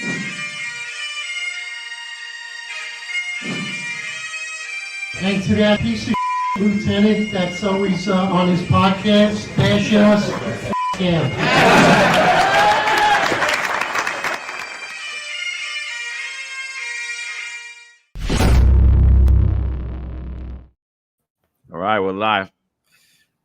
And to that piece of lieutenant that's always on his podcast, bash us, him. All right, we're live.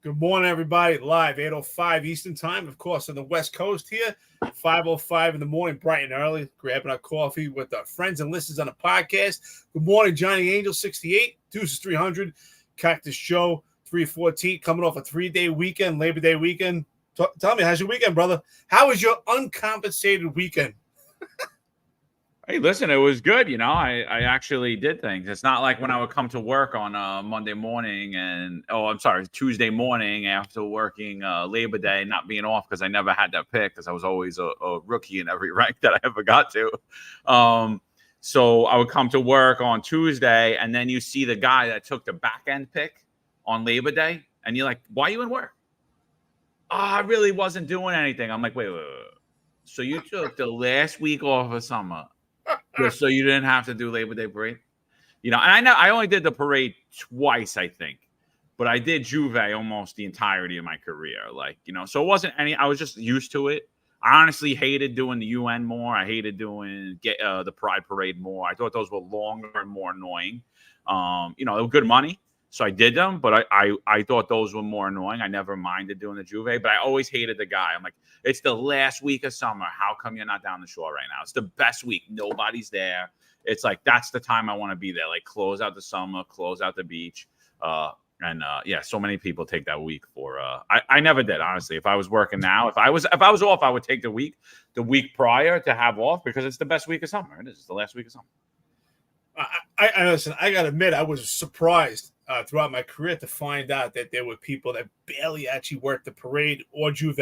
Good morning, everybody. Live, 8:05 Eastern Time, of course, on the West Coast here. 5:05 in the morning, bright and early, grabbing our coffee with our friends and listeners on the podcast. Good morning, Johnny Angel, 68, Deuces 300, Cactus Joe, 314, coming off a 3-day weekend, Labor Day weekend. Tell me, how's your weekend, brother? How was your uncompensated weekend? Hey, listen, it was good. You know, I actually did things. It's not like when I would come to work on Monday morning Tuesday morning after working Labor Day, not being off because I never had that pick because I was always a rookie in every rank that I ever got to. So I would come to work on Tuesday, and then you see the guy that took the back end pick on Labor Day, and you're like, why are you in work? Oh, I really wasn't doing anything. I'm like, wait. So you took the last week off of summer just so you didn't have to do Labor Day parade? You know, and I know I only did the parade twice, I think, but I did Juve almost the entirety of my career. Like, you know, so it wasn't I was just used to it. I honestly hated doing the UN more. I hated doing the Pride Parade more. I thought those were longer and more annoying. You know, they were good money, so I did them, but I thought those were more annoying. I never minded doing the Juve, but I always hated the guy. I'm like, it's the last week of summer. How come you're not down the shore right now? It's the best week. Nobody's there. It's like, that's the time I want to be there. Like, close out the summer, close out the beach. Yeah, so many people take that week for. I never did, honestly. If I was working now, if I was off, I would take the week prior to have off because it's the best week of summer. It is. It's the last week of summer. I listen, I got to admit, I was surprised throughout my career to find out that there were people that barely actually worked the parade or Juve.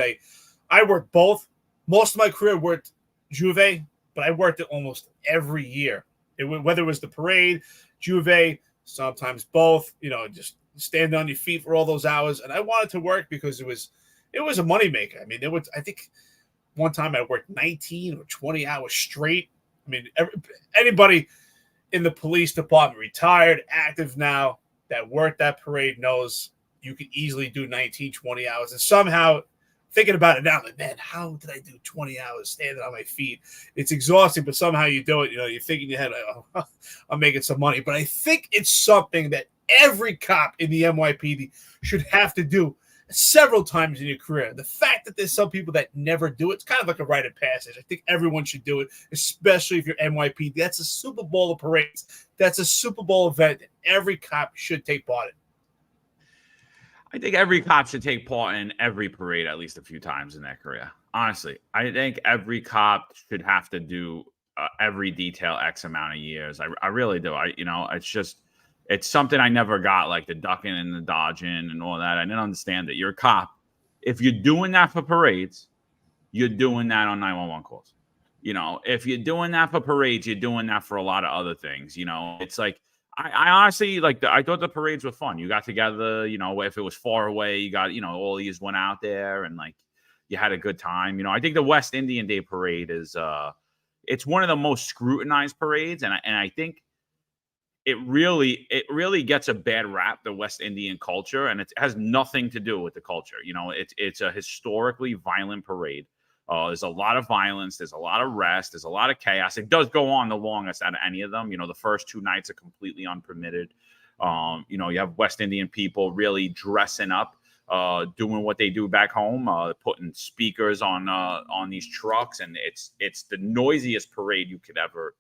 I worked both. Most of my career worked Juve, but I worked it almost every year. Whether it was the parade, Juve, sometimes both, you know, just stand on your feet for all those hours. And I wanted to work because it was a moneymaker. I mean, I think one time I worked 19 or 20 hours straight. I mean, anybody in the police department, retired, active now, that worked that parade knows you could easily do 19, 20 hours. And somehow, thinking about it now, like, man, how did I do 20 hours standing on my feet? It's exhausting, but somehow you do it. You know, you're thinking in your head, oh, I'm making some money. But I think it's something that every cop in the NYPD should have to do several times in your career. The fact that there's some people that never do it, it's kind of like a rite of passage. I think everyone should do it, especially if you're NYPD. That's a Super Bowl of parades. That's a Super Bowl event that every cop should take part in. I think every cop should take part in every parade at least a few times in their career. Honestly, I think every cop should have to do every detail X amount of years. I really do. It's something I never got, like the ducking and the dodging and all that. I didn't understand it. You're a cop. If you're doing that for parades, you're doing that on 911 calls. You know, if you're doing that for parades, you're doing that for a lot of other things. You know, it's like, I honestly, I thought the parades were fun. You got together, you know, if it was far away, you got, you know, all these went out there and like you had a good time. You know, I think the West Indian Day Parade is, it's one of the most scrutinized parades. And I think it really gets a bad rap, the West Indian culture, and it has nothing to do with the culture. You know, it's a historically violent parade. There's a lot of violence. There's a lot of rest. There's a lot of chaos. It does go on the longest out of any of them. You know, the first 2 nights are completely unpermitted. You know, you have West Indian people really dressing up, doing what they do back home, putting speakers on these trucks, and it's the noisiest parade you could ever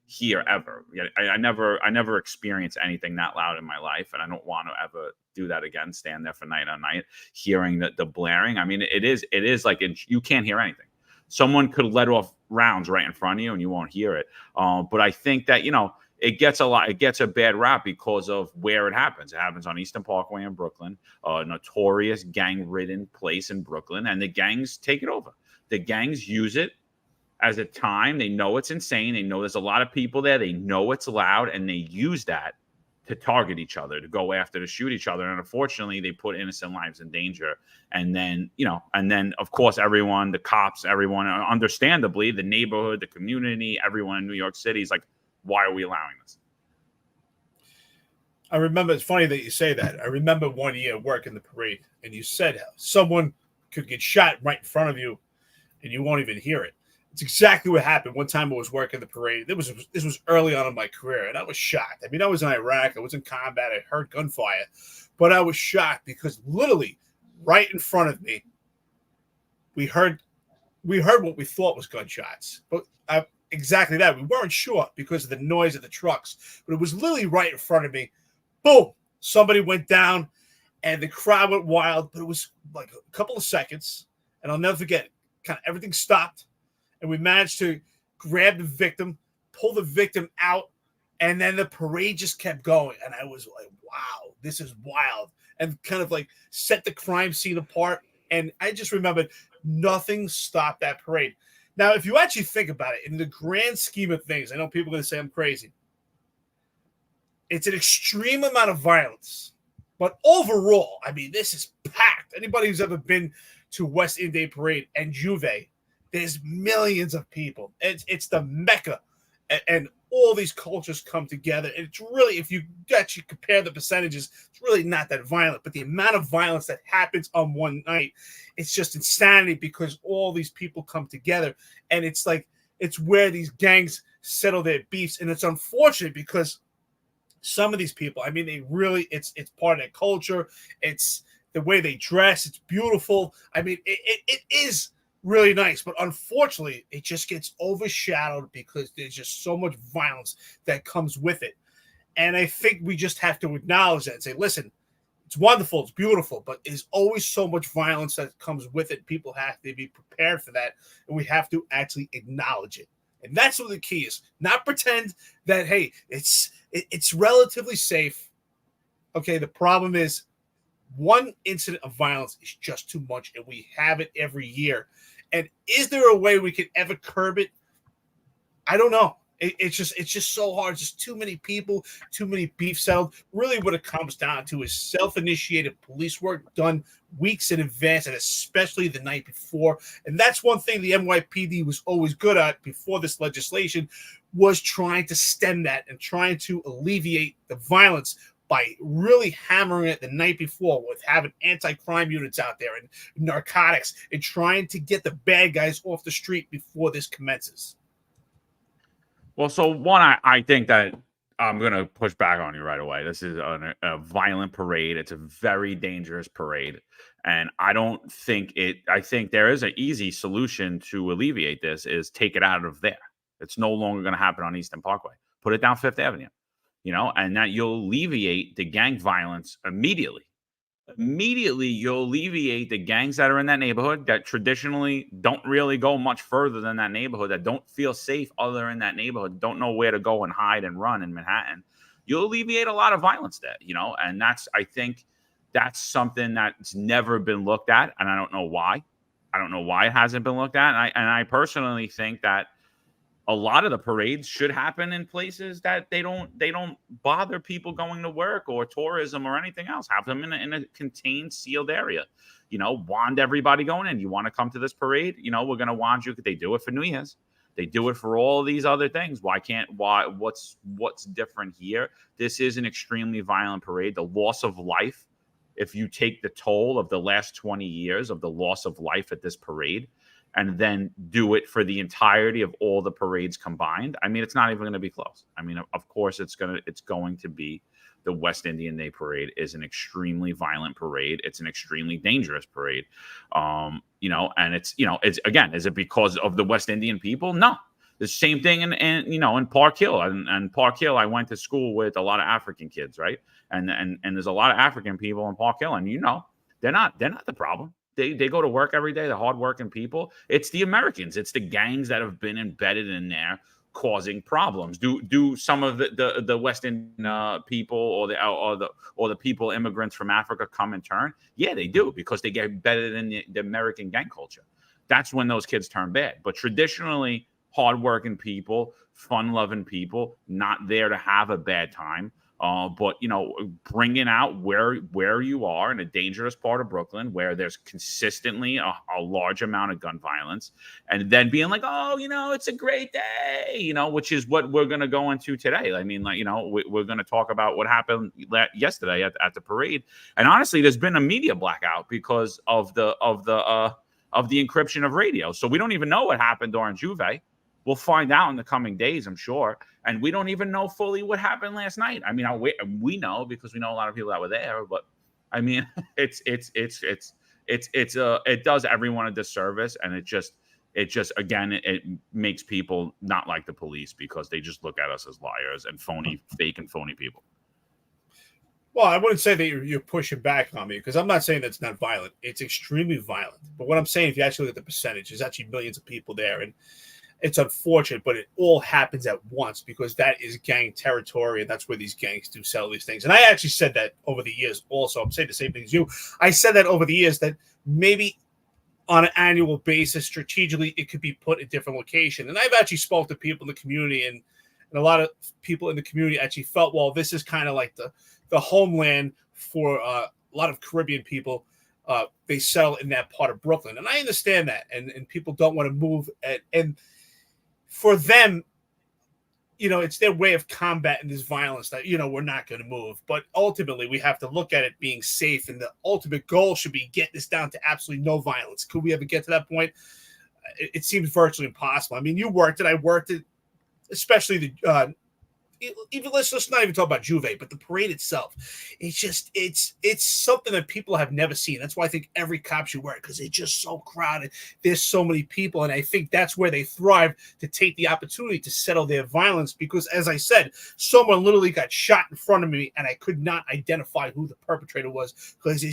hear ever. I never experienced anything that loud in my life, and I don't want to ever do that again. Stand there for night on night, hearing the blaring. I mean, it is like you can't hear anything. Someone could let off rounds right in front of you, and you won't hear it. But I think that, you know, it gets a bad rap because of where it happens. It happens on Eastern Parkway in Brooklyn, a notorious gang-ridden place in Brooklyn, and the gangs take it over. The gangs use it as a time. They know it's insane. They know there's a lot of people there. They know it's loud, and they use that to target each other, to go after, to shoot each other. And unfortunately, they put innocent lives in danger. And then, of course, everyone, the cops, everyone, understandably, the neighborhood, the community, everyone in New York City is like, why are we allowing this? I remember, it's funny that you say that. I remember one year working the parade, and you said someone could get shot right in front of you, and you won't even hear it. It's exactly what happened. One time I was working the parade. This was early on in my career, and I was shocked. I mean, I was in Iraq. I was in combat. I heard gunfire. But I was shocked because literally right in front of me, we heard what we thought was gunshots. But exactly that. We weren't sure because of the noise of the trucks. But it was literally right in front of me. Boom! Somebody went down, and the crowd went wild. But it was like a couple of seconds, and I'll never forget. Kind of everything stopped. And we managed to grab the victim, pull the victim out, and then the parade just kept going. And I was like, wow, this is wild. And kind of like set the crime scene apart. And I just remembered nothing stopped that parade. Now, if you actually think about it, in the grand scheme of things, I know people are going to say I'm crazy. It's an extreme amount of violence. But overall, I mean, this is packed. Anybody who's ever been to West Indian Parade and Juve, there's millions of people. It's the Mecca, and all these cultures come together. And it's really, if you actually compare the percentages, it's really not that violent. But the amount of violence that happens on one night, it's just insanity because all these people come together. And it's like, it's where these gangs settle their beefs. And it's unfortunate because some of these people, I mean, they really, it's part of their culture. It's the way they dress. It's beautiful. I mean, it is really nice, but unfortunately, it just gets overshadowed because there's just so much violence that comes with it. And I think we just have to acknowledge that and say, listen, it's wonderful, it's beautiful, but there's always so much violence that comes with it. People have to be prepared for that, and we have to actually acknowledge it. And that's what the key is. Not pretend that, hey, it's relatively safe. Okay, the problem is one incident of violence is just too much, and we have it every year. And is there a way we can ever curb it? I don't know. It's just so hard. Just too many people, too many beef settled. Really what it comes down to is self-initiated police work done weeks in advance, and especially the night before. And that's one thing the NYPD was always good at before this legislation, was trying to stem that and trying to alleviate the violence by really hammering it the night before with having anti-crime units out there and narcotics and trying to get the bad guys off the street before this commences. Well, so one, I think that I'm going to push back on you right away. This is a violent parade. It's a very dangerous parade. And I don't think I think there is an easy solution to alleviate this is take it out of there. It's no longer going to happen on Eastern Parkway. Put it down Fifth Avenue. And that you'll alleviate the gang violence immediately. Immediately, you'll alleviate the gangs that are in that neighborhood that traditionally don't really go much further than that neighborhood, that don't feel safe other in that neighborhood, don't know where to go and hide and run in Manhattan. You'll alleviate a lot of violence there, and I think that's something that's never been looked at, and I don't know why. I don't know why it hasn't been looked at, and I personally think that a lot of the parades should happen in places that they don't bother people going to work or tourism or anything else. Have them in a contained, sealed area. Wand everybody going in. You want to come to this parade? We're going to wand you. They do it for New Year's. They do it for all these other things. What's different here? This is an extremely violent parade. The loss of life, if you take the toll of the last 20 years of the loss of life at this parade, and then do it for the entirety of all the parades combined, I mean, it's not even going to be close. I mean, of course, it's going to be the West Indian Day Parade is an extremely violent parade. It's an extremely dangerous parade. And it's again, is it because of the West Indian people? No. The same thing in Park Hill. And Park Hill, I went to school with a lot of African kids, right? And there's a lot of African people in Park Hill, and they're not the problem. They go to work every day. They're hardworking people. It's the Americans. It's the gangs that have been embedded in there causing problems. Do some of the West Indian people or the people, immigrants from Africa, come in turn? Yeah, they do, because they get embedded in the American gang culture. That's when those kids turn bad. But traditionally, hardworking people, fun-loving people, not there to have a bad time, But bringing out where you are in a dangerous part of Brooklyn, where there's consistently a large amount of gun violence, and then being like, oh, it's a great day, which is what we're going to go into today. I mean, we're going to talk about what happened yesterday at the parade. And honestly, there's been a media blackout because of the encryption of radio. So we don't even know what happened during Juve. We'll find out in the coming days, I'm sure. And we don't even know fully what happened last night. I mean, we know because we know a lot of people that were there. But I mean, it does everyone a disservice, and it just again, it makes people not like the police because they just look at us as liars and fake and phony people. Well, I wouldn't say that you're pushing back on me because I'm not saying that's not violent. It's extremely violent. But what I'm saying, if you actually look at the percentage, there's actually millions of people there, and it's unfortunate, but it all happens at once because that is gang territory, and that's where these gangs do sell these things. And I actually said that over the years also. I'm saying the same thing as you. I said that over the years that maybe on an annual basis, strategically, it could be put in a different location. And I've actually spoke to people in the community, and a lot of people in the community actually felt, well, this is kind of like the homeland for a lot of Caribbean people. They settle in that part of Brooklyn. And I understand that. And people don't want to move. And for them, it's their way of combating this violence that, we're not going to move. But ultimately, we have to look at it being safe. And the ultimate goal should be get this down to absolutely no violence. Could we ever get to that point? It seems virtually impossible. I mean, you worked it. I worked it, especially the even let's not even talk about Juve, but the parade itself. It's something that people have never seen. That's why I think every cop should wear it, because it's just so crowded. There's so many people, and I think that's where they thrive to take the opportunity to settle their violence. Because, as I said, someone literally got shot in front of me, and I could not identify who the perpetrator was because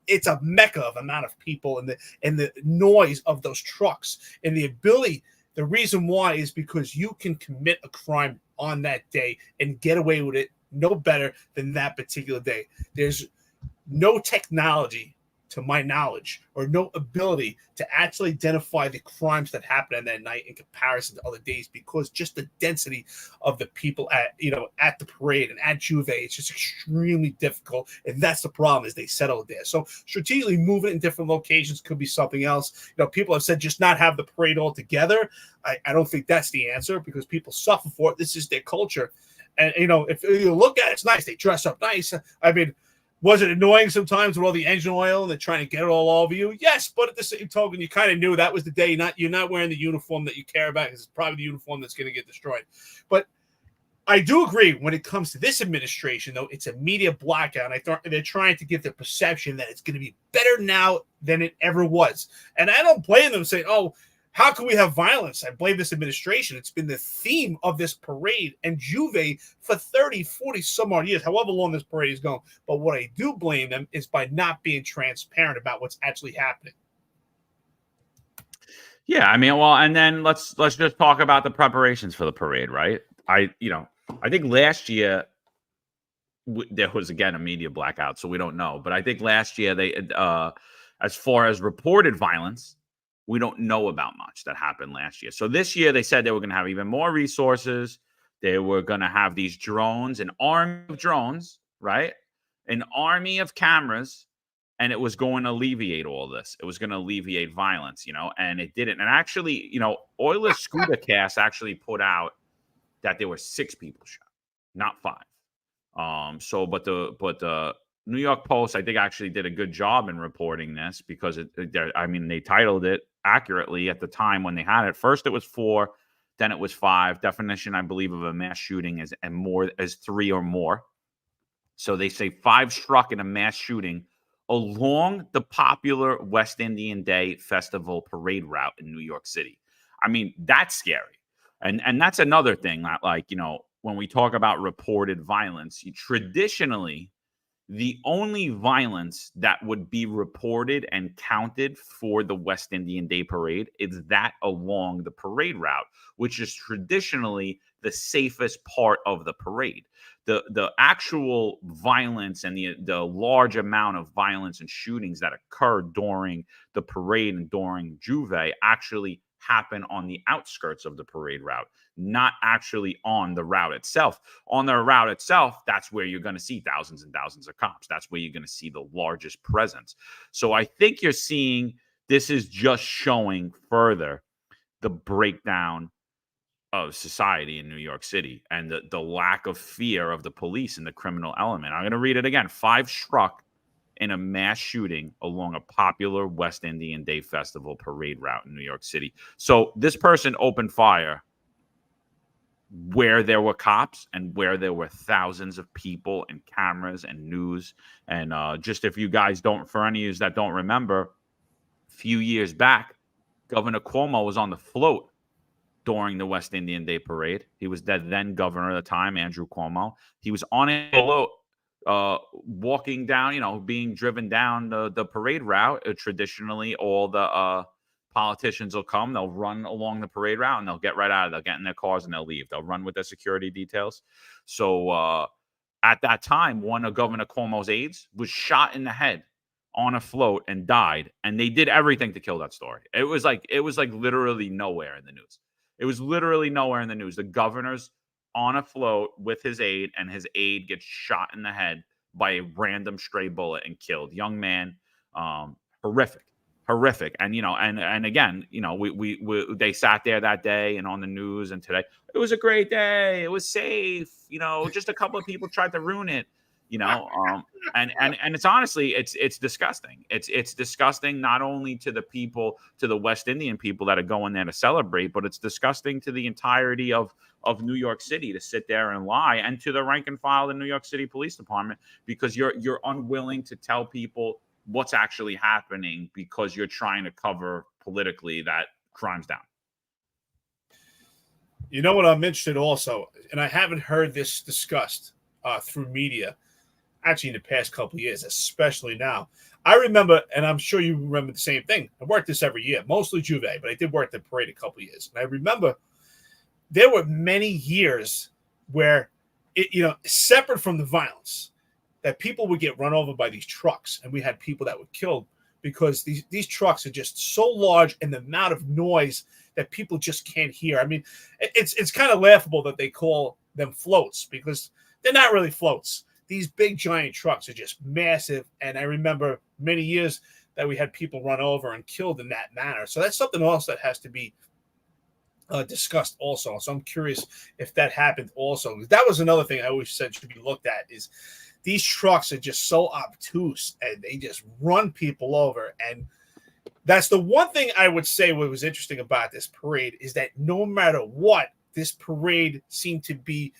it's a mecca of amount of people and the noise of those trucks and the ability. The reason why is because you can commit a crime on that day and get away with it no better than that particular day. There's no technology, to my knowledge, or no ability to actually identify the crimes that happened on that night in comparison to other days, because just the density of the people at the parade and at Juve, it's just extremely difficult. And that's the problem, is they settle it there. So strategically moving it in different locations could be something else. People have said just not have the parade all together. I don't think that's the answer, because people suffer for it. This is their culture. And, if you look at it, it's nice. They dress up nice. I mean, was it annoying sometimes with all the engine oil and they're trying to get it all over you? Yes, but at the same token, you kind of knew that was the day. You're not wearing the uniform that you care about, because it's probably the uniform that's going to get destroyed. But I do agree when it comes to this administration, though, it's a media blackout. I thought they're trying to give the perception that it's going to be better now than it ever was. And I don't blame them saying, oh, how can we have violence? I blame this administration. It's been the theme of this parade and Juve for 30, 40 some odd years, however long this parade is going. But what I do blame them is by not being transparent about what's actually happening. Yeah, I mean, well, and then let's just talk about the preparations for the parade, right? I think last year there was, again, a media blackout, so we don't know. But I think last year they, as far as reported violence, we don't know about much that happened last year. So this year they said they were going to have even more resources. They were going to have these drones, an army of drones, right? An army of cameras, and it was going to alleviate all this. It was going to alleviate violence, and it didn't. And actually, Euler Scudacast actually put out that there were 6 people shot, not 5. But the New York Post, I think, actually did a good job in reporting this, because they titled it accurately at the time when they had it. First, it was 4, then it was 5. Definition, I believe, of a mass shooting is 3 or more. So they say 5 struck in a mass shooting along the popular West Indian Day Festival parade route in New York City. I mean, that's scary. And that's another thing that, when we talk about reported violence, traditionally, the only violence that would be reported and counted for the West Indian Day Parade is that along the parade route, which is traditionally the safest part of the parade. The actual violence and the large amount of violence and shootings that occurred during the parade and during Juve actually happen on the outskirts of the parade route, not actually on the route itself. On the route itself, that's where you're going to see thousands and thousands of cops. That's where you're going to see the largest presence. So I think you're seeing this is just showing further the breakdown of society in New York City and the lack of fear of the police and the criminal element. I'm going to read it again. 5 struck in a mass shooting along a popular West Indian Day Festival parade route in New York City. So this person opened fire where there were cops and where there were thousands of people and cameras and news. And just if you guys don't, for any of you that don't remember, a few years back, Governor Cuomo was on the float during the West Indian Day Parade. He was the then governor at the time, Andrew Cuomo. He was on a float, walking down, being driven down the parade route. Traditionally, all the politicians will come, they'll run along the parade route, and they'll get right out of it. They'll get in their cars and they'll leave. They'll run with their security details. So at that time, one of Governor Cuomo's aides was shot in the head on a float and died. And they did everything to kill that story. It was like literally nowhere in the news. It was literally nowhere in the news. The governor's on a float with his aide, and his aide gets shot in the head by a random stray bullet and killed. Young man, horrific. And and again, we they sat there that day and on the news and today. It was a great day. It was safe. Just a couple of people tried to ruin it. And it's honestly, it's disgusting. It's disgusting not only to the people, to the West Indian people that are going there to celebrate, but it's disgusting to the entirety of New York City to sit there and lie, and to the rank and file of the New York City Police Department, because you're unwilling to tell people what's actually happening because you're trying to cover politically that crime's down. You know what I'm interested also, and I haven't heard this discussed through media, actually in the past couple of years, especially now. I remember, and I'm sure you remember the same thing. I worked this every year, mostly Juve, but I did work the parade a couple of years. And I remember there were many years where, separate from the violence, that people would get run over by these trucks. And we had people that were killed because these trucks are just so large, and the amount of noise that people just can't hear. I mean, it's kind of laughable that they call them floats, because they're not really floats. These big giant trucks are just massive. And I remember many years that we had people run over and killed in that manner. So that's something else that has to be discussed also. So I'm curious if that happened also. That was another thing I always said should be looked at, is these trucks are just so obtuse and they just run people over. And that's the one thing I would say what was interesting about this parade, is that no matter what, this parade seemed to be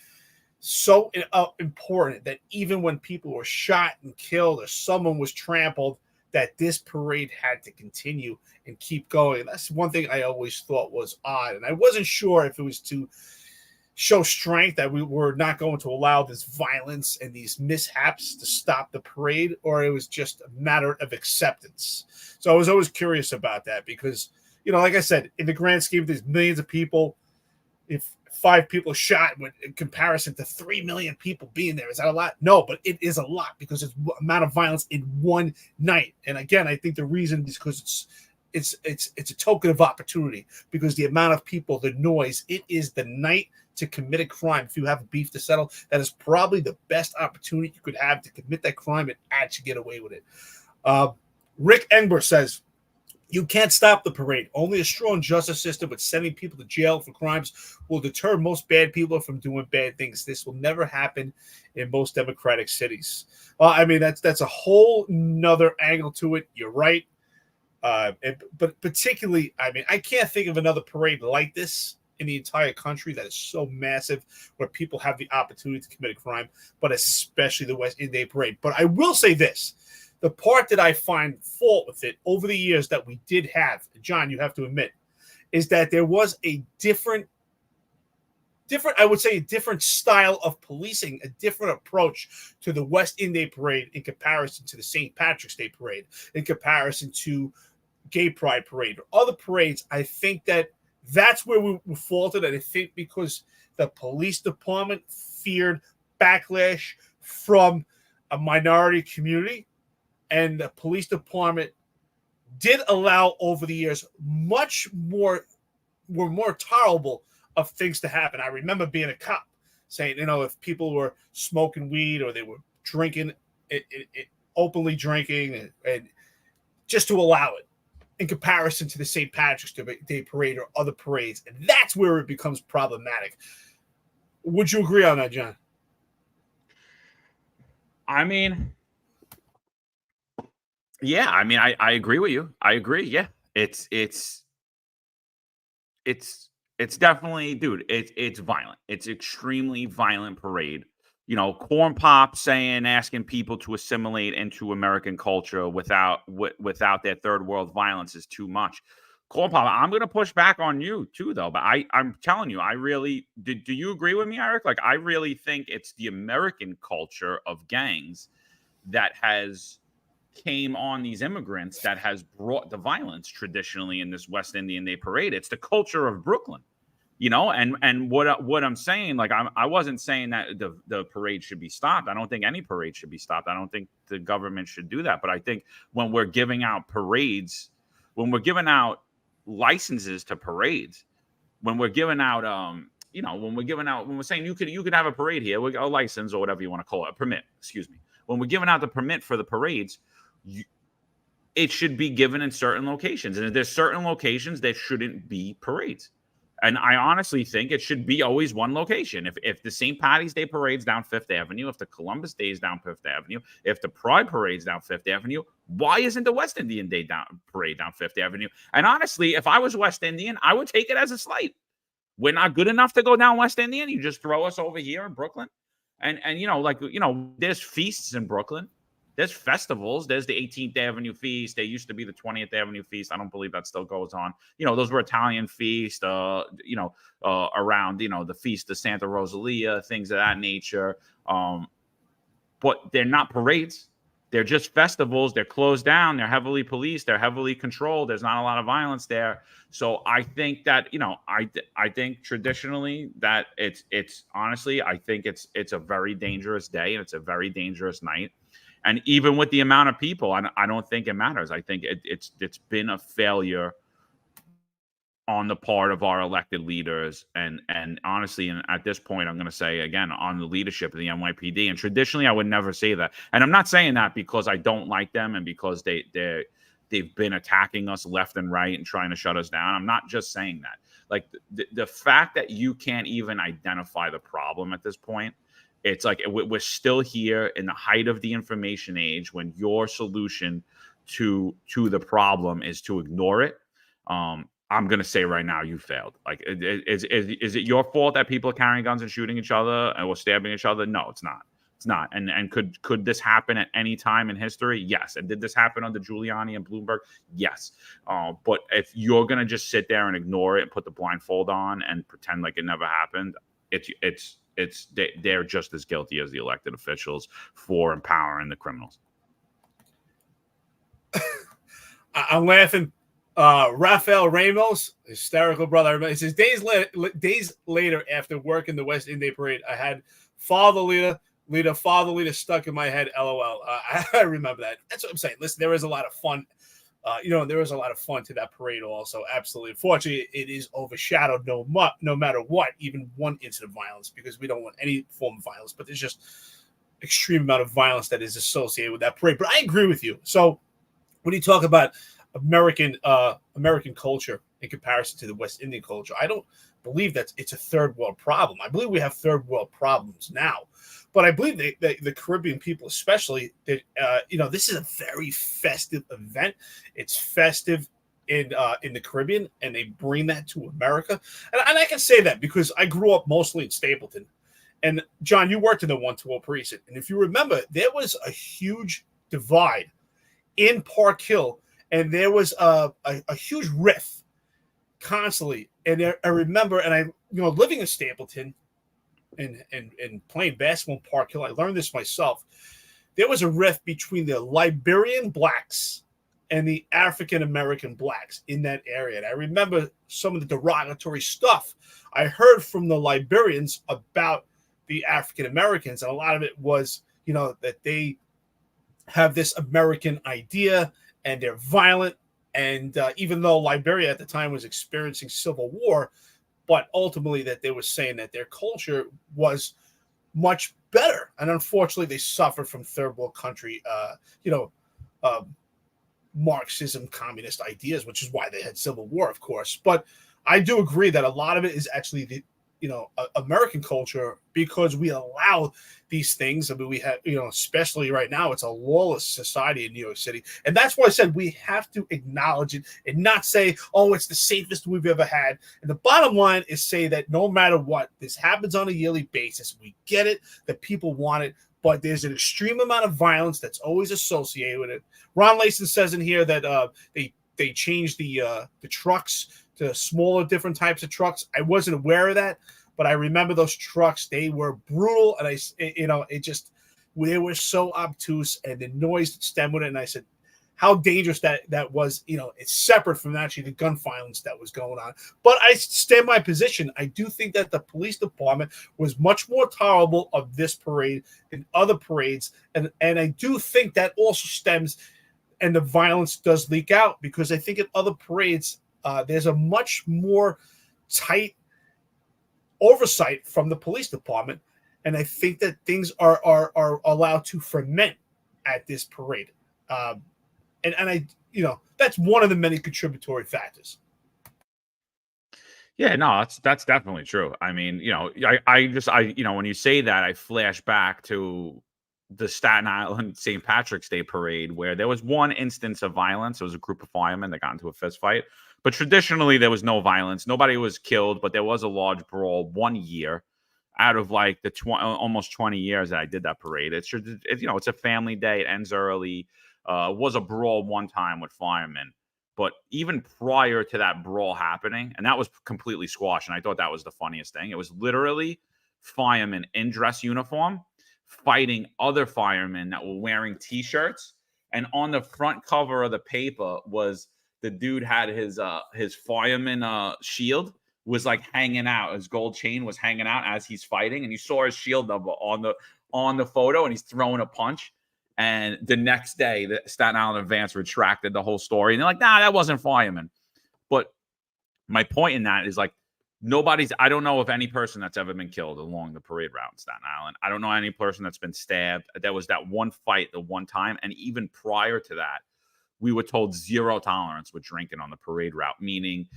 so important that even when people were shot and killed or someone was trampled, that this parade had to continue and keep going. And that's one thing I always thought was odd. And I wasn't sure if it was to show strength that we were not going to allow this violence and these mishaps to stop the parade, or it was just a matter of acceptance. So I was always curious about that, because, like I said, in the grand scheme of these millions of people, if 5 people shot in comparison to 3 million people being there, is that a lot? No, but it is a lot, because it's the amount of violence in one night. And again, I think the reason is because it's a token of opportunity, because the amount of people, the noise, it is the night to commit a crime. If you have a beef to settle, that is probably the best opportunity you could have to commit that crime and actually get away with it. Rick Engber says, you can't stop the parade. Only a strong justice system with sending people to jail for crimes will deter most bad people from doing bad things. This will never happen in most democratic cities. I mean, that's a whole nother angle to it. You're right. But particularly, I mean, I can't think of another parade like this in the entire country that is so massive, where people have the opportunity to commit a crime, but especially the West Indian Day Parade. But I will say this. The part that I find fault with it over the years that we did have, John, you have to admit, is that there was a different, I would say, a different style of policing, a different approach to the West Indian Day Parade in comparison to the St. Patrick's Day Parade, in comparison to Gay Pride Parade, or other parades. I think that's where we faulted, and I think because the police department feared backlash from a minority community, and the police department did allow over the years much more were more tolerable of things to happen. I remember being a cop saying, if people were smoking weed or they were drinking, openly drinking, and just to allow it in comparison to the St. Patrick's Day parade or other parades. And that's where it becomes problematic. Would you agree on that, John? I mean, yeah, I agree with you. I agree. Yeah. It's definitely, dude, it's violent. It's extremely violent parade. Corn pop asking people to assimilate into American culture without their third world violence is too much. Corn pop, I'm going to push back on you too, though. But I'm telling you, I really do you agree with me, Eric? Like, I really think it's the American culture of gangs that has came on these immigrants that has brought the violence traditionally in this West Indian Day parade. It's the culture of Brooklyn. And what I'm saying, like, I wasn't saying that the parade should be stopped. I don't think any parade should be stopped. I don't think the government should do that. But I think when we're giving out parades, when we're giving out licenses to parades, when we're giving out when we're saying you could have a parade here, a license or whatever you want to call it, a permit, excuse me. When we're giving out the permit for the parades, it should be given in certain locations. And if there's certain locations, there shouldn't be parades. And I honestly think it should be always one location. If the St. Patty's Day parade's down Fifth Avenue, if the Columbus Day is down Fifth Avenue, if the Pride parade's down Fifth Avenue, why isn't the West Indian Day parade down Fifth Avenue? And honestly, if I was West Indian, I would take it as a slight. We're not good enough to go down West Indian. You just throw us over here in Brooklyn. And there's feasts in Brooklyn. There's festivals. There's the 18th Avenue Feast. There used to be the 20th Avenue Feast. I don't believe that still goes on. Those were Italian feasts, around, the Feast of Santa Rosalia, things of that nature. But they're not parades. They're just festivals. They're closed down. They're heavily policed. They're heavily controlled. There's not a lot of violence there. So I think that, I think traditionally that it's honestly, I think it's a very dangerous day and it's a very dangerous night. And even with the amount of people, I don't think it matters. I think it's been a failure on the part of our elected leaders. And honestly, and at this point, I'm going to say again, on the leadership of the NYPD. And traditionally, I would never say that. And I'm not saying that because I don't like them and because they've been attacking us left and right and trying to shut us down. I'm not just saying that. Like the fact that you can't even identify the problem at this point, it's like we're still here in the height of the information age when your solution to the problem is to ignore it. I'm going to say right now, you failed. Like, is it your fault that people are carrying guns and shooting each other or stabbing each other? No, it's not. It's not. And could this happen at any time in history? Yes. And did this happen under Giuliani and Bloomberg? Yes. But if you're going to just sit there and ignore it and put the blindfold on and pretend like it never happened, they're just as guilty as the elected officials for empowering the criminals. I'm laughing. Rafael Ramos, hysterical brother. It says days later after working the West Indian Parade, I had Father Leader stuck in my head. LOL. I remember that. That's what I'm saying. Listen, there was a lot of fun. There was a lot of fun to that parade also. Absolutely. Unfortunately, it is overshadowed no matter what, even one incident of violence, because we don't want any form of violence, but there's just extreme amount of violence that is associated with that parade. But I agree with you. So when you talk about American culture in comparison to the West Indian culture, I don't believe that it's a third world problem. I believe we have third world problems now. But I believe the Caribbean people, especially, that this is a very festive event. It's festive in the Caribbean, and they bring that to America. And I can say that because I grew up mostly in Stapleton. And John, you worked in the 120 precinct, and if you remember, there was a huge divide in Park Hill, and there was a huge rift constantly. And I remember, and I living in Stapleton. And playing basketball in Park Hill, I learned this myself. There was a rift between the Liberian blacks and the African American blacks in that area. And I remember some of the derogatory stuff I heard from the Liberians about the African Americans. And a lot of it was, that they have this American idea and they're violent And even though Liberia at the time was experiencing civil war, but ultimately that they were saying that their culture was much better. And unfortunately, they suffered from third world country, Marxism, communist ideas, which is why they had civil war, of course. But I do agree that a lot of it is actually the American culture, because we allow these things. I mean, we have, especially right now, it's a lawless society in New York City. And that's why I said we have to acknowledge it and not say, oh, it's the safest we've ever had. And the bottom line is say that no matter what, this happens on a yearly basis. We get it, that people want it, but there's an extreme amount of violence that's always associated with it. Ron Layson says in here that they changed the trucks to smaller, different types of trucks. I wasn't aware of that, but I remember those trucks. They were brutal, and they were so obtuse, and the noise that stemmed with it. And I said, how dangerous that was. It's separate from actually the gun violence that was going on. But I stand my position. I do think that the police department was much more tolerable of this parade than other parades, and I do think that also stems, and the violence does leak out, because I think at other parades, there's a much more tight oversight from the police department, and I think that things are allowed to ferment at this parade, and I that's one of the many contributory factors. Yeah, no, that's definitely true. I mean, I when you say that, I flash back to the Staten Island St. Patrick's Day parade, where there was one instance of violence. It was a group of firemen that got into a fist fight. But traditionally, there was no violence. Nobody was killed, but there was a large brawl one year out of like the almost 20 years that I did that parade. It's a family day. It ends early. Was a brawl one time with firemen. But even prior to that brawl happening, and that was completely squashed, and I thought that was the funniest thing. It was literally firemen in dress uniform fighting other firemen that were wearing T-shirts. And on the front cover of the paper was the dude had his fireman shield was like hanging out. His gold chain was hanging out as he's fighting, and you saw his shield number on the photo, and he's throwing a punch. And the next day, the Staten Island Advance retracted the whole story, and they're like, "Nah, that wasn't fireman." But my point in that is, like, I don't know of any person that's ever been killed along the parade route in Staten Island. I don't know any person that's been stabbed. There was that one fight the one time, and even prior to that, we were told zero tolerance with drinking on the parade route, meaning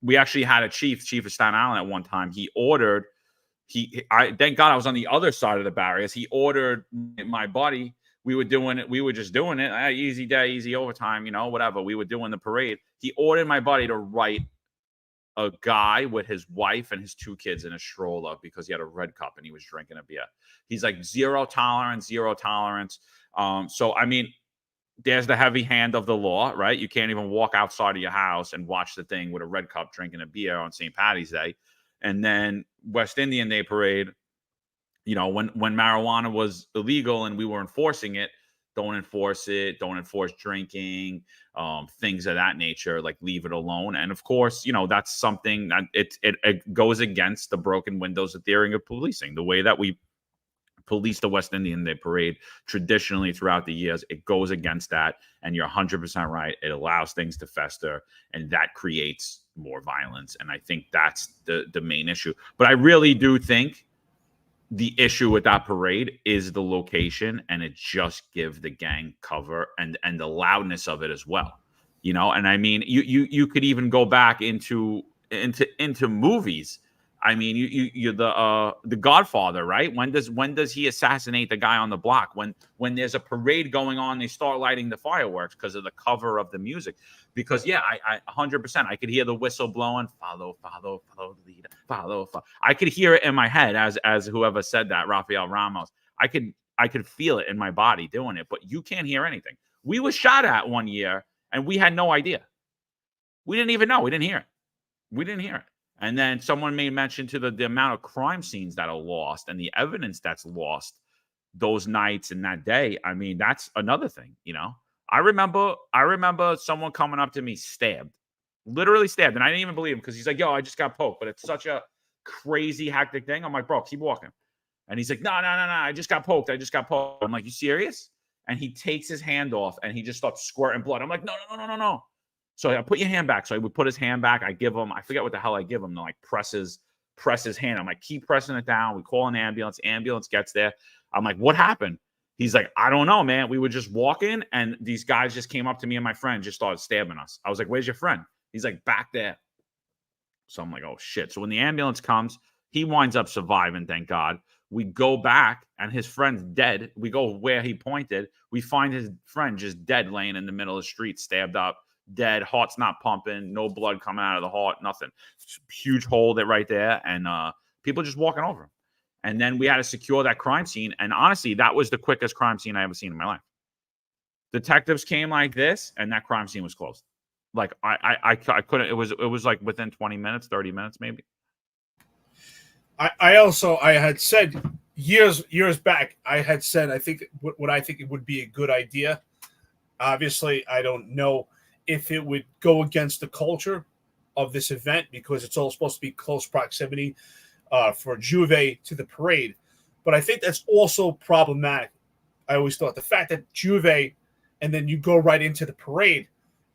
we actually had a chief of Staten Island at one time. He ordered, thank God I was on the other side of the barriers. He ordered my buddy. We were just doing it. Easy day, easy overtime, whatever. We were doing the parade. He ordered my buddy to write a guy with his wife and his two kids in a stroller because he had a red cup and he was drinking a beer. He's like, zero tolerance. So, I mean, there's the heavy hand of the law, right? You can't even walk outside of your house and watch the thing with a red cup drinking a beer on St. Patty's Day. And then West Indian Day parade, when marijuana was illegal and we were enforcing it, don't enforce drinking, things of that nature, like leave it alone. And of course, that's something that it goes against the broken windows of theory of policing, the way that we police the West Indian Day parade traditionally throughout the years. It goes against that, and you're 100% right. It allows things to fester, and that creates more violence. And I think that's the main issue. But I really do think the issue with that parade is the location, and it just gives the gang cover and the loudness of it as well. And I mean, you could even go back into movies. I mean, you're the Godfather, right? When does he assassinate the guy on the block? When there's a parade going on, they start lighting the fireworks because of the cover of the music. Because I 100%, I could hear the whistle blowing. Follow the leader. Follow. I could hear it in my head as whoever said that, Rafael Ramos. I could feel it in my body doing it, but you can't hear anything. We were shot at one year, and we had no idea. We didn't even know. We didn't hear it. And then someone made mention to the amount of crime scenes that are lost and the evidence that's lost those nights and that day. I mean, that's another thing, I remember someone coming up to me, literally stabbed. And I didn't even believe him because he's like, yo, I just got poked. But it's such a crazy, hectic thing. I'm like, bro, keep walking. And he's like, no, I just got poked. I'm like, you serious? And he takes his hand off and he just starts squirting blood. I'm like, no. So I put your hand back. So I would put his hand back. I give him, I forget what the hell I give him. To like press his hand. I'm like, keep pressing it down. We call an ambulance. Ambulance gets there. I'm like, what happened? He's like, I don't know, man. We were just walking and these guys just came up to me and my friend just started stabbing us. I was like, where's your friend? He's like, back there. So I'm like, oh shit. So when the ambulance comes, he winds up surviving, thank God. We go back and his friend's dead. We go where he pointed. We find his friend just dead, laying in the middle of the street, stabbed up, dead. Heart's not pumping, no blood coming out of the heart, nothing. Huge hole that right there. And people just walking over him. And then we had to secure that crime scene. And honestly, that was the quickest crime scene I ever seen in my life. Detectives came like this, and that crime scene was closed. Like I couldn't. It was like within 20 minutes, 30 minutes, maybe. I had said years back, I had said, I think what I think it would be a good idea. Obviously, I don't know if it would go against the culture of this event because it's all supposed to be close proximity for Juve to the parade. But I think that's also problematic. I always thought the fact that Juve and then you go right into the parade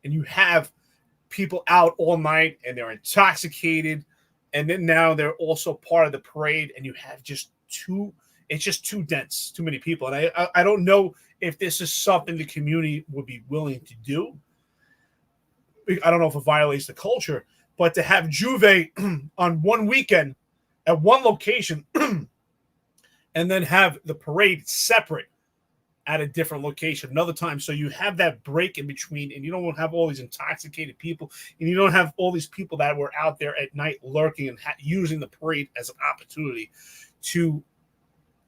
and you have people out all night and they're intoxicated. And then now they're also part of the parade, and you have it's just too dense, too many people. And I don't know if this is something the community would be willing to do. I don't know if it violates the culture, but to have Juve on one weekend at one location and then have the parade separate at a different location another time. So you have that break in between, and you don't have all these intoxicated people, and you don't have all these people that were out there at night lurking and using the parade as an opportunity to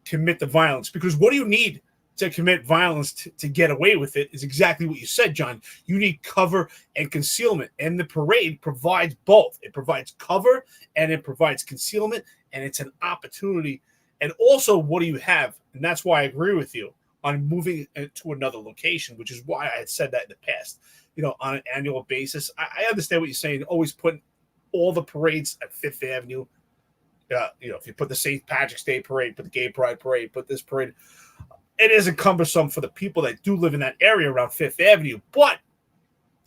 commit the violence. Because what do you need to commit violence to get away with it is exactly what you said, John. You need cover and concealment, and the parade provides both. It provides cover and it provides concealment, and it's an opportunity. And also, what do you have? And that's why I agree with you on moving to another location, which is why I had said that in the past, on an annual basis. I understand what you're saying, always putting all the parades at Fifth Avenue. If you put the St. Patrick's Day parade, put the Gay Pride parade, put this parade, it isn't cumbersome for the people that do live in that area around Fifth Avenue. But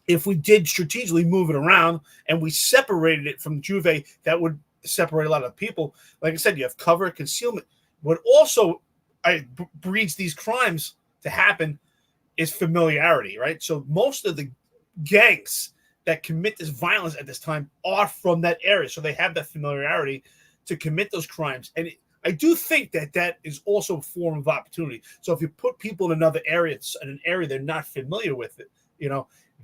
if we did strategically move it around and we separated it from Juve, that would separate a lot of people. Like I said, you have cover, concealment. What also breeds these crimes to happen is familiarity, right? So most of the gangs that commit this violence at this time are from that area. So they have that familiarity to commit those crimes. And I do think that is also a form of opportunity. So if you put people in another area, in an area they're not familiar with it,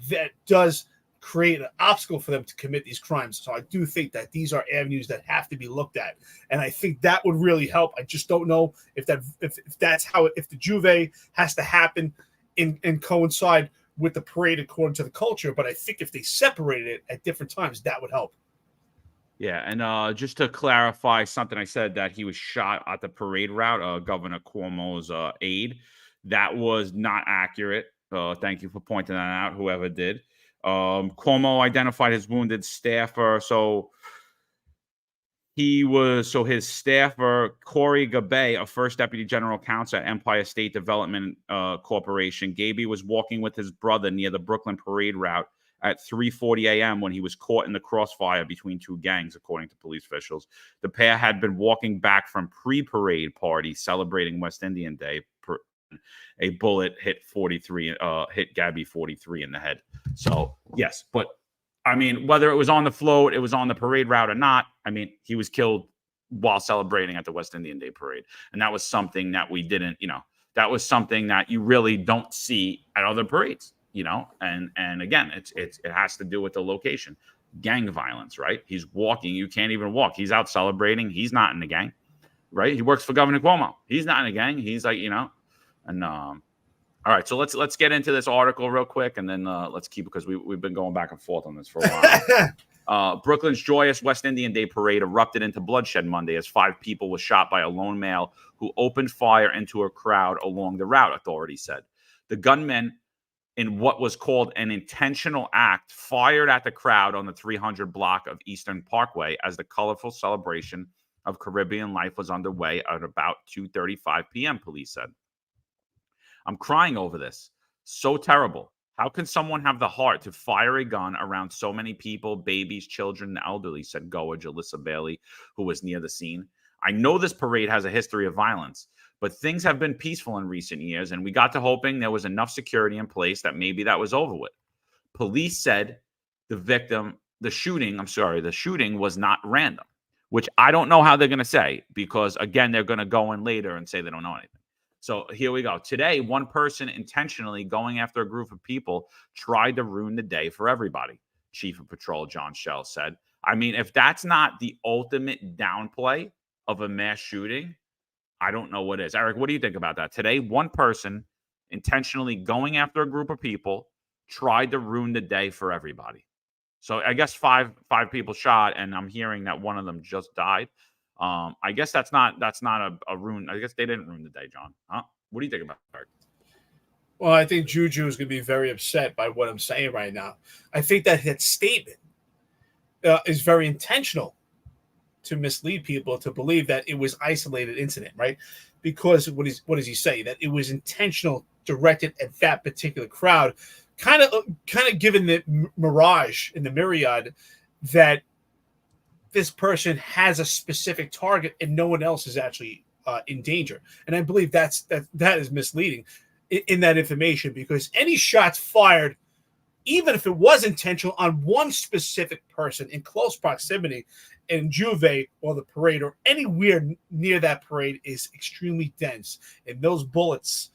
that does create an obstacle for them to commit these crimes. So I do think that these are avenues that have to be looked at, and I think that would really help. I just don't know if the Juve has to happen and coincide with the parade according to the culture. But I think if they separated it at different times, that would help. Yeah, and just to clarify something I said, that he was shot at the parade route, Governor Cuomo's aide. That was not accurate. Thank you for pointing that out, whoever did. Cuomo identified his wounded staffer. So his staffer, Corey Gabay, a first deputy general counsel at Empire State Development Corporation. Gaby was walking with his brother near the Brooklyn parade route at 3:40 a.m. when he was caught in the crossfire between two gangs, according to police officials. The pair had been walking back from pre-parade party celebrating West Indian Day. A bullet hit Gaby 43 in the head. So yes, but I mean, whether it was on the float, it was on the parade route or not, I mean, he was killed while celebrating at the West Indian Day parade. And that was something that we didn't, that was something that you really don't see at other parades, and again, it has to do with the location. Gang violence, right? He's walking, you can't even walk. He's out celebrating. He's not in the gang, right? He works for Governor Cuomo. He's not in a gang. He's like, and all right, so let's get into this article real quick, and then let's keep it, because we've been going back and forth on this for a while. Brooklyn's joyous West Indian Day parade erupted into bloodshed Monday as 5 people were shot by a lone male who opened fire into a crowd along the route, authorities said. The gunman, in what was called an intentional act, fired at the crowd on the 300 block of Eastern Parkway as the colorful celebration of Caribbean life was underway at about 2:35 p.m., police said. I'm crying over this. So terrible. How can someone have the heart to fire a gun around so many people, babies, children, and elderly, said Goa Jalissa Bailey, who was near the scene. I know this parade has a history of violence, but things have been peaceful in recent years, and we got to hoping there was enough security in place that maybe that was over with. Police said the shooting was not random, which I don't know how they're going to say, because, again, they're going to go in later and say they don't know anything. So here we go. Today, one person intentionally going after a group of people tried to ruin the day for everybody, Chief of Patrol John Schell said. I mean, if that's not the ultimate downplay of a mass shooting, I don't know what is. Eric, what do you think about that? Today, one person intentionally going after a group of people tried to ruin the day for everybody. So I guess five people shot, and I'm hearing that one of them just died. I guess that's not a ruin. I guess they didn't ruin the day, John. Huh? What do you think about that? Well, I think Juju is going to be very upset by what I'm saying right now. I think that statement is very intentional to mislead people to believe that it was isolated incident, right? Because what does he say? That it was intentional, directed at that particular crowd, kind of given the mirage in the myriad that this person has a specific target and no one else is actually in danger. And I believe that is misleading in that information, because any shots fired, even if it was intentional, on one specific person in close proximity in Juve or the parade or anywhere near that parade is extremely dense. And those bullets,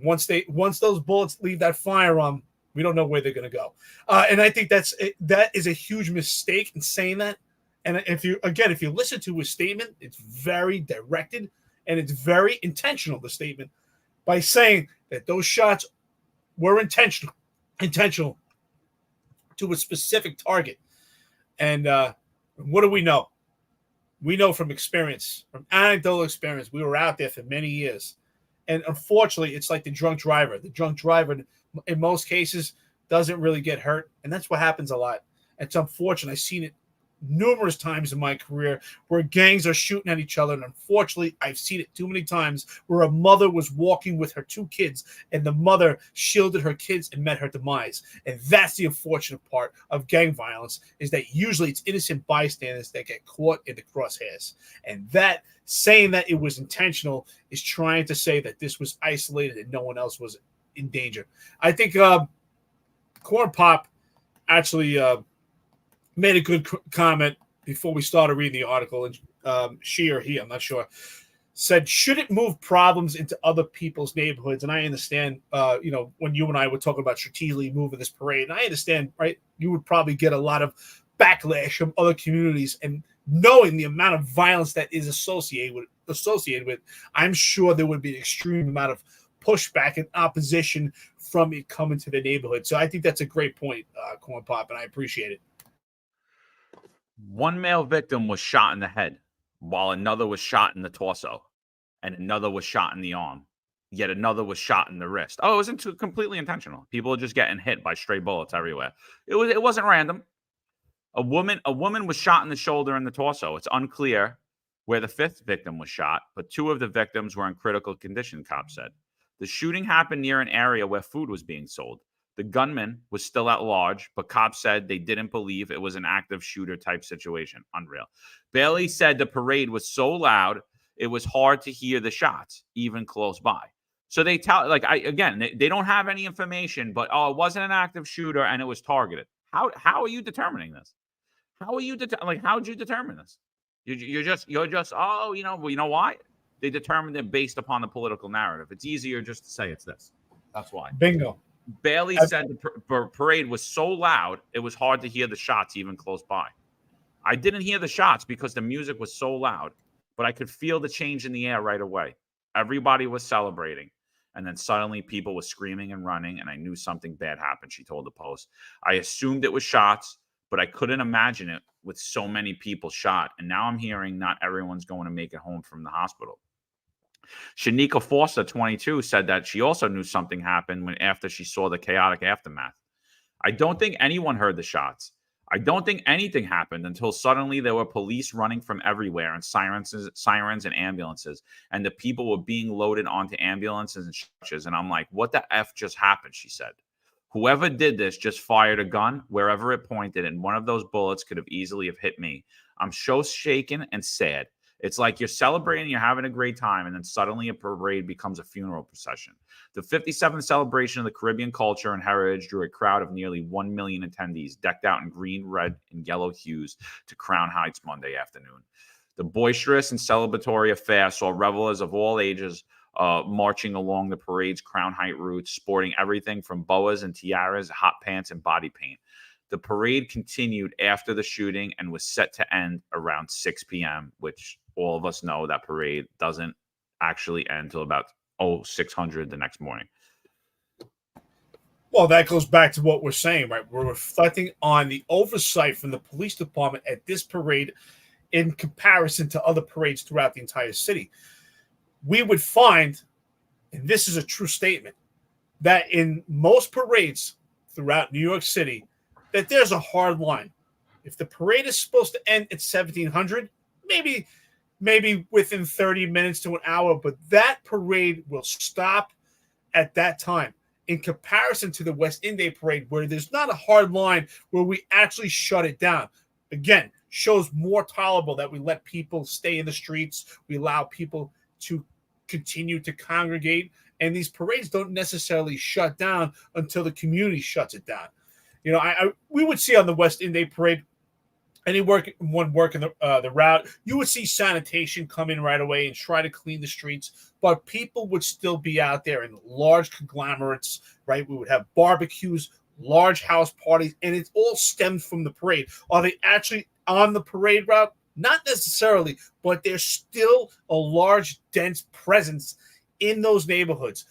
once those bullets leave that firearm, we don't know where they're going to go. And I think that is a huge mistake in saying that. And if you listen to his statement, it's very directed and it's very intentional, the statement, by saying that those shots were intentional to a specific target. And what do we know? We know from experience, from anecdotal experience. We were out there for many years. And unfortunately, it's like the drunk driver. The drunk driver, in most cases, doesn't really get hurt. And that's what happens a lot. It's unfortunate. I've seen it numerous times in my career where gangs are shooting at each other. And unfortunately, I've seen it too many times where a mother was walking with her two kids and the mother shielded her kids and met her demise. And that's the unfortunate part of gang violence, is that usually it's innocent bystanders that get caught in the crosshairs. And that, saying that it was intentional, is trying to say that this was isolated and no one else was in danger. I think Corn Pop actually made a good comment before we started reading the article, and she or he, I'm not sure, said, should it move problems into other people's neighborhoods? And I understand, when you and I were talking about strategically moving this parade, and I understand, right, you would probably get a lot of backlash from other communities, and knowing the amount of violence that is associated with, I'm sure there would be an extreme amount of pushback and opposition from it coming to the neighborhood. So I think that's a great point, Corn Pop, and I appreciate it. One male victim was shot in the head, while another was shot in the torso, and another was shot in the arm. Yet another was shot in the wrist. Oh, it was completely intentional. People are just getting hit by stray bullets everywhere. It wasn't random. A woman was shot in the shoulder and the torso. It's unclear where the fifth victim was shot, but two of the victims were in critical condition, cops said. The shooting happened near an area where food was being sold. The gunman was still at large, but cops said they didn't believe it was an active shooter type situation. Unreal. Bailey said the parade was so loud, it was hard to hear the shots, even close by. So they tell, they don't have any information, but it wasn't an active shooter and it was targeted. How are you determining this? How'd you determine this? You're just you know why? They determined it based upon the political narrative. It's easier just to say it's this. That's why. Bingo. Bailey said the parade was so loud, it was hard to hear the shots even close by. I didn't hear the shots because the music was so loud, but I could feel the change in the air right away. Everybody was celebrating. And then suddenly people were screaming and running, and I knew something bad happened, she told the Post. I assumed it was shots, but I couldn't imagine it with so many people shot. And now I'm hearing not everyone's going to make it home from the hospital. Shanika Foster, 22, said that she also knew something happened after she saw the chaotic aftermath. I don't think anyone heard the shots. I don't think anything happened until suddenly there were police running from everywhere and sirens and ambulances, and the people were being loaded onto ambulances and stretchers. And I'm like, what the F just happened? She said. Whoever did this just fired a gun wherever it pointed, and one of those bullets could have easily have hit me. I'm so shaken and sad. It's like you're celebrating, you're having a great time, and then suddenly a parade becomes a funeral procession. The 57th celebration of the Caribbean culture and heritage drew a crowd of nearly 1 million attendees, decked out in green, red, and yellow hues to Crown Heights Monday afternoon. The boisterous and celebratory affair saw revelers of all ages marching along the parade's Crown Height routes, sporting everything from boas and tiaras, hot pants, and body paint. The parade continued after the shooting and was set to end around 6 p.m., which all of us know that parade doesn't actually end until about 600 the next morning. Well, that goes back to what we're saying, right? We're reflecting on the oversight from the police department at this parade in comparison to other parades throughout the entire city. We would find, and this is a true statement, that in most parades throughout New York City, that there's a hard line. If the parade is supposed to end at 1700, maybe within 30 minutes to an hour, but that parade will stop at that time. In comparison to the West Indian Parade, where there's not a hard line, where we actually shut it down. Again, shows more tolerable that we let people stay in the streets, we allow people to continue to congregate, and these parades don't necessarily shut down until the community shuts it down. You know, we would see on the West Indian Parade, working the route, you would see sanitation come in right away and try to clean the streets, but people would still be out there in large conglomerates, right? We would have barbecues, large house parties, and it all stemmed from the parade. Are they actually on the parade route? Not necessarily, but there's still a large, dense presence in those neighborhoods.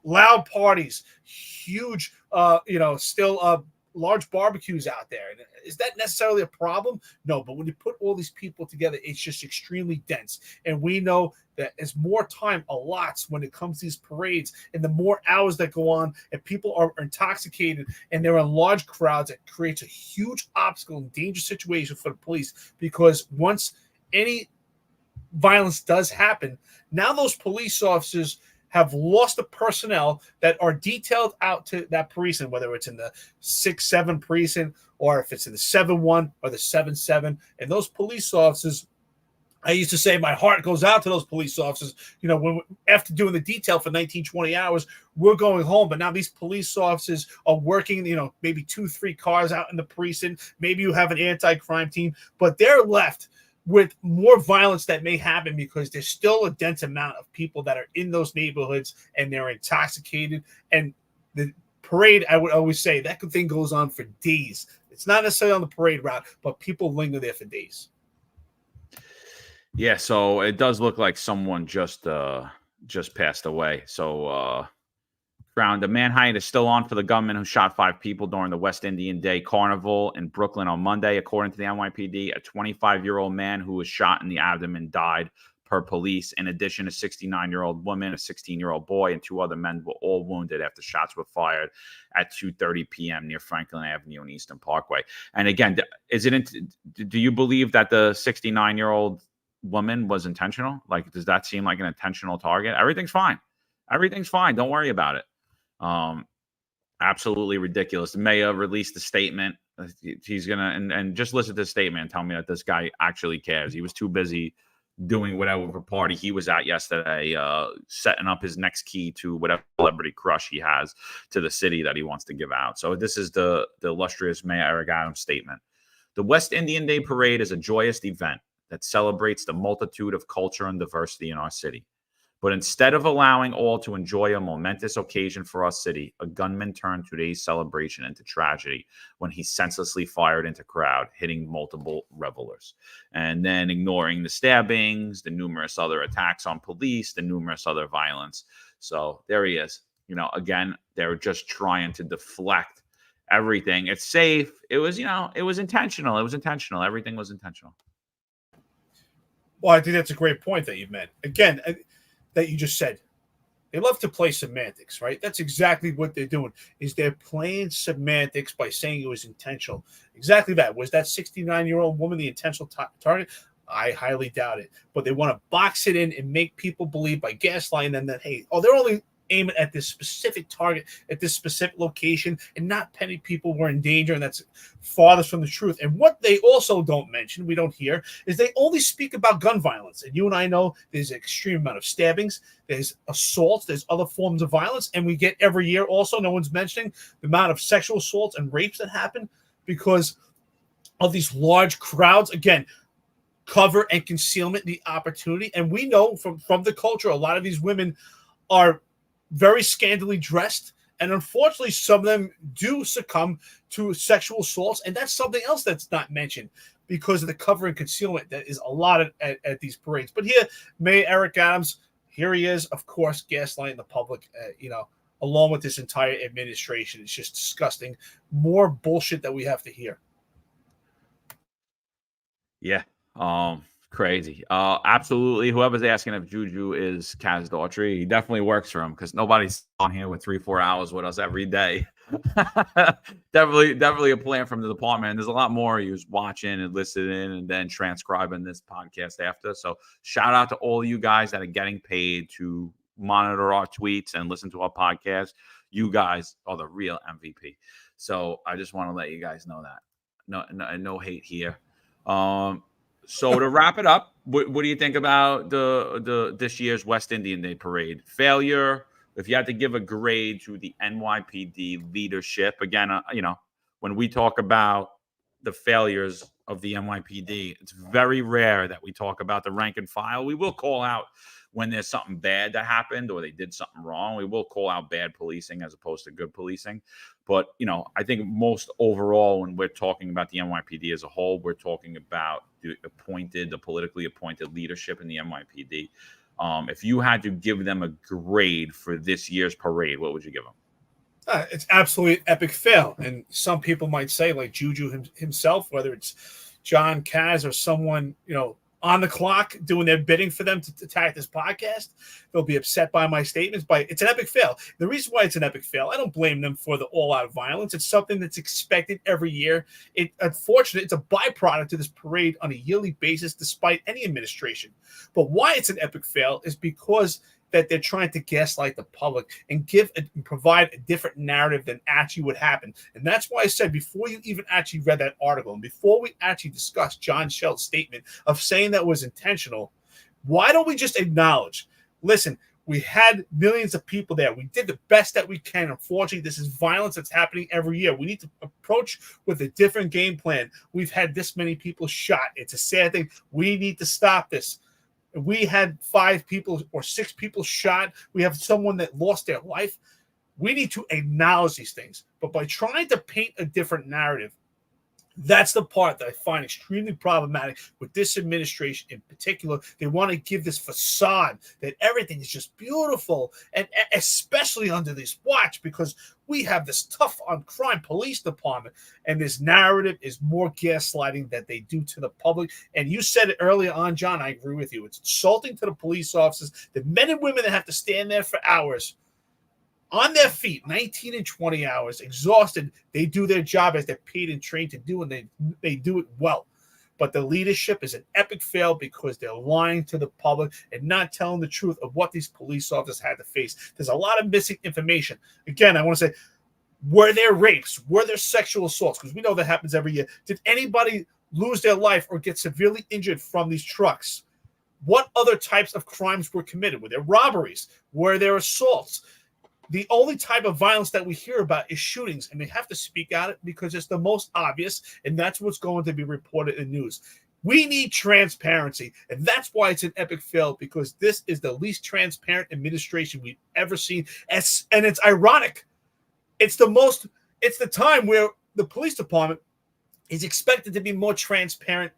Loud parties, huge, still large barbecues out there. And is that necessarily a problem? No, but when you put all these people together, it's just extremely dense. And we know that as more time allots when it comes to these parades and the more hours that go on and people are intoxicated and they're in large crowds, it creates a huge obstacle and dangerous situation for the police, because once any violence does happen, now those police officers have lost the personnel that are detailed out to that precinct, whether it's in the 6-7 precinct or if it's in the 7-1 or the 7-7. And those police officers, I used to say my heart goes out to those police officers. You know, when after doing the detail for 19, 20 hours, we're going home. But now these police officers are working, maybe 2-3 cars out in the precinct. Maybe you have an anti-crime team, but they're left with more violence that may happen because there's still a dense amount of people that are in those neighborhoods and they're intoxicated. And the parade, I would always say, that thing goes on for days. It's not necessarily on the parade route, but people linger there for days. Yeah, so it does look like someone just passed away. So the manhunt is still on for the gunman who shot 5 people during the West Indian Day Carnival in Brooklyn on Monday. According to the NYPD, a 25-year-old man who was shot in the abdomen died per police. In addition, a 69-year-old woman, a 16-year-old boy, and 2 other men were all wounded after shots were fired at 2:30 p.m. near Franklin Avenue and Eastern Parkway. And again, do you believe that the 69-year-old woman was intentional? Like, does that seem like an intentional target? Everything's fine. Don't worry about it. Absolutely ridiculous. The mayor released a statement. He's gonna and just listen to the statement and tell me that this guy actually cares. He was too busy doing whatever party he was at yesterday, setting up his next key to whatever celebrity crush he has to the city that he wants to give out. So this is the illustrious Mayor Eric Adams' statement. The West Indian Day Parade is a joyous event that celebrates the multitude of culture and diversity in our city. But instead of allowing all to enjoy a momentous occasion for our city, a gunman turned today's celebration into tragedy when he senselessly fired into crowd, hitting multiple revelers, and then ignoring the stabbings, the numerous other attacks on police, the numerous other violence. So there he is. Again, they're just trying to deflect everything. It's safe. It was intentional. Everything was intentional. Well, I think that's a great point that you've made. Again, that you just said. They love to play semantics, right? That's exactly what they're doing, is they're playing semantics by saying it was intentional. Exactly that. Was that 69-year-old woman the intentional target? I highly doubt it. But they want to box it in and make people believe by gaslighting them that, hey, they're only aim it at this specific target, at this specific location, and not many people were in danger, and that's farthest from the truth. And what they also don't mention, we don't hear, is they only speak about gun violence. And you and I know there's an extreme amount of stabbings, there's assaults, there's other forms of violence, and we get every year also, no one's mentioning the amount of sexual assaults and rapes that happen because of these large crowds. Again, cover and concealment, the opportunity. And we know from the culture, a lot of these women are very scantily dressed. And unfortunately, some of them do succumb to sexual assaults. And that's something else that's not mentioned because of the cover and concealment that is allotted at these parades. But here, Mayor Eric Adams, here he is, of course, gaslighting the public, along with this entire administration. It's just disgusting. More bullshit that we have to hear. Yeah. Crazy. Absolutely. Whoever's asking if Juju is Kaz Daughtry, he definitely works for him because nobody's on here with 3-4 hours with us every day. definitely a plan from the department. And there's a lot more he was watching and listening and then transcribing this podcast after. So shout out to all you guys that are getting paid to monitor our tweets and listen to our podcast. You guys are the real MVP. So I just want to let you guys know that. No hate here. So to wrap it up, what do you think about the this year's West Indian Day parade? Failure. If you had to give a grade to the NYPD leadership, again, when we talk about the failures of the NYPD, it's very rare that we talk about the rank and file. We will call out when there's something bad that happened or they did something wrong. We will call out bad policing as opposed to good policing. But, I think most overall, when we're talking about the NYPD as a whole, we're talking about the politically appointed leadership in the NYPD. If you had to give them a grade for this year's parade, what would you give them? It's absolutely an epic fail. And some people might say, like Juju himself, whether it's John Kaz or someone, on the clock doing their bidding for them to attack this podcast, they'll be upset by my statements, but it's an epic fail. The reason why it's an epic fail, I don't blame them for the all-out violence. It's something that's expected every year. Unfortunately, it's a byproduct of this parade on a yearly basis, despite any administration. But why it's an epic fail is because that they're trying to gaslight the public and provide a different narrative than actually would happen. And that's why I said before you even actually read that article and before we actually discussed John Shell's statement of saying that was intentional, why don't we just acknowledge, listen, we had millions of people there. We did the best that we can. Unfortunately, this is violence that's happening every year. We need to approach with a different game plan. We've had this many people shot. It's a sad thing. We need to stop this. We had 5 people or 6 people shot. We have someone that lost their life. We need to acknowledge these things. But by trying to paint a different narrative, that's the part that I find extremely problematic with this administration in particular. They want to give this facade that everything is just beautiful, and especially under this watch because we have this tough on crime police department, and this narrative is more gaslighting that they do to the public. And you said it earlier on, John, I agree with you. It's insulting to the police officers, the men and women that have to stand there for hours on their feet, 19 and 20 hours, exhausted. They do their job as they're paid and trained to do, and they do it well. But the leadership is an epic fail because they're lying to the public and not telling the truth of what these police officers had to face. There's a lot of missing information. Again, I want to say, were there rapes? Were there sexual assaults? Because we know that happens every year. Did anybody lose their life or get severely injured from these trucks? What other types of crimes were committed? Were there robberies? Were there assaults? The only type of violence that we hear about is shootings, and they have to speak out it because it's the most obvious, and that's what's going to be reported in news. We need transparency, and that's why it's an epic fail, because this is the least transparent administration we've ever seen. And it's ironic. It's the time where the police department is expected to be more transparent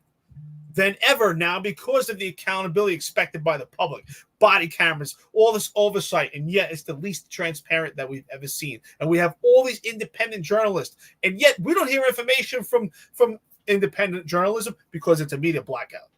than ever now because of the accountability expected by the public, body cameras, all this oversight, and yet it's the least transparent that we've ever seen. And we have all these independent journalists, and yet we don't hear information from independent journalism because it's a media blackout.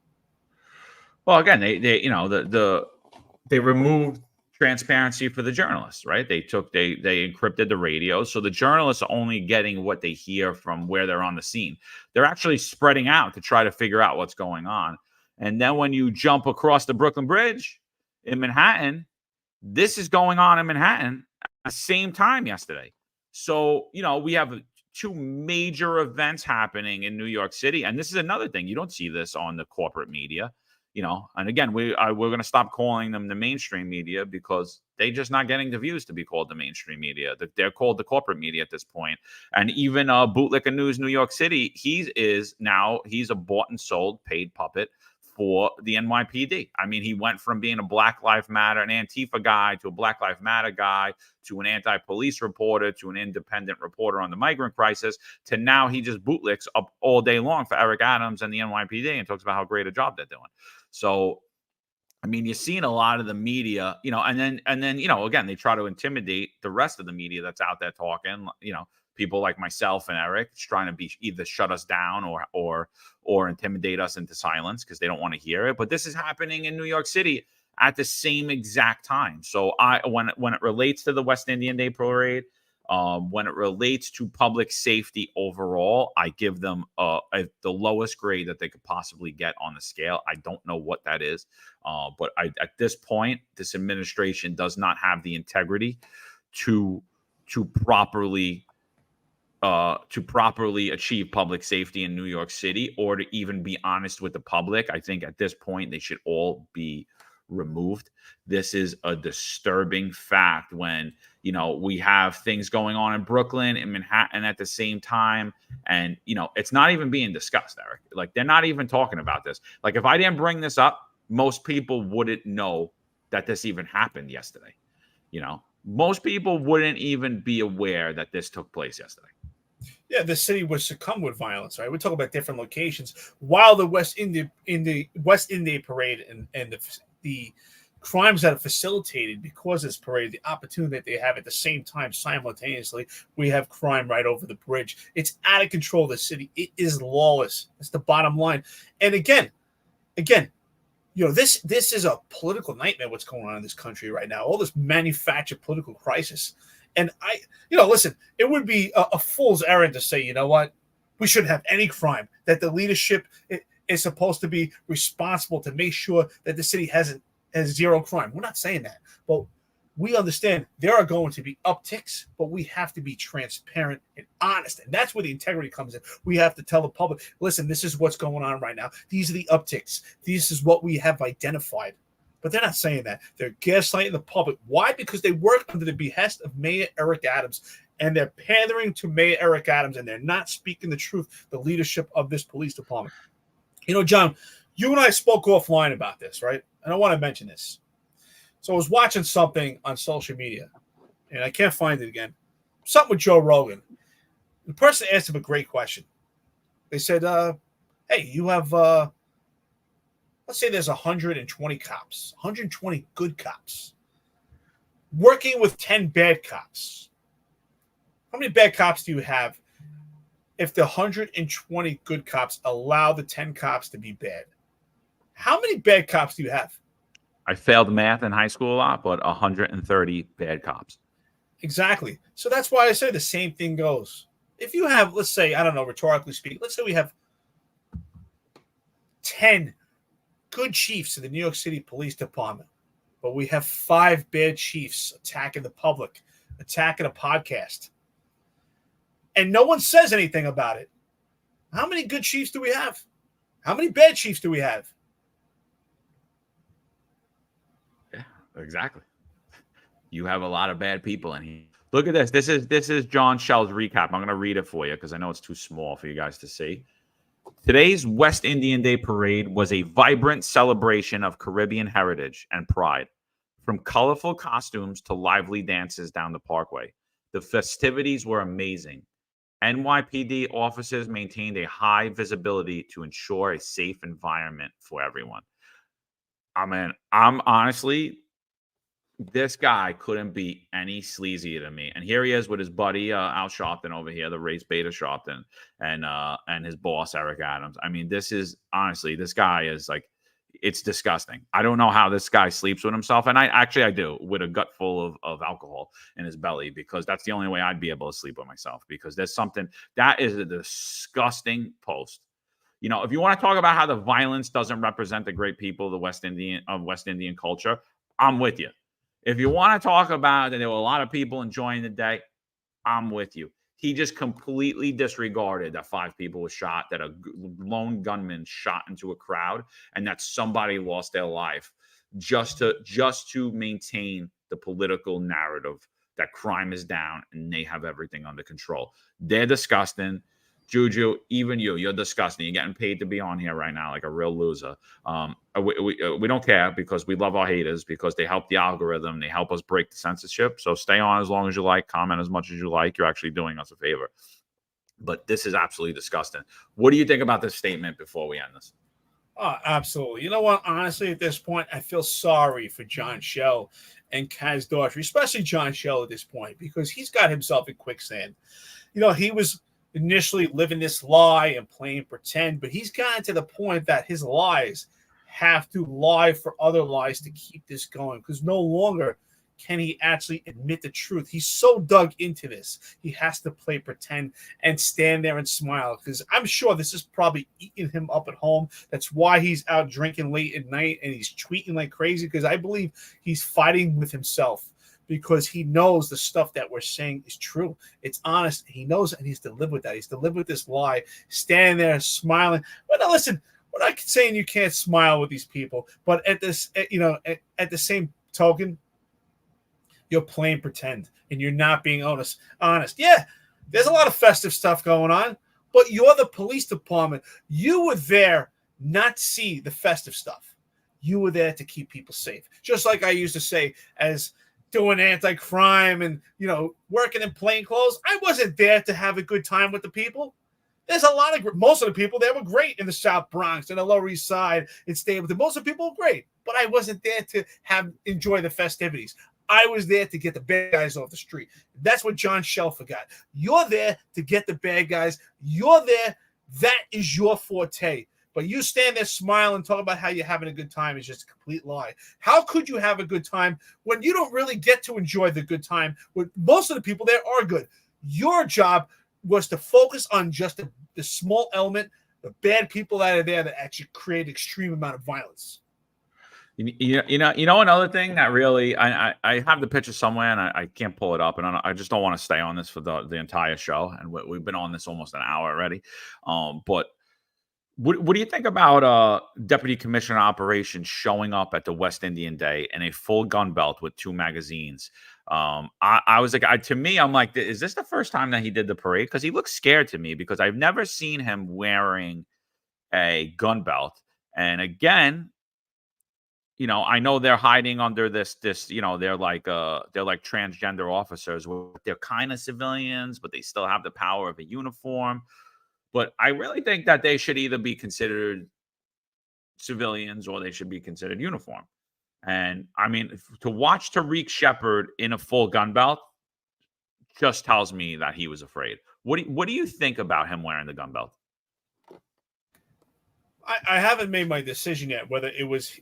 Well, again, they removed transparency for the journalists, right? They encrypted the radio, so the journalists are only getting what they hear from where they're on the scene. They're actually spreading out to try to figure out what's going on. And then when you jump across the Brooklyn Bridge in Manhattan, This is going on in Manhattan at the same time yesterday. So, we have two major events happening in New York City. And this is another thing. You don't see this on the corporate media, and again, we're going to stop calling them the mainstream media because they're just not getting the views to be called the mainstream media. They're called the corporate media at this point. And even Bootlicker News New York City, he's a bought and sold paid puppet for the NYPD. I mean, he went from being a Black Lives Matter, an Antifa guy, to a Black Lives Matter guy, to an anti-police reporter, to an independent reporter on the migrant crisis, to now he just bootlicks up all day long for Eric Adams and the NYPD and talks about how great a job they're doing. So, I mean, you're seeing a lot of the media, and then, again, they try to intimidate the rest of the media that's out there talking, people like myself and Eric trying to be either shut us down or intimidate us into silence because they don't want to hear it. But this is happening in New York City at the same exact time. So when it relates to the West Indian Day Parade, when it relates to public safety overall, I give them the lowest grade that they could possibly get on the scale. I don't know what that is, but at this point, this administration does not have the integrity to properly achieve public safety in New York City, or to even be honest with the public. I think at this point they should all be removed. This is a disturbing fact when, we have things going on in Brooklyn and Manhattan at the same time. And, it's not even being discussed, Eric. Like, they're not even talking about this. Like, if I didn't bring this up, most people wouldn't know that this even happened yesterday. Most people wouldn't even be aware that this took place yesterday. Yeah, the city was succumbed with violence, right? We're talking about different locations. While the West Indian Parade and the crimes that are facilitated because of this parade, the opportunity that they have at the same time, simultaneously, we have crime right over the bridge. It's out of control. The city, it is lawless. That's the bottom line. And again, this is a political nightmare. What's going on in this country right now? All this manufactured political crisis. And listen, it would be a fool's errand to say, we shouldn't have any crime, that the leadership is supposed to be responsible to make sure that the city has zero crime. We're not saying that, but we understand there are going to be upticks, but we have to be transparent and honest. And that's where the integrity comes in. We have to tell the public, listen, this is what's going on right now. These are the upticks. This is what we have identified. But they're not saying that. They're gaslighting the public. Why? Because they work under the behest of Mayor Eric Adams, and they're pandering to Mayor Eric Adams, and they're not speaking the truth, the leadership of this police department. John, you and I spoke offline about this, right? And I want to mention this. So I was watching something on social media, and I can't find it again. Something with Joe Rogan. The person asked him a great question. They said, hey, you have... let's say there's 120 cops, 120 good cops, working with 10 bad cops. How many bad cops do you have if the 120 good cops allow the 10 cops to be bad? How many bad cops do you have? I failed math in high school a lot, but 130 bad cops. Exactly. So that's why I say the same thing goes. If you have, let's say, I don't know, rhetorically speaking, let's say we have 10 good chiefs in the New York City Police Department, but we have 5 bad chiefs attacking the public, attacking a podcast, and no one says anything about it. How many good chiefs do we have? How many bad chiefs do we have? Yeah, exactly. You have a lot of bad people in here. Look at this. This is John Shell's recap. I'm going to read it for you because I know it's too small for you guys to see. Today's West Indian Day Parade was a vibrant celebration of Caribbean heritage and pride. From colorful costumes to lively dances down the parkway, the festivities were amazing. NYPD officers maintained a high visibility to ensure a safe environment for everyone. I mean, I'm honestly, this guy couldn't be any sleazier to me. And here he is with his buddy Al Sharpton over here, the race beta Sharpton, and his boss Eric Adams. I mean, this guy is like, it's disgusting. I don't know how this guy sleeps with himself, and I do, with a gut full of alcohol in his belly, because that's the only way I'd be able to sleep with myself. Because there's something that is a disgusting post. If you want to talk about how the violence doesn't represent the great people of the West Indian culture, I'm with you. If you want to talk about that, there were a lot of people enjoying the day. I'm with you. He just completely disregarded that 5 people were shot, that a lone gunman shot into a crowd, and that somebody lost their life just to maintain the political narrative that crime is down and they have everything under control. They're disgusting. Juju, even you're disgusting. You're getting paid to be on here right now like a real loser. We don't care because we love our haters because they help the algorithm. They help us break the censorship. So stay on as long as you like, comment as much as you like. You're actually doing us a favor. But this is absolutely disgusting. What do you think about this statement before we end this? Oh, absolutely. You know what? Honestly, at this point, I feel sorry for John Shell and Kaz Daughtry, especially John Shell at this point, because he's got himself in quicksand. You know, he was initially living this lie and playing pretend, but he's gotten to the point that his lies have to lie for other lies to keep this going, because no longer can he actually admit the truth. He's so dug into this. He has to play pretend and stand there and smile, because I'm sure this is probably eating him up at home. That's why he's out drinking late at night and he's tweeting like crazy, because I believe he's fighting with himself, because he knows the stuff that we're saying is true. It's honest. He knows it, and he's to live with that. He's to live with this lie, standing there smiling. But now listen, we're not saying you can't smile with these people, but at this, at the same token, you're playing pretend and you're not being honest. Yeah, there's a lot of festive stuff going on, but you're the police department. You were there not to see the festive stuff. You were there to keep people safe. Just like I used to say, as doing anti-crime and, working in plain clothes, I wasn't there to have a good time with the people. There's most of the people there were great in the South Bronx and the Lower East Side and Stapleton. Most of the people were great, but I wasn't there to enjoy the festivities. I was there to get the bad guys off the street. That's what John Shell forgot. You're there to get the bad guys. You're there. That is your forte. But you stand there, smile, and talk about how you're having a good time is just a complete lie. How could you have a good time when you don't really get to enjoy the good time? When most of the people there are good. Your job was to focus on just the small element, the bad people that are there that actually create extreme amount of violence. Another thing that really, I have the picture somewhere and I can't pull it up, and I just don't want to stay on this for the entire show. And we've been on this almost an hour already. But what do you think about Deputy Commissioner Operations showing up at the West Indian Day in a full gun belt with 2 magazines? I was like, to me, I'm like, is this the first time that he did the parade? Because he looks scared to me, because I've never seen him wearing a gun belt. And again, I know they're hiding under this, they're like transgender officers. They're kind of civilians, but they still have the power of a uniform. But I really think that they should either be considered civilians or they should be considered uniform. And I mean, to watch Tariq Shepard in a full gun belt just tells me that he was afraid. What do you think about him wearing the gun belt? I haven't made my decision yet whether it was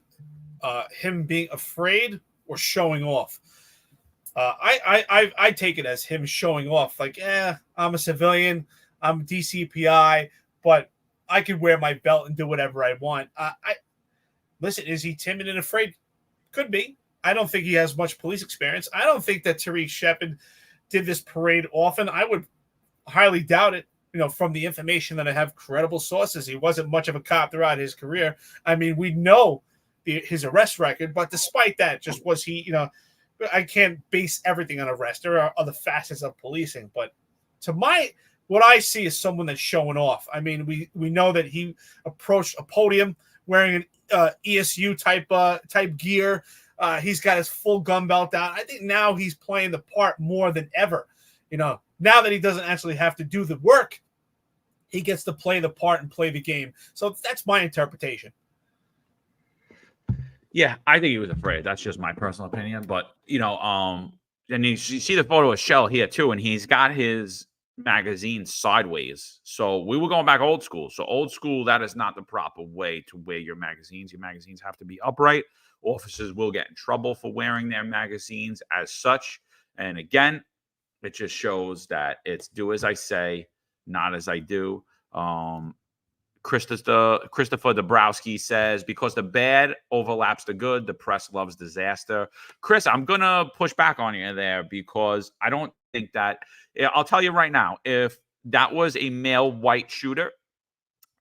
him being afraid or showing off. I take it as him showing off, like, I'm a civilian, I'm DCPI, but I could wear my belt and do whatever I want. Listen, is he timid and afraid? Could be. I don't think he has much police experience. I don't think that Tariq Shepard did this parade often. I would highly doubt it. From the information that I have, credible sources, he wasn't much of a cop throughout his career. I mean, we know his arrest record, but despite that, just was he, I can't base everything on arrest. There are other facets of policing, but what I see is someone that's showing off. I mean, we know that he approached a podium wearing an ESU type gear. He's got his full gun belt out. I think now he's playing the part more than ever. Now that he doesn't actually have to do the work, he gets to play the part and play the game. So that's my interpretation. Yeah, I think he was afraid. That's just my personal opinion. But, and you see the photo of Shell here too, and he's got his magazine sideways. So we were going back old school. So old school, that is not the proper way to wear your magazines. Your magazines have to be upright. Officers will get in trouble for wearing their magazines as such. And again, it just shows that it's do as I say, not as I do. Christopher Dabrowski says, because the bad overlaps the good, the press loves disaster. Chris, I'm going to push back on you there because I don't think that, I'll tell you right now, if that was a male white shooter,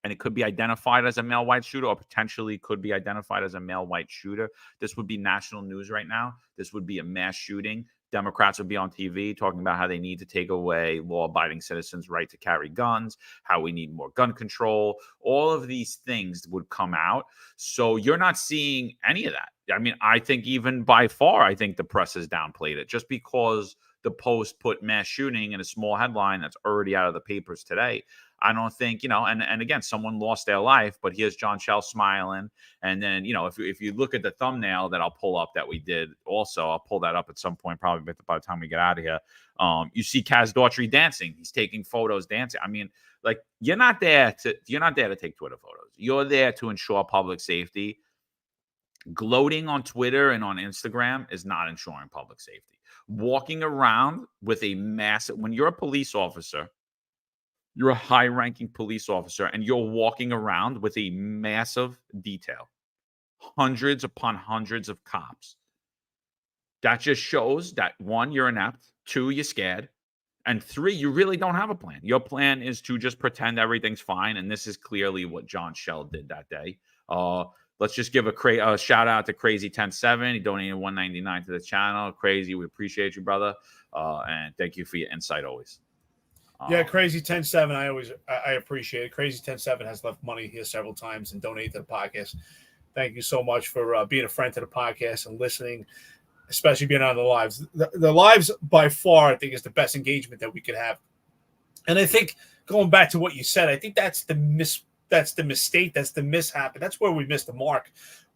and it could be identified as a male white shooter or potentially could be identified as a male white shooter, this would be national news right now. This would be a mass shooting. Democrats would be on TV talking about how they need to take away law-abiding citizens' right to carry guns, how we need more gun control. All of these things would come out. So you're not seeing any of that. I mean, I think even by far, I think the press has downplayed it just because the Post put mass shooting in a small headline that's already out of the papers today. I don't think, and again, someone lost their life, but here's John Shell smiling. And then, if you look at the thumbnail that I'll pull up that we did also, I'll pull that up at some point, probably by the time we get out of here. You see Kaz Daughtry dancing. He's taking photos dancing. I mean, like, you're not there to take Twitter photos. You're there to ensure public safety. Gloating on Twitter and on Instagram is not ensuring public safety. Walking around with a massive, when you're a police officer, you're a high-ranking police officer, and you're walking around with a massive detail, hundreds upon hundreds of cops. That just shows that, one, you're inept, two, you're scared, and three, you really don't have a plan. Your plan is to just pretend everything's fine, and this is clearly what John Shell did that day. Let's just give a shout out to Crazy 107. He donated $1.99 to the channel. Crazy, we appreciate you, brother, and thank you for your insight always. Yeah, Crazy 107. I appreciate it. Crazy 107 has left money here several times and donated to the podcast. Thank you so much for being a friend to the podcast and listening, especially being on the lives. The lives by far, I think, is the best engagement that we could have. And I think going back to what you said, I think that's the mistake, that's the mishap, and that's where we missed the mark.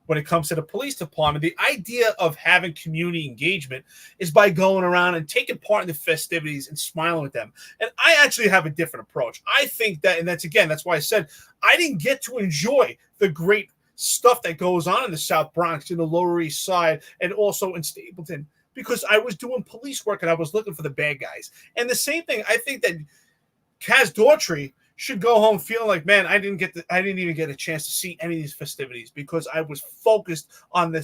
When it comes to the police department, the idea of having community engagement is by going around and taking part in the festivities and smiling with them. And I actually have a different approach. I think that, and that's why I said I didn't get to enjoy the great stuff that goes on in the South Bronx, in the Lower East Side, and also in Stapleton, because I was doing police work and I was looking for the bad guys. And the same thing, I think that Kaz Daughtry should go home feeling like, man, I didn't even get a chance to see any of these festivities because I was focused on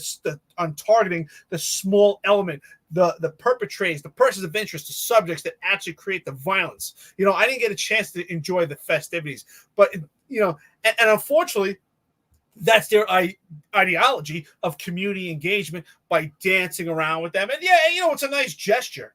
on targeting the small element, the perpetrators, the persons of interest, the subjects that actually create the violence. I didn't get a chance to enjoy the festivities, but and unfortunately, that's their ideology of community engagement by dancing around with them. And yeah, it's a nice gesture.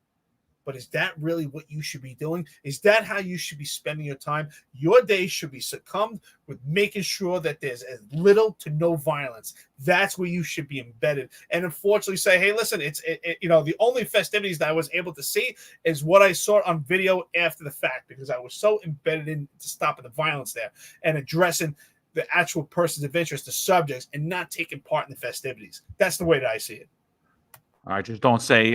But is that really what you should be doing? Is that how you should be spending your time? Your day should be succumbed with making sure that there's as little to no violence. That's where you should be embedded. And unfortunately say, hey, listen, it's the only festivities that I was able to see is what I saw on video after the fact, because I was so embedded in to stopping the violence there and addressing the actual persons of interest, the subjects, and not taking part in the festivities. That's the way that I see it. All right, just don't say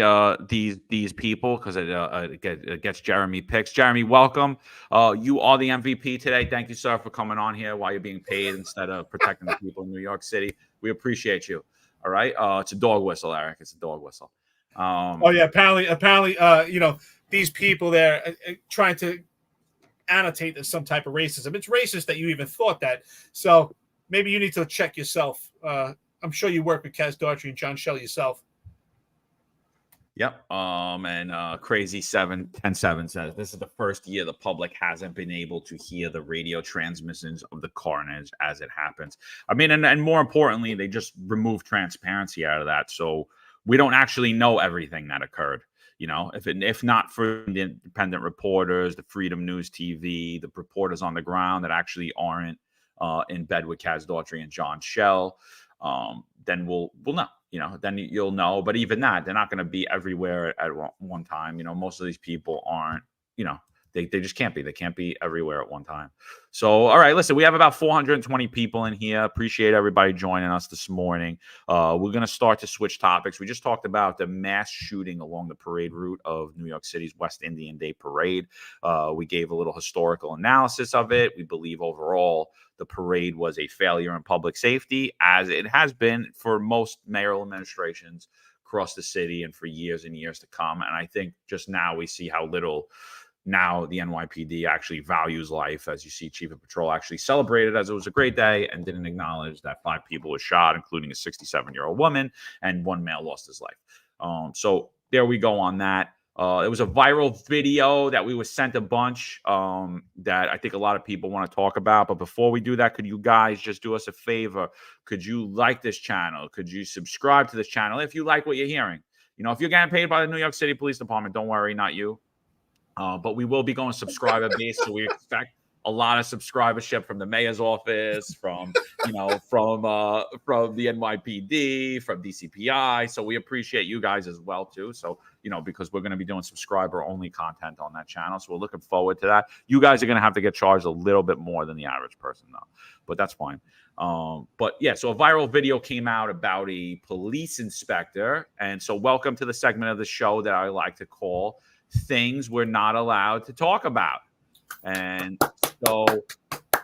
these people because it gets Jeremy picks. Jeremy, welcome. You are the MVP today. Thank you, sir, for coming on here while you're being paid instead of protecting the people in New York City. We appreciate you. All right, it's a dog whistle, Eric. It's a dog whistle. Apparently, these people there trying to annotate as some type of racism. It's racist that you even thought that. So maybe you need to check yourself. I'm sure you work with Kaz Daughtry and John Shell yourself. Yep. And Crazy 710-7 says this is the first year the public hasn't been able to hear the radio transmissions of the carnage as it happens. I mean, and more importantly, they just removed transparency out of that. So we don't actually know everything that occurred. If not for the independent reporters, the Freedom News TV, the reporters on the ground that actually aren't in bed with Kaz Daughtry and John Shell, then we'll know. Then you'll know. But even that, they're not going to be everywhere at one time. Most of these people aren't, they just can't be. They can't be everywhere at one time. So, all right, listen, we have about 420 people in here. Appreciate everybody joining us this morning. We're going to start to switch topics. We just talked about the mass shooting along the parade route of New York City's West Indian Day Parade. We gave a little historical analysis of it. We believe overall the parade was a failure in public safety, as it has been for most mayoral administrations across the city and for years and years to come. And I think just now we see how little now the NYPD actually values life. As you see, Chief of Patrol actually celebrated as it was a great day and didn't acknowledge that 5 people were shot, including a 67-year-old woman, and 1 male lost his life. So there we go on that. It was a viral video that we were sent a bunch that I think a lot of people want to talk about. But before we do that, could you guys just do us a favor? Could you like this channel? Could you subscribe to this channel if you like what you're hearing? You know, if you're getting paid by the New York City Police Department, don't worry, not you. But we will be going subscriber base, so we expect a lot of subscribership from the mayor's office, from the NYPD, from DCPI. So we appreciate you guys as well too. So because we're going to be doing subscriber only content on that channel, so we're looking forward to that. You guys are going to have to get charged a little bit more than the average person though, but that's fine. But yeah, so a viral video came out about a police inspector, and so welcome to the segment of the show that I like to call things we're not allowed to talk about. And so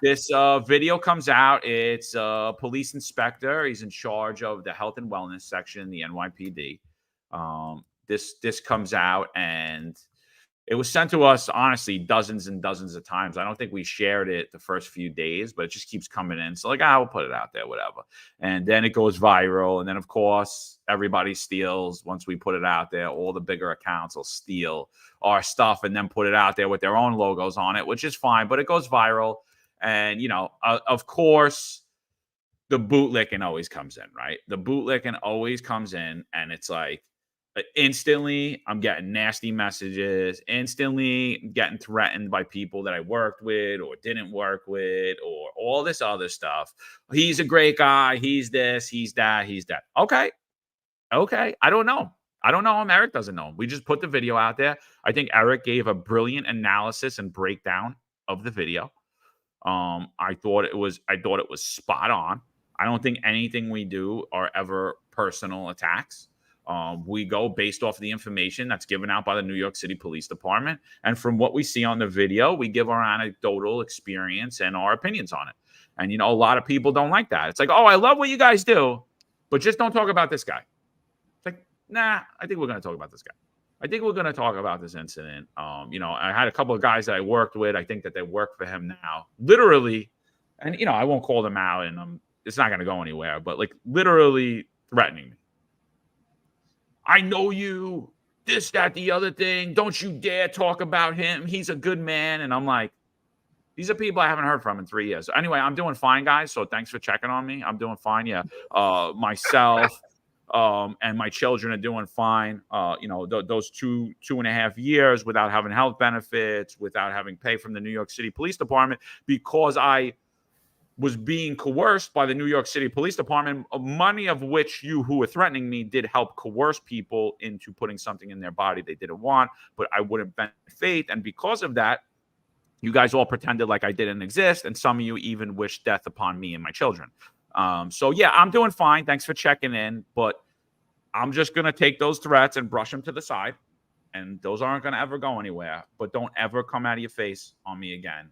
this video comes out. It's a police inspector. He's in charge of the health and wellness section in the NYPD. This comes out, and it was sent to us, honestly, dozens and dozens of times. I don't think we shared it the first few days, but it just keeps coming in. So we'll put it out there, whatever. And then it goes viral. And then, of course, everybody steals. Once we put it out there, all the bigger accounts will steal our stuff and then put it out there with their own logos on it, which is fine. But it goes viral. And, of course, the bootlicking always comes in, right? The bootlicking always comes in, and it's like, instantly, I'm getting nasty messages, instantly getting threatened by people that I worked with or didn't work with or all this other stuff. He's a great guy. He's this, he's that, he's that. Okay. I don't know him. Eric doesn't know him. We just put the video out there. I think Eric gave a brilliant analysis and breakdown of the video. I thought it was spot on. I don't think anything we do are ever personal attacks. We go based off of the information that's given out by the New York City Police Department. And from what we see on the video, we give our anecdotal experience and our opinions on it. And, a lot of people don't like that. It's like, oh, I love what you guys do, but just don't talk about this guy. It's like, nah, I think we're going to talk about this guy. I think we're going to talk about this incident. I had a couple of guys that I worked with. I think that they work for him now, literally. And, I won't call them out, and it's not going to go anywhere, but like literally threatening me. I know you, this, that, the other thing. Don't you dare talk about him. He's a good man. And I'm like, these are people I haven't heard from in 3 years. Anyway, I'm doing fine, guys. So thanks for checking on me. I'm doing fine. Yeah. Myself and my children are doing fine. Those 2.5 years without having health benefits, without having pay from the New York City Police Department, because I was being coerced by the New York City Police Department, money of which you who were threatening me did help coerce people into putting something in their body they didn't want, but I wouldn't bend faith. And because of that, you guys all pretended like I didn't exist, and some of you even wished death upon me and my children. So yeah, I'm doing fine. Thanks for checking in, but I'm just going to take those threats and brush them to the side, and those aren't going to ever go anywhere. But don't ever come out of your face on me again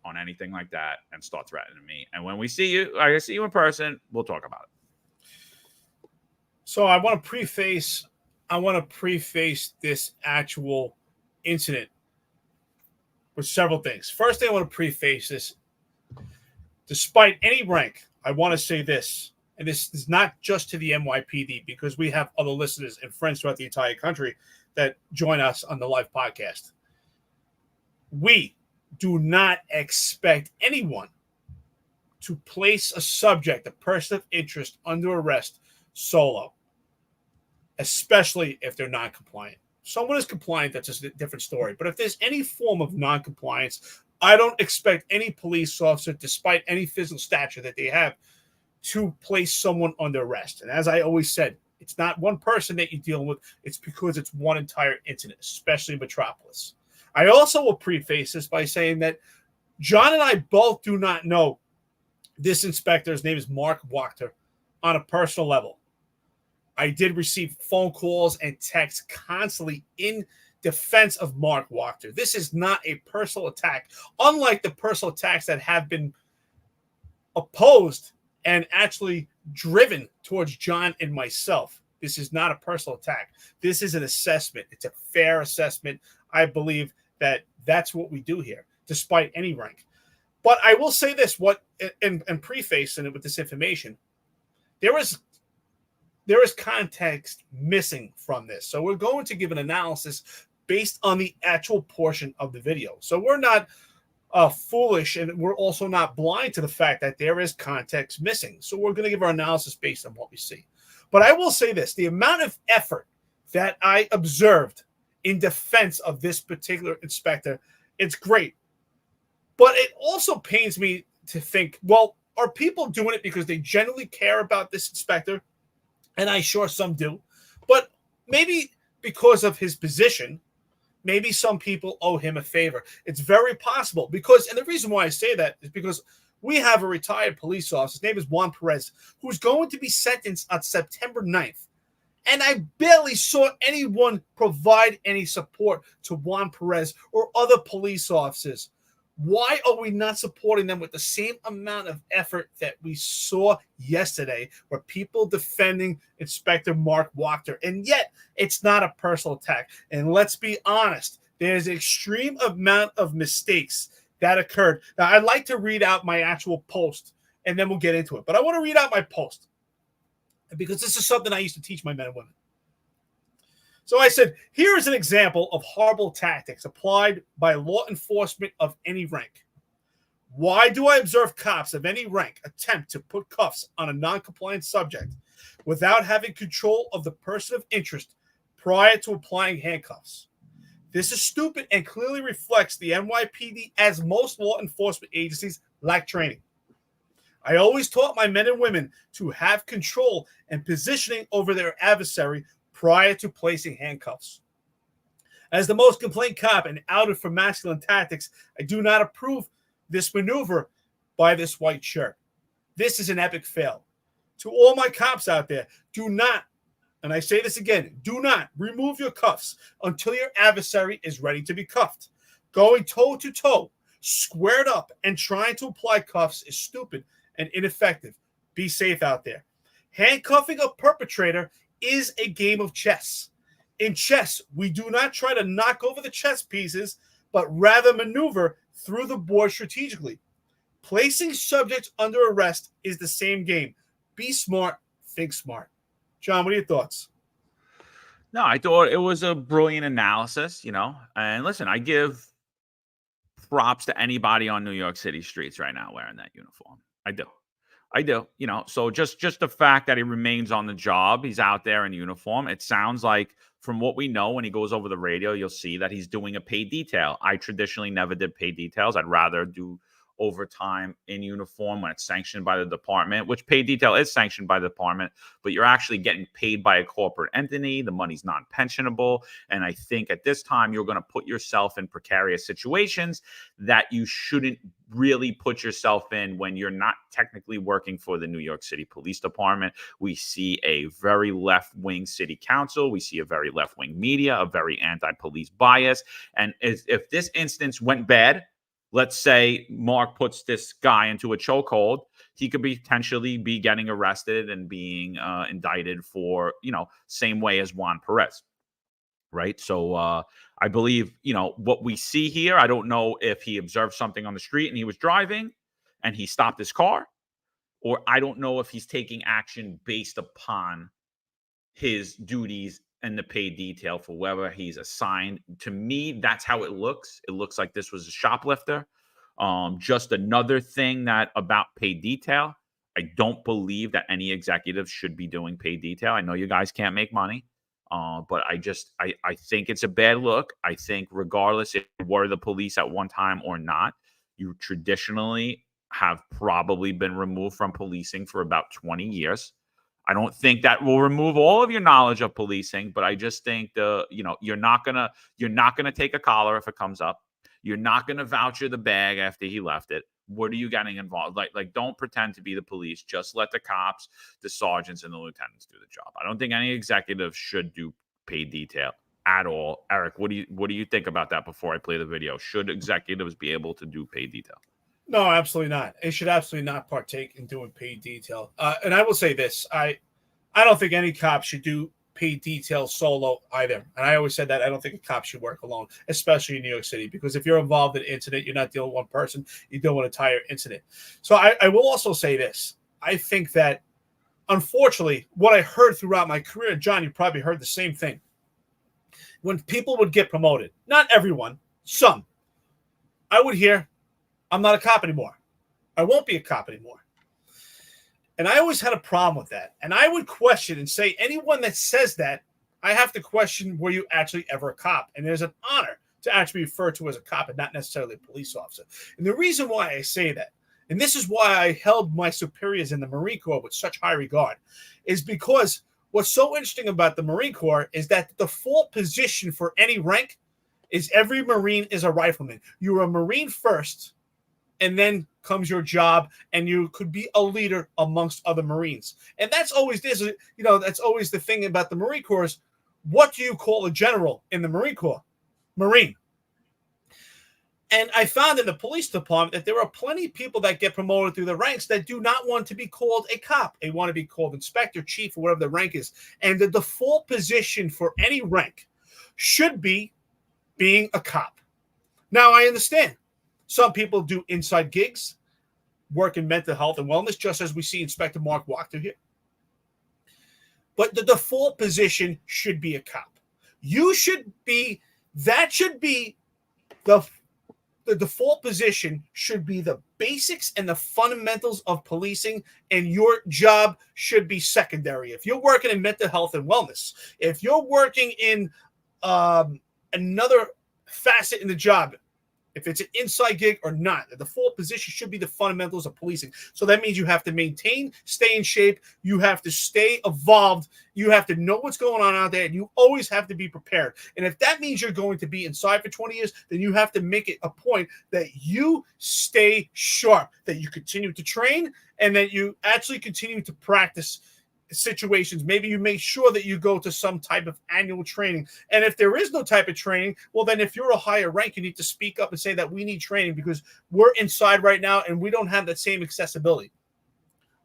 on anything like that and start threatening me. And when we see you, I see you in person, we'll talk about it. So I want to preface this actual incident with several things. First thing I want to preface this, despite any rank, I want to say this, and this is not just to the NYPD, because we have other listeners and friends throughout the entire country that join us on the live podcast. We do not expect anyone to place a subject, a person of interest, under arrest solo, especially if they're non-compliant. Someone is compliant, that's just a different story. But if there's any form of non-compliance, I don't expect any police officer, despite any physical stature that they have, to place someone under arrest. And as I always said, it's not one person that you're dealing with. It's because it's one entire incident, especially in Metropolis. I also will preface this by saying that John and I both do not know this inspector. His name is Mark Wachter, on a personal level. I did receive phone calls and texts constantly in defense of Mark Wachter. This is not a personal attack, unlike the personal attacks that have been opposed and actually driven towards John and myself. This is not a personal attack. This is an assessment. It's a fair assessment. I believe that that's what we do here, despite any rank. But I will say this: and prefacing it with this information, there is context missing from this. So we're going to give an analysis based on the actual portion of the video. So we're not foolish, and we're also not blind to the fact that there is context missing. So we're going to give our analysis based on what we see. But I will say this: the amount of effort that I observed in defense of this particular inspector, it's great. But it also pains me to think, well, are people doing it because they genuinely care about this inspector? And I'm sure some do. But maybe because of his position, maybe some people owe him a favor. It's very possible because, and the reason why I say that is because we have a retired police officer. His name is Juan Perez, who's going to be sentenced on September 9th. And I barely saw anyone provide any support to Juan Perez or other police officers. Why are we not supporting them with the same amount of effort that we saw yesterday, where people defending Inspector Mark Wachter? And yet, it's not a personal attack. And let's be honest, there's an extreme amount of mistakes that occurred. Now, I'd like to read out my actual post, and then we'll get into it. But I want to read out my post, because this is something I used to teach my men and women. So I said, here is an example of horrible tactics applied by law enforcement of any rank. Why do I observe cops of any rank attempt to put cuffs on a non-compliant subject without having control of the person of interest prior to applying handcuffs? This is stupid and clearly reflects the NYPD, as most law enforcement agencies lack training. I always taught my men and women to have control and positioning over their adversary prior to placing handcuffs. As the most complaint cop and outed for masculine tactics, I do not approve this maneuver by this white shirt. This is an epic fail. To all my cops out there, do not, and I say this again, do not remove your cuffs until your adversary is ready to be cuffed. Going toe-to-toe, squared up, and trying to apply cuffs is stupid and ineffective. Be safe out there. Handcuffing a perpetrator is a game of chess. In chess, we do not try to knock over the chess pieces, but rather maneuver through the board strategically. Placing subjects under arrest is the same game. Be smart, think smart. John, what are your thoughts? No, I thought it was a brilliant analysis, and listen, I give props to anybody on New York City streets right now wearing that uniform. I do. So just the fact that he remains on the job, he's out there in uniform. It sounds like, from what we know, when he goes over the radio, you'll see that he's doing a paid detail. I traditionally never did paid details. I'd rather do overtime in uniform when it's sanctioned by the department, which paid detail is sanctioned by the department, but you're actually getting paid by a corporate entity. The money's non-pensionable. And I think at this time, you're going to put yourself in precarious situations that you shouldn't really put yourself in when you're not technically working for the New York City Police Department. We see a very left-wing city council. We see a very left-wing media, a very anti-police bias. And if this instance went bad, let's say Mark puts this guy into a chokehold, he could potentially be getting arrested and being indicted for, same way as Juan Perez, right? So I believe, what we see here, I don't know if he observed something on the street and he was driving and he stopped his car, or I don't know if he's taking action based upon his duties and the paid detail for whoever he's assigned. To me, that's how it looks. It looks like this was a shoplifter. Just another thing that about paid detail, I don't believe that any executive should be doing paid detail. I know you guys can't make money, but I think it's a bad look. I think regardless if you were the police at one time or not, you traditionally have probably been removed from policing for about 20 years. I don't think that will remove all of your knowledge of policing, but I just think you're not gonna take a collar if it comes up. You're not gonna voucher the bag after he left it. What are you getting involved? Like don't pretend to be the police. Just let the cops, the sergeants, and the lieutenants do the job. I don't think any executive should do paid detail at all. Eric, what do you think about that before I play the video? Should executives be able to do paid detail? No, absolutely not. They should absolutely not partake in doing paid detail. And I will say this: I don't think any cop should do paid detail solo either. And I always said that I don't think a cop should work alone, especially in New York City, because if you're involved in an incident, you're not dealing with one person, you're dealing with an entire incident. So I will also say this. I think that, unfortunately, what I heard throughout my career, John, you probably heard the same thing. When people would get promoted, not everyone, some, I would hear, I'm not a cop anymore. I won't be a cop anymore. And I always had a problem with that. And I would question and say, anyone that says that, I have to question, were you actually ever a cop? And there's an honor to actually be referred to as a cop and not necessarily a police officer. And the reason why I say that, and this is why I held my superiors in the Marine Corps with such high regard, is because what's so interesting about the Marine Corps is that the default position for any rank is every Marine is a rifleman. You're a Marine first, and then comes your job, and you could be a leader amongst other Marines. And that's always this, that's always the thing about the Marine Corps is, what do you call a general in the Marine Corps? Marine. And I found in the police department that there are plenty of people that get promoted through the ranks that do not want to be called a cop. They want to be called inspector, chief, or whatever the rank is. And the default position for any rank should be being a cop. Now, I understand. Some people do inside gigs, work in mental health and wellness, just as we see Inspector Mark Wachter here. But the default position should be a cop. That should be the default position should be the basics and the fundamentals of policing, and your job should be secondary. If you're working in mental health and wellness, if you're working in another facet in the job, if it's an inside gig or not, the default position should be the fundamentals of policing. So that means you have to maintain, stay in shape. You have to stay evolved. You have to know what's going on out there, and you always have to be prepared. And if that means you're going to be inside for 20 years, then you have to make it a point that you stay sharp, that you continue to train, and that you actually continue to practice situations. Maybe you make sure that you go to some type of annual training. And if there is no type of training, well, then if you're a higher rank, you need to speak up and say that we need training because we're inside right now and we don't have that same accessibility.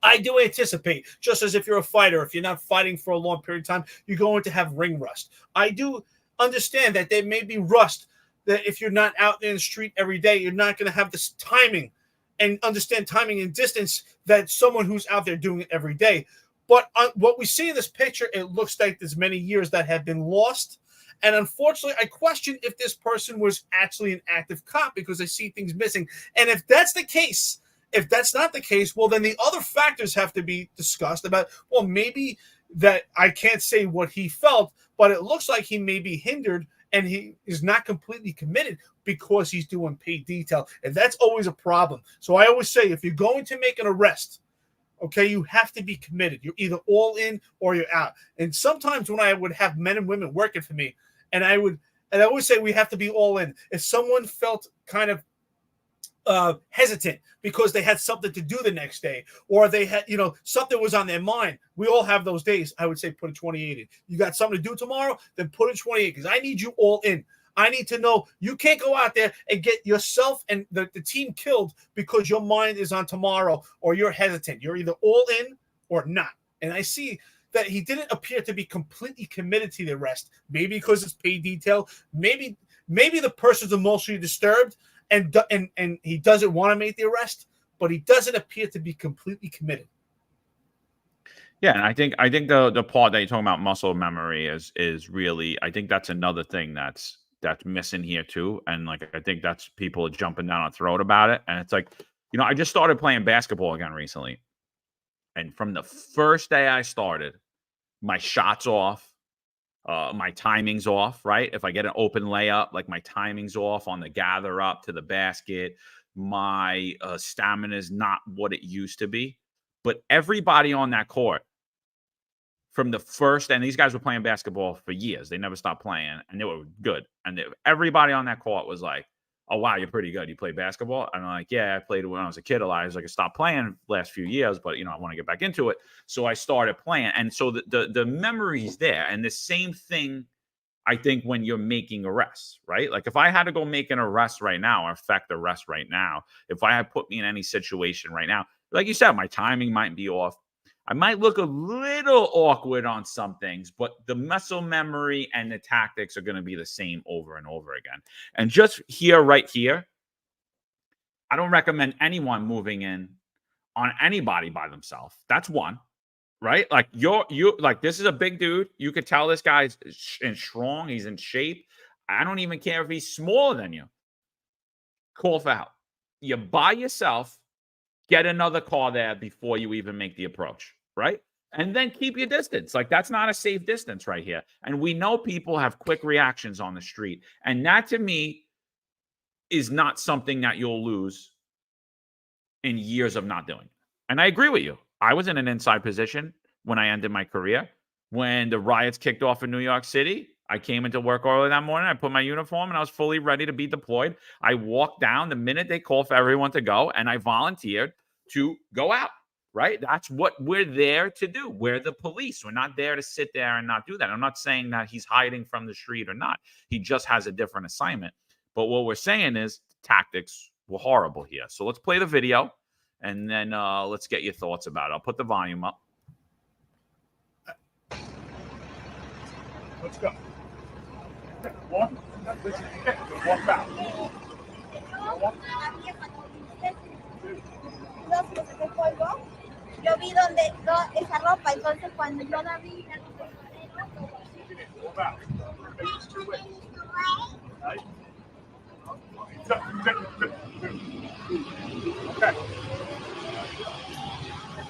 I do anticipate, just as if you're a fighter, if you're not fighting for a long period of time, you're going to have ring rust. I do understand that there may be rust, that if you're not out in the street every day, you're not going to have this timing and understand timing and distance that someone who's out there doing it every day. But what we see in this picture, it looks like there's many years that have been lost. And unfortunately, I question if this person was actually an active cop because I see things missing. And if that's the case, if that's not the case, well, then the other factors have to be discussed about, well, maybe that I can't say what he felt, but it looks like he may be hindered and he is not completely committed because he's doing paid detail. And that's always a problem. So I always say, if you're going to make an arrest, okay, you have to be committed. You're either all in or you're out. And sometimes when I would have men and women working for me, and I always say we have to be all in. If someone felt kind of hesitant because they had something to do the next day, or they had, something was on their mind, we all have those days. I would say put a 28 in. You got something to do tomorrow, then put a 28 because I need you all in. I need to know you can't go out there and get yourself and the team killed because your mind is on tomorrow or you're hesitant. You're either all in or not. And I see that he didn't appear to be completely committed to the arrest. Maybe because it's paid detail. Maybe the person's emotionally disturbed and he doesn't want to make the arrest, but he doesn't appear to be completely committed. Yeah, and I think the part that you're talking about, muscle memory, is really, I think that's another thing that's missing here too. And like, I think that's people are jumping down our throat about it. And it's like, I just started playing basketball again recently. And from the first day I started, my shot's off, my timing's off, right? If I get an open layup, like my timing's off on the gather up to the basket, my stamina is not what it used to be. But everybody on that court, from the first, and these guys were playing basketball for years. They never stopped playing, and they were good. And everybody on that court was like, "Oh, wow, you're pretty good. You play basketball?" And I'm like, "Yeah, I played when I was a kid. I stopped playing the last few years, but, I want to get back into it." So I started playing. And so the memory's there. And the same thing, I think, when you're making arrests, right? Like if I had to go make an arrest right now or affect arrest right now, if I had put me in any situation right now, like you said, my timing might be off. I might look a little awkward on some things, but the muscle memory and the tactics are going to be the same over and over again. And just here, right here, I don't recommend anyone moving in on anybody by themselves. That's one, right? Like you like this is a big dude. You could tell this guy's strong. He's in shape. I don't even care if he's smaller than you. Call for help. You by yourself. Get another car there before you even make the approach, right? And then keep your distance. Like, that's not a safe distance right here. And we know people have quick reactions on the street. And that, to me, is not something that you'll lose in years of not doing it. And I agree with you. I was in an inside position when I ended my career. When the riots kicked off in New York City, I came into work early that morning. I put my uniform and I was fully ready to be deployed. I walked down the minute they called for everyone to go, and I volunteered to go out, right? That's what we're there to do. We're the police. We're not there to sit there and not do that. I'm not saying that he's hiding from the street or not. He just has a different assignment. But what we're saying is tactics were horrible here. So let's play the video, and then let's get your thoughts about it. I'll put the volume up. Let's go. Walk. Walk back. Yo vi donde esa ropa, entonces cuando yo la vi, Walk back. Okay.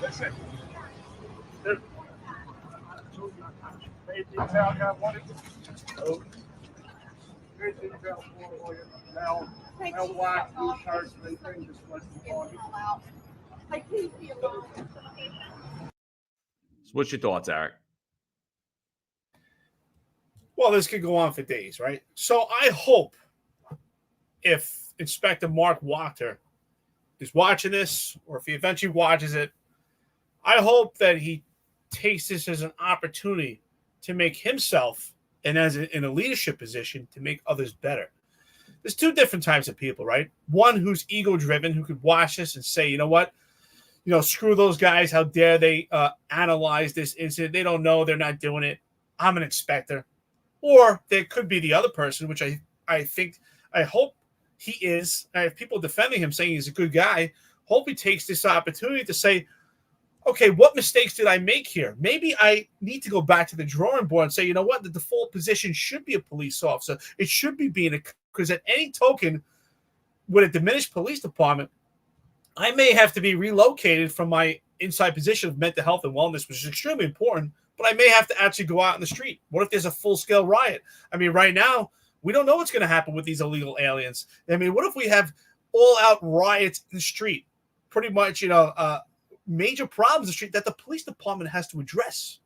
Listen. Very detailed, got one. Very detailed for you. Now black T-shirts, they think just less than one. So what's your thoughts, Eric? Well, this could go on for days, right? So I hope if Inspector Mark Wachter is watching this, or if he eventually watches it, I hope that he takes this as an opportunity to make himself, and in a leadership position, to make others better. There's two different types of people, right? One who's ego-driven, who could watch this and say, you know what? Screw those guys. How dare they analyze this incident? They don't know. They're not doing it. I'm an inspector. Or there could be the other person, which I hope he is. I have people defending him saying he's a good guy. Hope he takes this opportunity to say, okay, what mistakes did I make here? Maybe I need to go back to the drawing board and say, you know what? The default position should be a police officer. It should be because at any token, with a diminished police department, I may have to be relocated from my inside position of mental health and wellness, which is extremely important, but I may have to actually go out in the street. What if there's a full-scale riot? I mean, right now, we don't know what's going to happen with these illegal aliens. I mean, what if we have all-out riots in the street? Pretty much, major problems in the street that the police department has to address.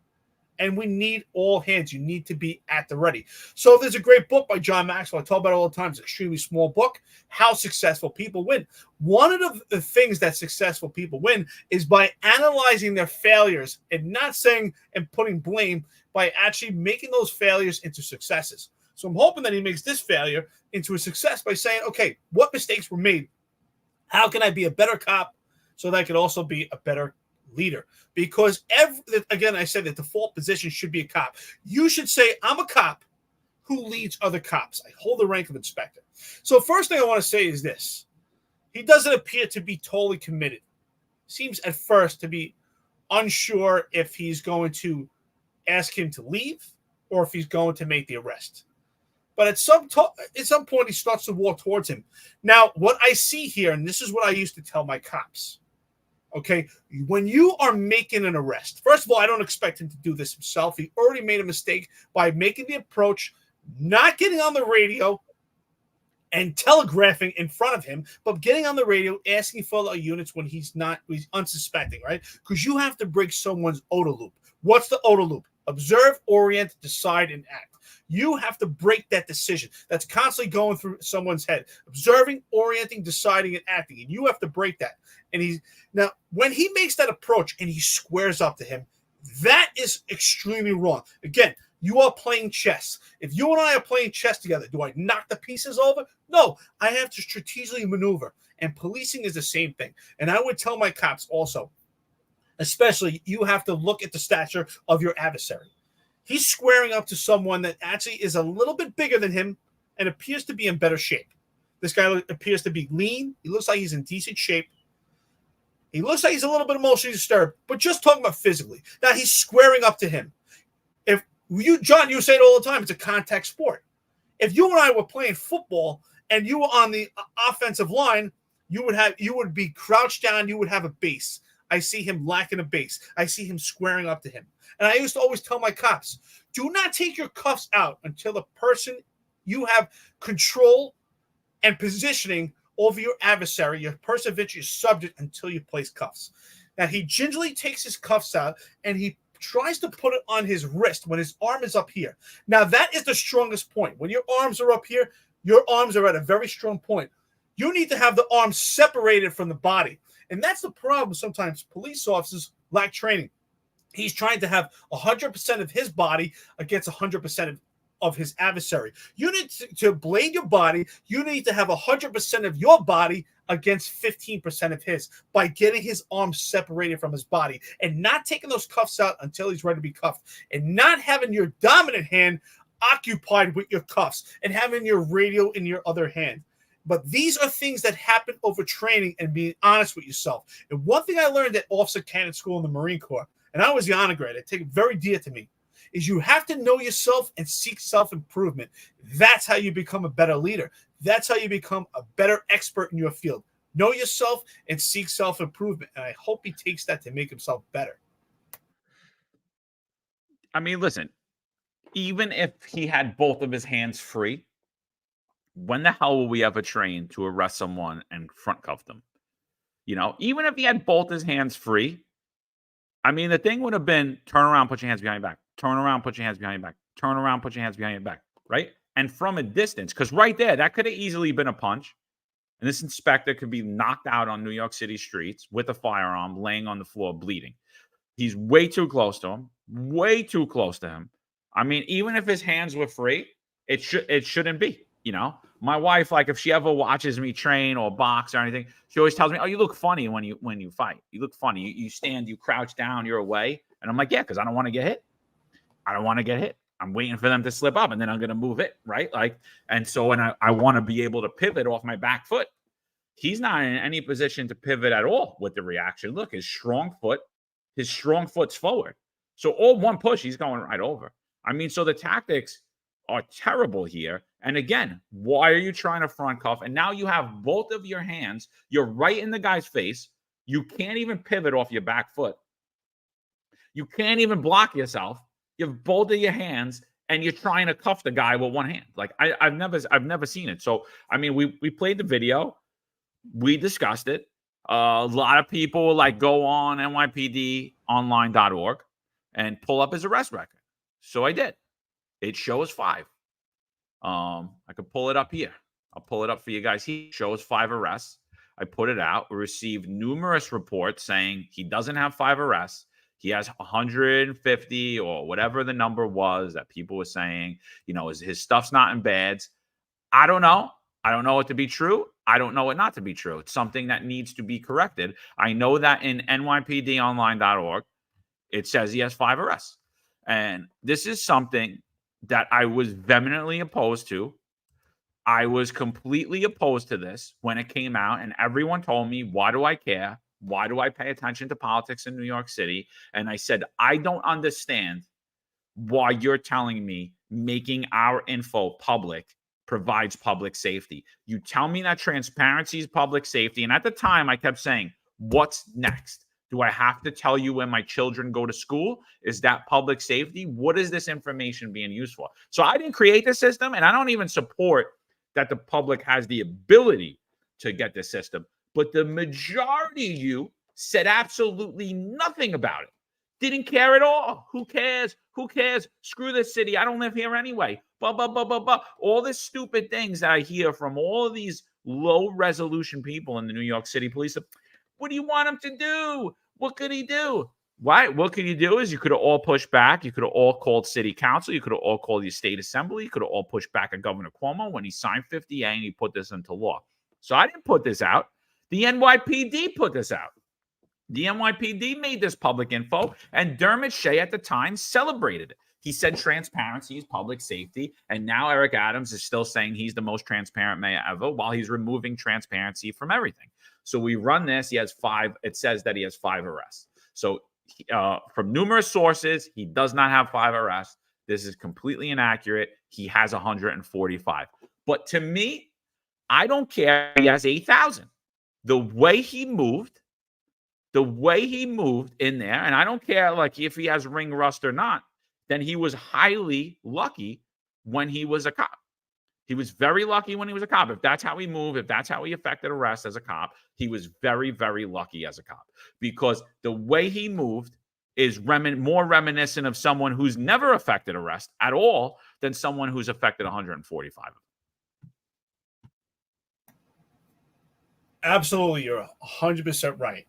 And we need all hands. You need to be at the ready. So there's a great book by John Maxwell. I talk about it all the time. It's an extremely small book, How Successful People Win. One of the things that successful people win is by analyzing their failures and not saying and putting blame, by actually making those failures into successes. So I'm hoping that he makes this failure into a success by saying, okay, what mistakes were made? How can I be a better cop so that I could also be a better leader? Because again, I said the default position should be a cop. You should say, I'm a cop who leads other cops. I hold the rank of inspector. So first thing I want to say is this. He doesn't appear to be totally committed. Seems at first to be unsure if he's going to ask him to leave or if he's going to make the arrest. But at some point, he starts to walk towards him. Now, what I see here, and this is what I used to tell my cops, okay, when you are making an arrest, first of all, I don't expect him to do this himself. He already made a mistake by making the approach, not getting on the radio and telegraphing in front of him, but getting on the radio, asking for the units when he's unsuspecting, right? Because you have to break someone's OODA loop. What's the OODA loop? Observe, orient, decide, and act. You have to break that decision that's constantly going through someone's head. Observing, orienting, deciding, and acting. And you have to break that. And now, when he makes that approach and he squares up to him, that is extremely wrong. Again, you are playing chess. If you and I are playing chess together, do I knock the pieces over? No, I have to strategically maneuver. And policing is the same thing. And I would tell my cops also, especially, you have to look at the stature of your adversary. He's squaring up to someone that actually is a little bit bigger than him and appears to be in better shape. This guy appears to be lean. He looks like he's in decent shape. He looks like he's a little bit emotionally disturbed, but just talking about physically. Now he's squaring up to him. If you, John, you say it all the time, it's a contact sport. If you and I were playing football and you were on the offensive line, you would be crouched down, you would have a base. I see him lacking a base. I see him squaring up to him. And I used to always tell my cops, do not take your cuffs out until the person you have control and positioning over your adversary, your person of interest, your subject, until you place cuffs. Now, he gingerly takes his cuffs out and he tries to put it on his wrist when his arm is up here. Now, that is the strongest point. When your arms are up here, your arms are at a very strong point. You need to have the arms separated from the body. And that's the problem. Sometimes police officers lack training. He's trying to have 100% of his body against 100% of his adversary. You need to blade your body. You need to have 100% of your body against 15% of his by getting his arms separated from his body and not taking those cuffs out until he's ready to be cuffed, and not having your dominant hand occupied with your cuffs and having your radio in your other hand. But these are things that happen over training and being honest with yourself. And one thing I learned at Officer Candidate School in the Marine Corps, and I was the honor grade, I take it very dear to me, is you have to know yourself and seek self-improvement. That's how you become a better leader. That's how you become a better expert in your field. Know yourself and seek self-improvement. And I hope he takes that to make himself better. I mean, listen, even if he had both of his hands free, when the hell will we ever train to arrest someone and front cuff them? You know, even if he had both his hands free, I mean, the thing would have been turn around, put your hands behind your back, turn around, put your hands behind your back, turn around, put your hands behind your back, right? And from a distance, because right there, that could have easily been a punch. And this inspector could be knocked out on New York City streets with a firearm, laying on the floor, bleeding. He's way too close to him, way too close to him. I mean, even if his hands were free, it shouldn't be. You know, my wife, like, if she ever watches me train or box or anything, she always tells me, "Oh, you look funny when you fight. You look funny. You stand, you crouch down, you're away." And I'm like, "Yeah, because I don't want to get hit. I don't want to get hit. I'm waiting for them to slip up, and then I'm going to move it, right?" Like, and so, and I want to be able to pivot off my back foot. He's not in any position to pivot at all with the reaction. Look, his strong foot's forward. So all one push, he's going right over. I mean, so the tactics are terrible here. And again, why are you trying to front cuff? And now you have both of your hands. You're right in the guy's face. You can't even pivot off your back foot. You can't even block yourself. You have both of your hands, and you're trying to cuff the guy with one hand. Like, I've never seen it. So I mean, we played the video, we discussed it. A lot of people like go on NYPDonline.org and pull up his arrest record. So I did. It shows 5. I could pull it up here. I'll pull it up for you guys. He shows 5 arrests. I put it out. We received numerous reports saying he doesn't have 5 arrests. He has 150 or whatever the number was that people were saying, you know, his stuff's not in bads. I don't know. I don't know it to be true. I don't know it not to be true. It's something that needs to be corrected. I know that in NYPDonline.org, it says he has 5 arrests. And this is something that I was vehemently opposed to. I was completely opposed to this when it came out, and everyone told me, why do I care? Why do I pay attention to politics in New York City? And I said, I don't understand why you're telling me making our info public provides public safety. You tell me that transparency is public safety. And at the time, I kept saying, what's next? Do I have to tell you when my children go to school? Is that public safety? What is this information being used for? So I didn't create the system, and I don't even support that the public has the ability to get the system. But the majority of you said absolutely nothing about it. Didn't care at all. Who cares? Who cares? Screw this city. I don't live here anyway. Blah, blah, blah, blah, blah. All the stupid things that I hear from all of these low-resolution people in the New York City police. What do you want him to do? What could he do? Why? What could you do is you could have all pushed back. You could have all called city council. You could have all called your state assembly. You could have all pushed back at Governor Cuomo when he signed 50A and he put this into law. So I didn't put this out. The NYPD put this out. The NYPD made this public info, and Dermot Shea at the time celebrated it. He said transparency is public safety, and now Eric Adams is still saying he's the most transparent mayor ever while he's removing transparency from everything. So we run this. He has 5. It says that he has 5 arrests. So from numerous sources, he does not have 5 arrests. This is completely inaccurate. He has 145. But to me, I don't care if he has 8,000. The way he moved in there, and I don't care like if he has ring rust or not, then he was highly lucky when he was a cop. He was very lucky when he was a cop. If that's how he moved, if that's how he effected arrest as a cop, he was very, very lucky as a cop, because the way he moved is more reminiscent of someone who's never affected arrest at all than someone who's affected 145. Absolutely, you're 100% right.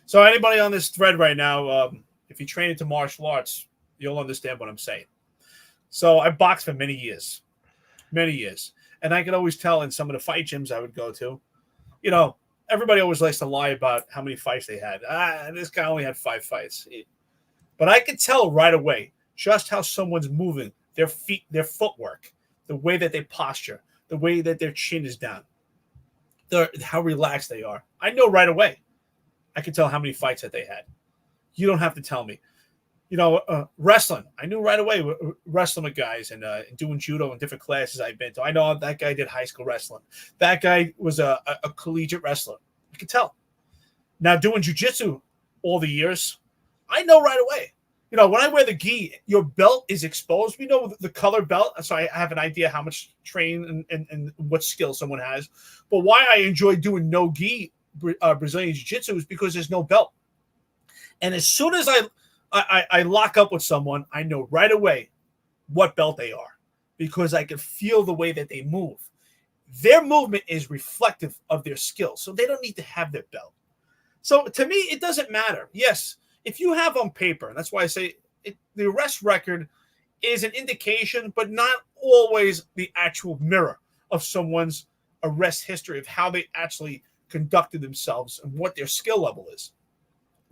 So anybody on this thread right now, if you train into martial arts, you'll understand what I'm saying. So I boxed for many years. And I could always tell in some of the fight gyms I would go to, everybody always likes to lie about how many fights they had. This guy only had 5 fights. But I could tell right away just how someone's moving, their feet, their footwork, the way that they posture, the way that their chin is down, how relaxed they are. I know right away. I can tell how many fights that they had. You don't have to tell me. Wrestling. I knew right away wrestling with guys and doing judo in different classes I've been to. I know that guy did high school wrestling. That guy was a collegiate wrestler. You can tell. Now doing jiu-jitsu all the years, I know right away. When I wear the gi, your belt is exposed. We know the color belt, so I have an idea how much training and what skill someone has. But why I enjoy doing no gi Brazilian jiu-jitsu is because there's no belt. And as soon as I lock up with someone, I know right away what belt they are because I can feel the way that they move. Their movement is reflective of their skill, so they don't need to have their belt. So to me, it doesn't matter. Yes, if you have on paper, and that's why I say the arrest record is an indication, but not always the actual mirror of someone's arrest history of how they actually conducted themselves and what their skill level is.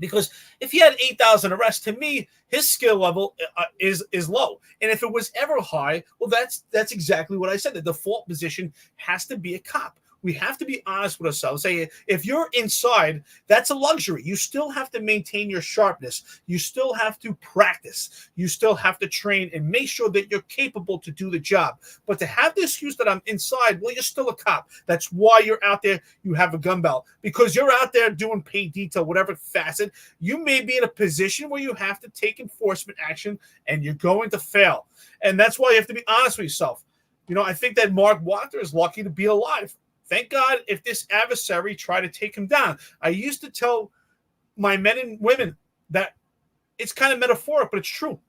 Because if he had 8,000 arrests, to me, his skill level is low. And if it was ever high, well, that's exactly what I said. The default position has to be a cop. We have to be honest with ourselves. Say, if you're inside, that's a luxury. You still have to maintain your sharpness. You still have to practice. You still have to train and make sure that you're capable to do the job. But to have the excuse that I'm inside, well, you're still a cop. That's why you're out there. You have a gun belt because you're out there doing paid detail, whatever facet. You may be in a position where you have to take enforcement action and you're going to fail. And that's why you have to be honest with yourself. I think that Mark Walker is lucky to be alive. Thank God if this adversary tried to take him down. I used to tell my men and women that it's kind of metaphoric, but it's true.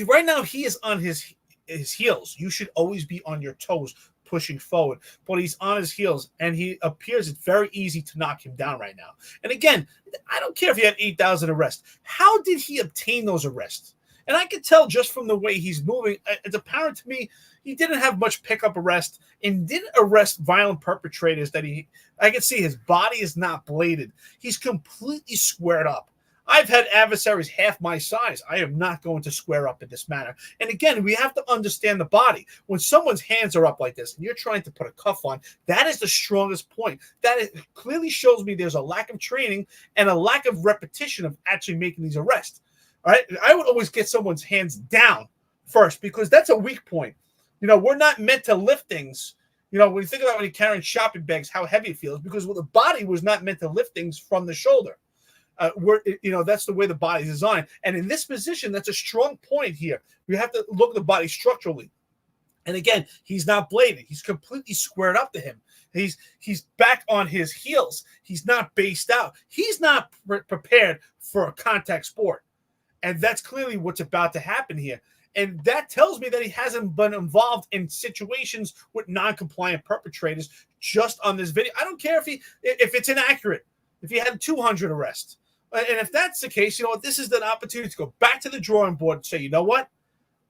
Right now, he is on his heels. You should always be on your toes, pushing forward. But he's on his heels, and he appears it's very easy to knock him down right now. And again, I don't care if he had 8,000 arrests. How did he obtain those arrests? And I can tell just from the way he's moving, it's apparent to me he didn't have much pickup arrest and didn't arrest violent perpetrators I can see his body is not bladed. He's completely squared up. I've had adversaries half my size. I am not going to square up in this manner. And again, we have to understand the body. When someone's hands are up like this and you're trying to put a cuff on, that is the strongest point. That clearly shows me there's a lack of training and a lack of repetition of actually making these arrests. All right, I would always get someone's hands down first because that's a weak point. We're not meant to lift things. When you think about when you're carrying shopping bags, how heavy it feels because the body was not meant to lift things from the shoulder. That's the way the body is designed. And in this position, that's a strong point here. We have to look at the body structurally. And again, he's not bladed. He's completely squared up to him. He's back on his heels. He's not based out. He's not prepared for a contact sport. And that's clearly what's about to happen here. And that tells me that he hasn't been involved in situations with non-compliant perpetrators just on this video. I don't care if it's inaccurate, if he had 200 arrests. And if that's the case, this is an opportunity to go back to the drawing board and say, you know what?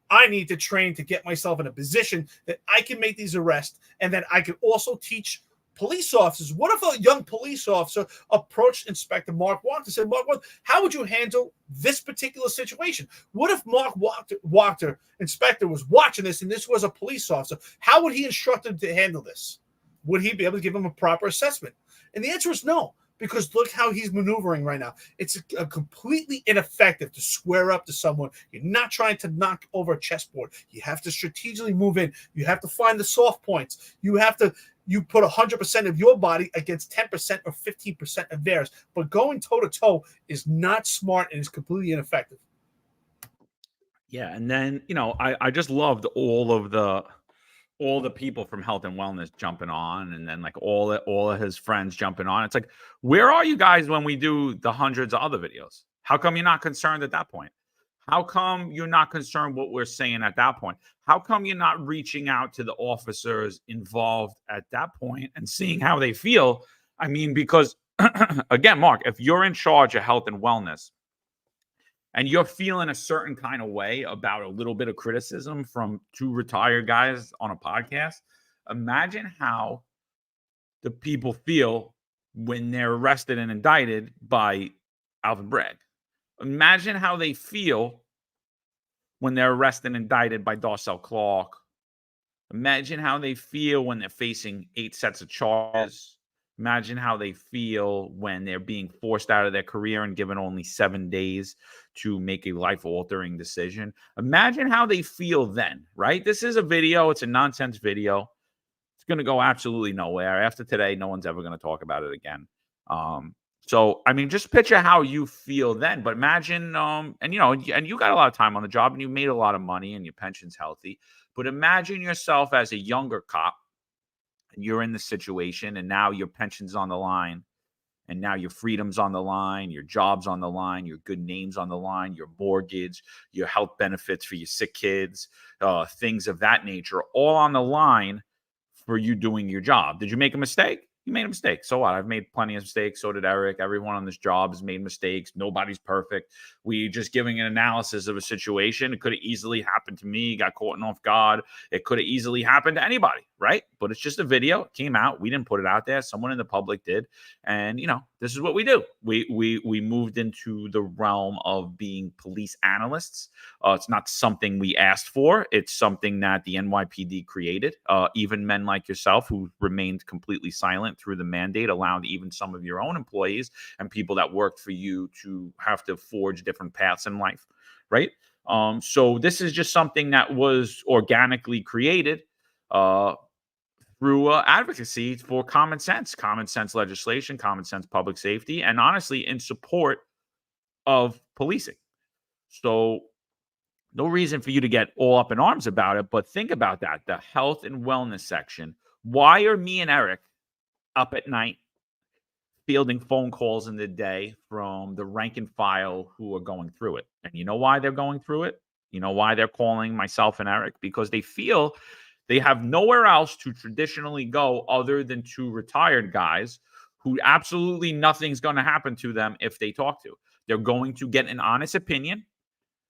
I need to train to get myself in a position that I can make these arrests and that I can also teach police officers. What if a young police officer approached Inspector Mark Wachter and said, Mark, how would you handle this particular situation? What if Mark Wachter, Inspector, was watching this and this was a police officer? How would he instruct him to handle this? Would he be able to give him a proper assessment? And the answer is no, because look how he's maneuvering right now. It's a completely ineffective to square up to someone. You're not trying to knock over a chessboard. You have to strategically move in. You have to find the soft points. You put 100% of your body against 10% or 15% of theirs. But going toe-to-toe is not smart and is completely ineffective. Yeah, and then, I just loved all the people from health and wellness jumping on, and then like all of his friends jumping on. It's like, where are you guys when we do the hundreds of other videos? How come you're not concerned at that point? How come you're not concerned what we're saying at that point? How come you're not reaching out to the officers involved at that point and seeing how they feel? I mean, because again, Mark, if you're in charge of health and wellness and you're feeling a certain kind of way about a little bit of criticism from two retired guys on a podcast, imagine how the people feel when they're arrested and indicted by Alvin Bragg. Imagine how they feel when they're arrested and indicted by Darcel Clark. Imagine how they feel when they're facing 8 sets of charges. Imagine how they feel when they're being forced out of their career and given only 7 days to make a life-altering decision. Imagine how they feel then, right? This is a video. It's a nonsense video. It's going to go absolutely nowhere. After today, no one's ever going to talk about it again. So, I mean, just picture how you feel then. But imagine, and you got a lot of time on the job and you made a lot of money and your pension's healthy. But imagine yourself as a younger cop. You're in the situation and now your pension's on the line and now your freedom's on the line, your job's on the line, your good name's on the line, your mortgage, your health benefits for your sick kids, things of that nature, all on the line for you doing your job. Did you make a mistake? You made a mistake. So what? I've made plenty of mistakes. So did Eric. Everyone on this job has made mistakes. Nobody's perfect. We just giving an analysis of a situation. It could have easily happened to me. Got caught off guard. It could have easily happened to anybody, right? But it's just a video. It came out. We didn't put it out there. Someone in the public did. And, this is what we do. We moved into the realm of being police analysts. It's not something we asked for. It's something that the NYPD created. Even men like yourself who remained completely silent through the mandate allowed even some of your own employees and people that worked for you to have to forge different paths in life, right? So this is just something that was organically created through advocacy for common sense legislation, common sense public safety, and honestly, in support of policing. So no reason for you to get all up in arms about it, but think about that. The health and wellness section. Why are me and Eric up at night fielding phone calls in the day from the rank and file who are going through it? And you know why they're going through it? You know why they're calling myself and Eric? Because they feel they have nowhere else to traditionally go other than to retired guys who absolutely nothing's going to happen to them if they talk to. They're going to get an honest opinion.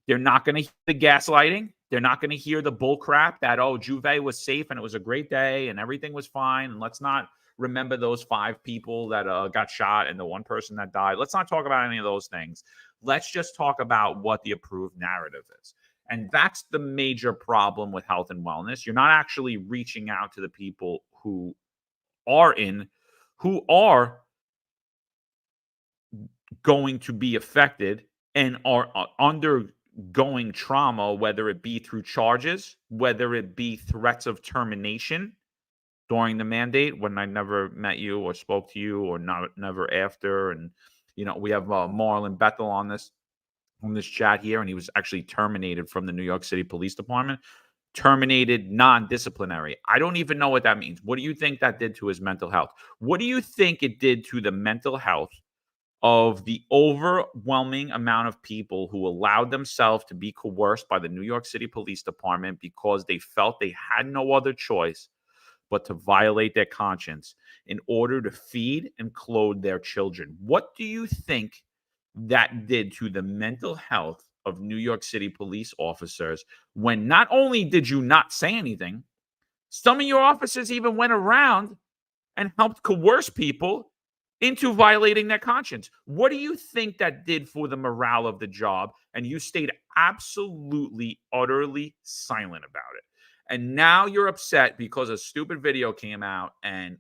They're not going to hear the gaslighting. They're not going to hear the bull crap that, Juve was safe and it was a great day and everything was fine. And let's not remember those 5 people that got shot and the one person that died. Let's not talk about any of those things. Let's just talk about what the approved narrative is. And that's the major problem with health and wellness. You're not actually reaching out to the people who are going to be affected and are undergoing trauma, whether it be through charges, whether it be threats of termination during the mandate when I never met you or spoke to you, or never after. And, we have Marlon Bethel on this chat here, and he was actually terminated from the New York City Police Department. Terminated non-disciplinary. I don't even know what that means. What do you think that did to his mental health? What do you think it did to the mental health of the overwhelming amount of people who allowed themselves to be coerced by the New York City Police Department because they felt they had no other choice but to violate their conscience in order to feed and clothe their children? What do you think that did to the mental health of New York City police officers when not only did you not say anything, some of your officers even went around and helped coerce people into violating their conscience. What do you think that did for the morale of the job? And you stayed absolutely, utterly silent about it. And now you're upset because a stupid video came out and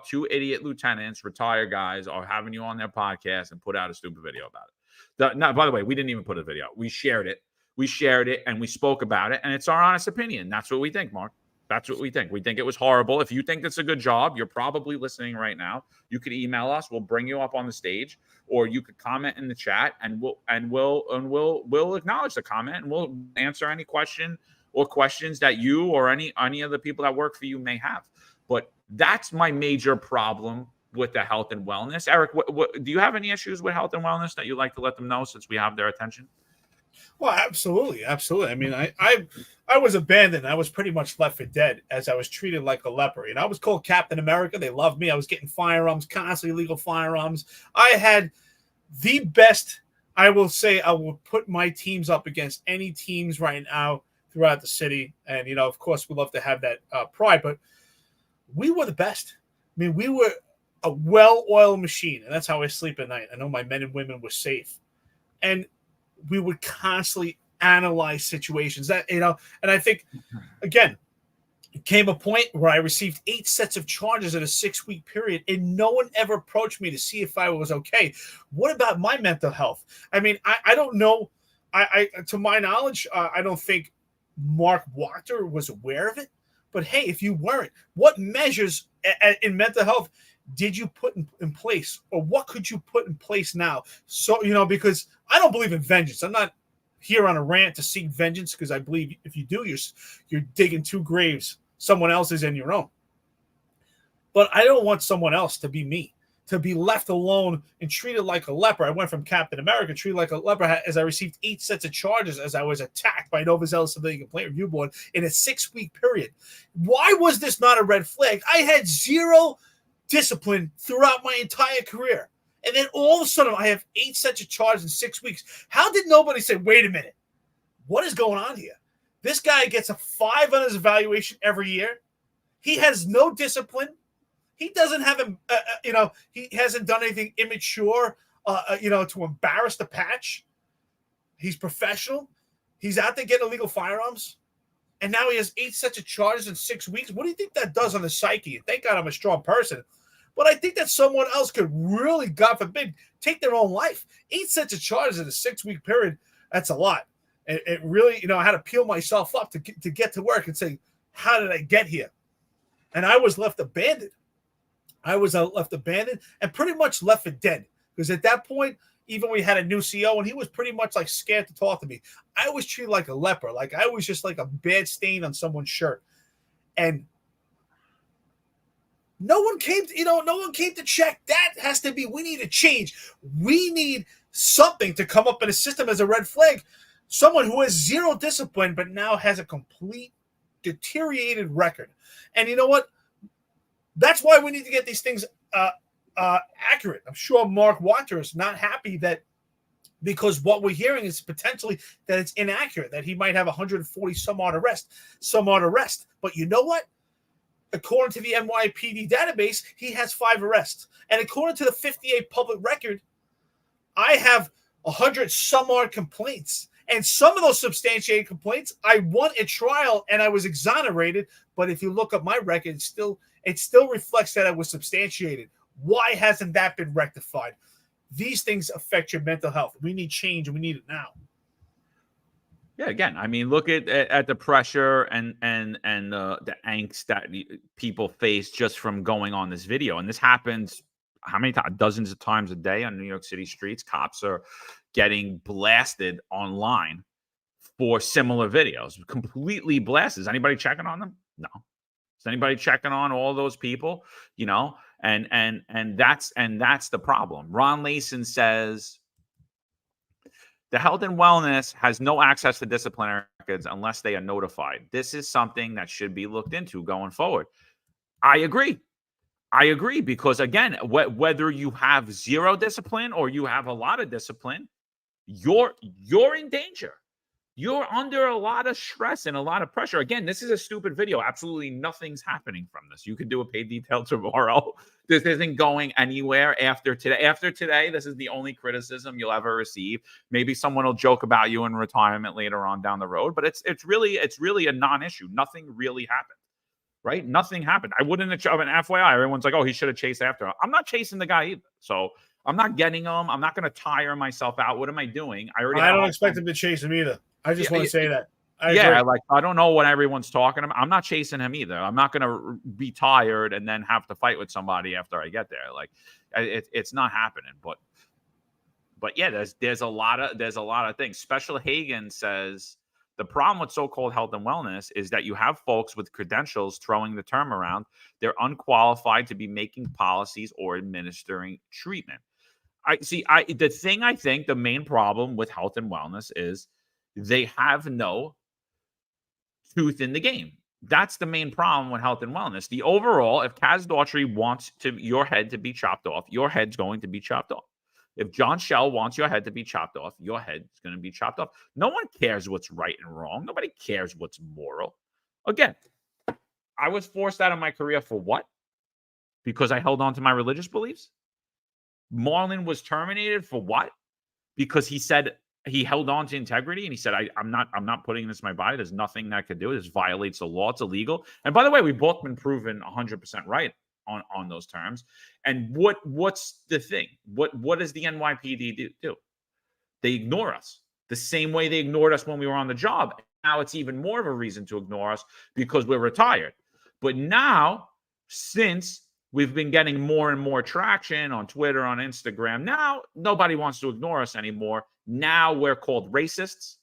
two idiot lieutenants, retired guys, are having you on their podcast and put out a stupid video about it. By the way, we didn't even put a video. We shared it. We shared it and we spoke about it. And it's our honest opinion. That's what we think, Mark. That's what we think. We think it was horrible. If you think that's a good job, you're probably listening right now. You could email us. We'll bring you up on the stage, or you could comment in the chat, and we'll acknowledge the comment, and we'll answer any question or questions that you or any of the people that work for you may have. But that's my major problem with the health and wellness. Eric, do you have any issues with health and wellness that you'd like to let them know since we have their attention? Well, absolutely. I mean, I was abandoned. I was pretty much left for dead as I was treated like a leper. I was called Captain America. They loved me. I was getting firearms, constantly illegal firearms. I had the best. I will say I will put my teams up against any teams right now throughout the city. And, of course, we love to have that pride, but we were the best. I mean, we were a well-oiled machine, and that's how I sleep at night. I know my men and women were safe. And we would constantly analyze situations and I think, again, it came a point where I received 8 sets of charges in a 6-week period, and no one ever approached me to see if I was okay. What about my mental health? I mean, I don't know. I to my knowledge, I don't think Mark Wachter was aware of it, but hey, if you weren't, what measures in mental health did you put in place, or what could you put in place now? So, because I don't believe in vengeance. I'm not here on a rant to seek vengeance, because I believe if you do, you're digging 2 graves, someone else's and your own. But I don't want someone else to be me, to be left alone and treated like a leper. I went from Captain America, treated like a leper, as I received 8 sets of charges as I was attacked by an overzealous civilian complaint review board in a 6-week period. Why was this not a red flag? I had 0 discipline throughout my entire career. And then all of a sudden I have 8 sets of charges in 6 weeks. How did nobody say, wait a minute, what is going on here? This guy gets a 5 on his evaluation every year. He has no discipline. He doesn't have he hasn't done anything immature, to embarrass the patch. He's professional. He's out there getting illegal firearms. And now he has 8 sets of charges in 6 weeks. What do you think that does on the psyche? Thank God I'm a strong person. But I think that someone else could really, God forbid, take their own life. 8 sets of charges in a 6-week period, that's a lot. It really, I had to peel myself up to get to work and say, how did I get here? And I was left abandoned. I was left abandoned and pretty much left for dead. Because at that point, even we had a new CEO, and he was pretty much like scared to talk to me. I was treated like a leper. Like I was just like a bad stain on someone's shirt. And no one came to check. That has to be, we need a change. We need something to come up in a system as a red flag. Someone who has 0 discipline, but now has a complete deteriorated record. And you know what? That's why we need to get these things accurate. I'm sure Mark Wachter is not happy that, because what we're hearing is potentially that it's inaccurate, that he might have 140 some odd arrest. But you know what? According to the NYPD database, he has 5 arrests. And according to the 58 public record, I have 100 some odd complaints. And some of those substantiated complaints, I won a trial and I was exonerated. But if you look up my record, it still reflects that I was substantiated. Why hasn't that been rectified? These things affect your mental health. We need change, and we need it now. Yeah, again, I mean, look at the pressure and the angst that people face just from going on this video. And this happens how many times? Dozens of times a day on New York City streets. Cops are getting blasted online for similar videos, completely blasted. Is anybody checking on them? No. Is anybody checking on all those people? And that's the problem. Ron Layson says the health and wellness has no access to disciplinary records unless they are notified. This is something that should be looked into going forward. I agree because, again, whether you have 0 discipline or you have a lot of discipline, you're in danger. You're under a lot of stress and a lot of pressure. Again, this is a stupid video. Absolutely nothing's happening from this. You could do a paid detail tomorrow. This isn't going anywhere after today. After today, this is the only criticism you'll ever receive. Maybe someone will joke about you in retirement later on down the road, but it's really a non-issue. Nothing really happened. Right? Nothing happened. I wouldn't have an FYI. Everyone's like, oh, he should have chased after him. I'm not chasing the guy either. So I'm not getting him. I'm not going to tire myself out. What am I doing? I don't expect him to chase him either. I just want to say that. I don't know what everyone's talking about. I'm not chasing him either. I'm not going to be tired and then have to fight with somebody after I get there. Like it's not happening. But yeah, there's a lot of things. Special Hagen says the problem with so-called health and wellness is that you have folks with credentials throwing the term around. They're unqualified to be making policies or administering treatment. I think the main problem with health and wellness is they have no tooth in the game. That's the main problem with health and wellness. The overall, if Kaz Daughtry wants your head to be chopped off, your head's going to be chopped off. If John Shell wants your head to be chopped off, your head's going to be chopped off. No one cares what's right and wrong. Nobody cares what's moral. Again, I was forced out of my career for what? Because I held on to my religious beliefs? Marlon was terminated for what? Because he said he held on to integrity and he said, I'm not putting this in my body. There's nothing that I could do. This violates the law. It's illegal. And by the way, we've both been proven 100% right on those terms. And what's the thing? What does the NYPD do? They ignore us the same way they ignored us when we were on the job. Now it's even more of a reason to ignore us because we're retired. But now, since we've been getting more and more traction on Twitter, on Instagram, now nobody wants to ignore us anymore. Now we're called racists.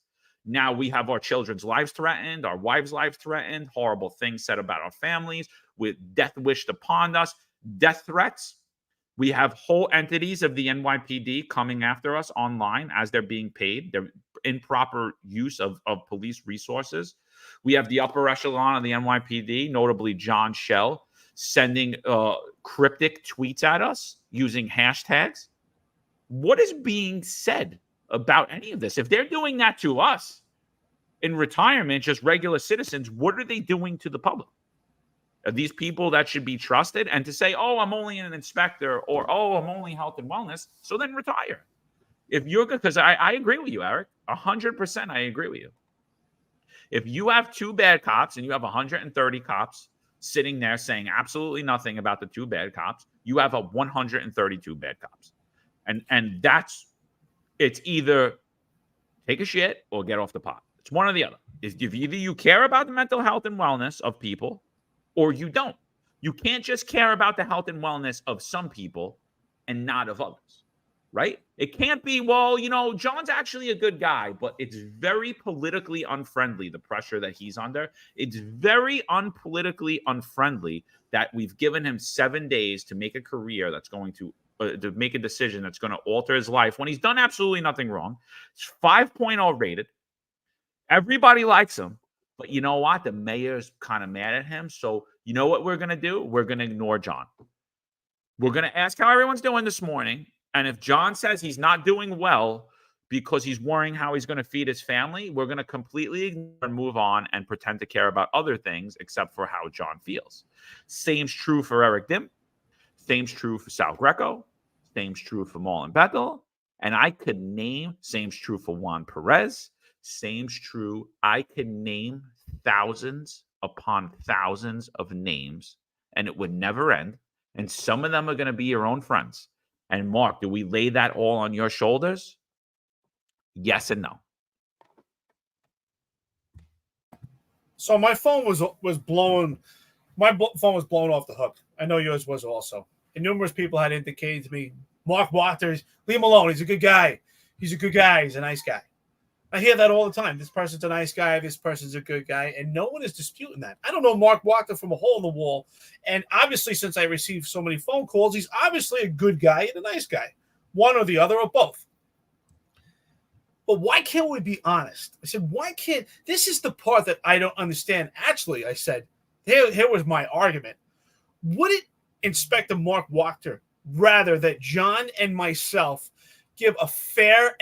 Now we have our children's lives threatened, our wives' lives threatened, horrible things said about our families, with death wished upon us, death threats. We have whole entities of the NYPD coming after us online as they're being paid. They're improper use of police resources. We have the upper echelon of the NYPD, notably John Shell, sending cryptic tweets at us using hashtags. What is being said about any of this? If they're doing that to us in retirement, just regular citizens, what are they doing to the public? Are these people that should be trusted? And to say, oh, I'm only an inspector, or oh, I'm only health and wellness, so then retire. If you're good, because I agree with you, Eric, 100% I agree with you. If you have two bad cops and you have 130 cops sitting there saying absolutely nothing about the two bad cops, you have a 132 bad cops. And it's either take a shit or get off the pot. It's one or the other. If either you care about the mental health and wellness of people or you don't. You can't just care about the health and wellness of some people and not of others, right? It can't be, well, John's actually a good guy, but it's very politically unfriendly, the pressure that he's under. It's very unpolitically unfriendly that we've given him 7 days to make a career that's going to make a decision that's going to alter his life when he's done absolutely nothing wrong. It's 5.0 rated. Everybody likes him. But you know what? The mayor's kind of mad at him. So you know what we're going to do? We're going to ignore John. We're going to ask how everyone's doing this morning. And if John says he's not doing well because he's worrying how he's going to feed his family, we're going to completely ignore and move on and pretend to care about other things except for how John feels. Same's true for Eric Dim. Same's true for Sal Greco. Same's true for Marlon Bethel. And I could name, same's true for Juan Perez. Same's true. I could name thousands upon thousands of names, and it would never end. And some of them are going to be your own friends. And Mark, do we lay that all on your shoulders? Yes and no. So my phone was blown. My phone was blown off the hook. I know yours was also. And numerous people had indicated to me, Mark Waters, leave him alone. He's a good guy. He's a good guy. He's a nice guy. I hear that all the time. This person's a nice guy. This person's a good guy. And no one is disputing that. I don't know Mark Wachter from a hole in the wall. And obviously, since I received so many phone calls, he's obviously a good guy and a nice guy. One or the other or both. But why can't we be honest? I said, why can't – this is the part that I don't understand. Actually, I said, here was my argument. Would it Inspector Mark Wachter rather that John and myself give a fair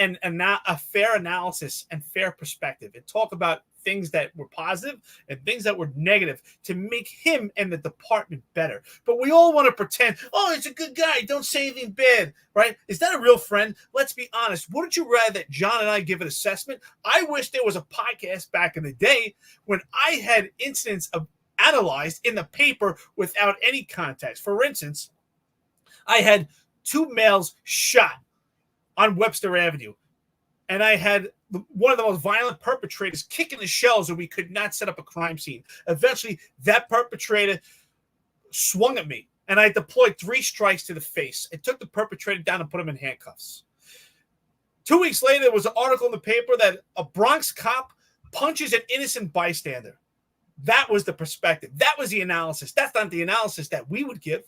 analysis and fair perspective and talk about things that were positive and things that were negative to make him and the department better. But we all want to pretend, oh, he's a good guy, don't say anything bad, right? Is that a real friend? Let's be honest. Wouldn't you rather that John and I give an assessment? I wish there was a podcast back in the day when I had incidents of analyzed in the paper without any context. For instance, I had 2 males shot on Webster Avenue, and I had one of the most violent perpetrators kicking the shells, and we could not set up a crime scene. Eventually, that perpetrator swung at me, and I deployed 3 strikes to the face. It took the perpetrator down and put him in handcuffs. 2 weeks later, there was an article in the paper that a Bronx cop punches an innocent bystander. That was the perspective. That was the analysis. That's not the analysis that we would give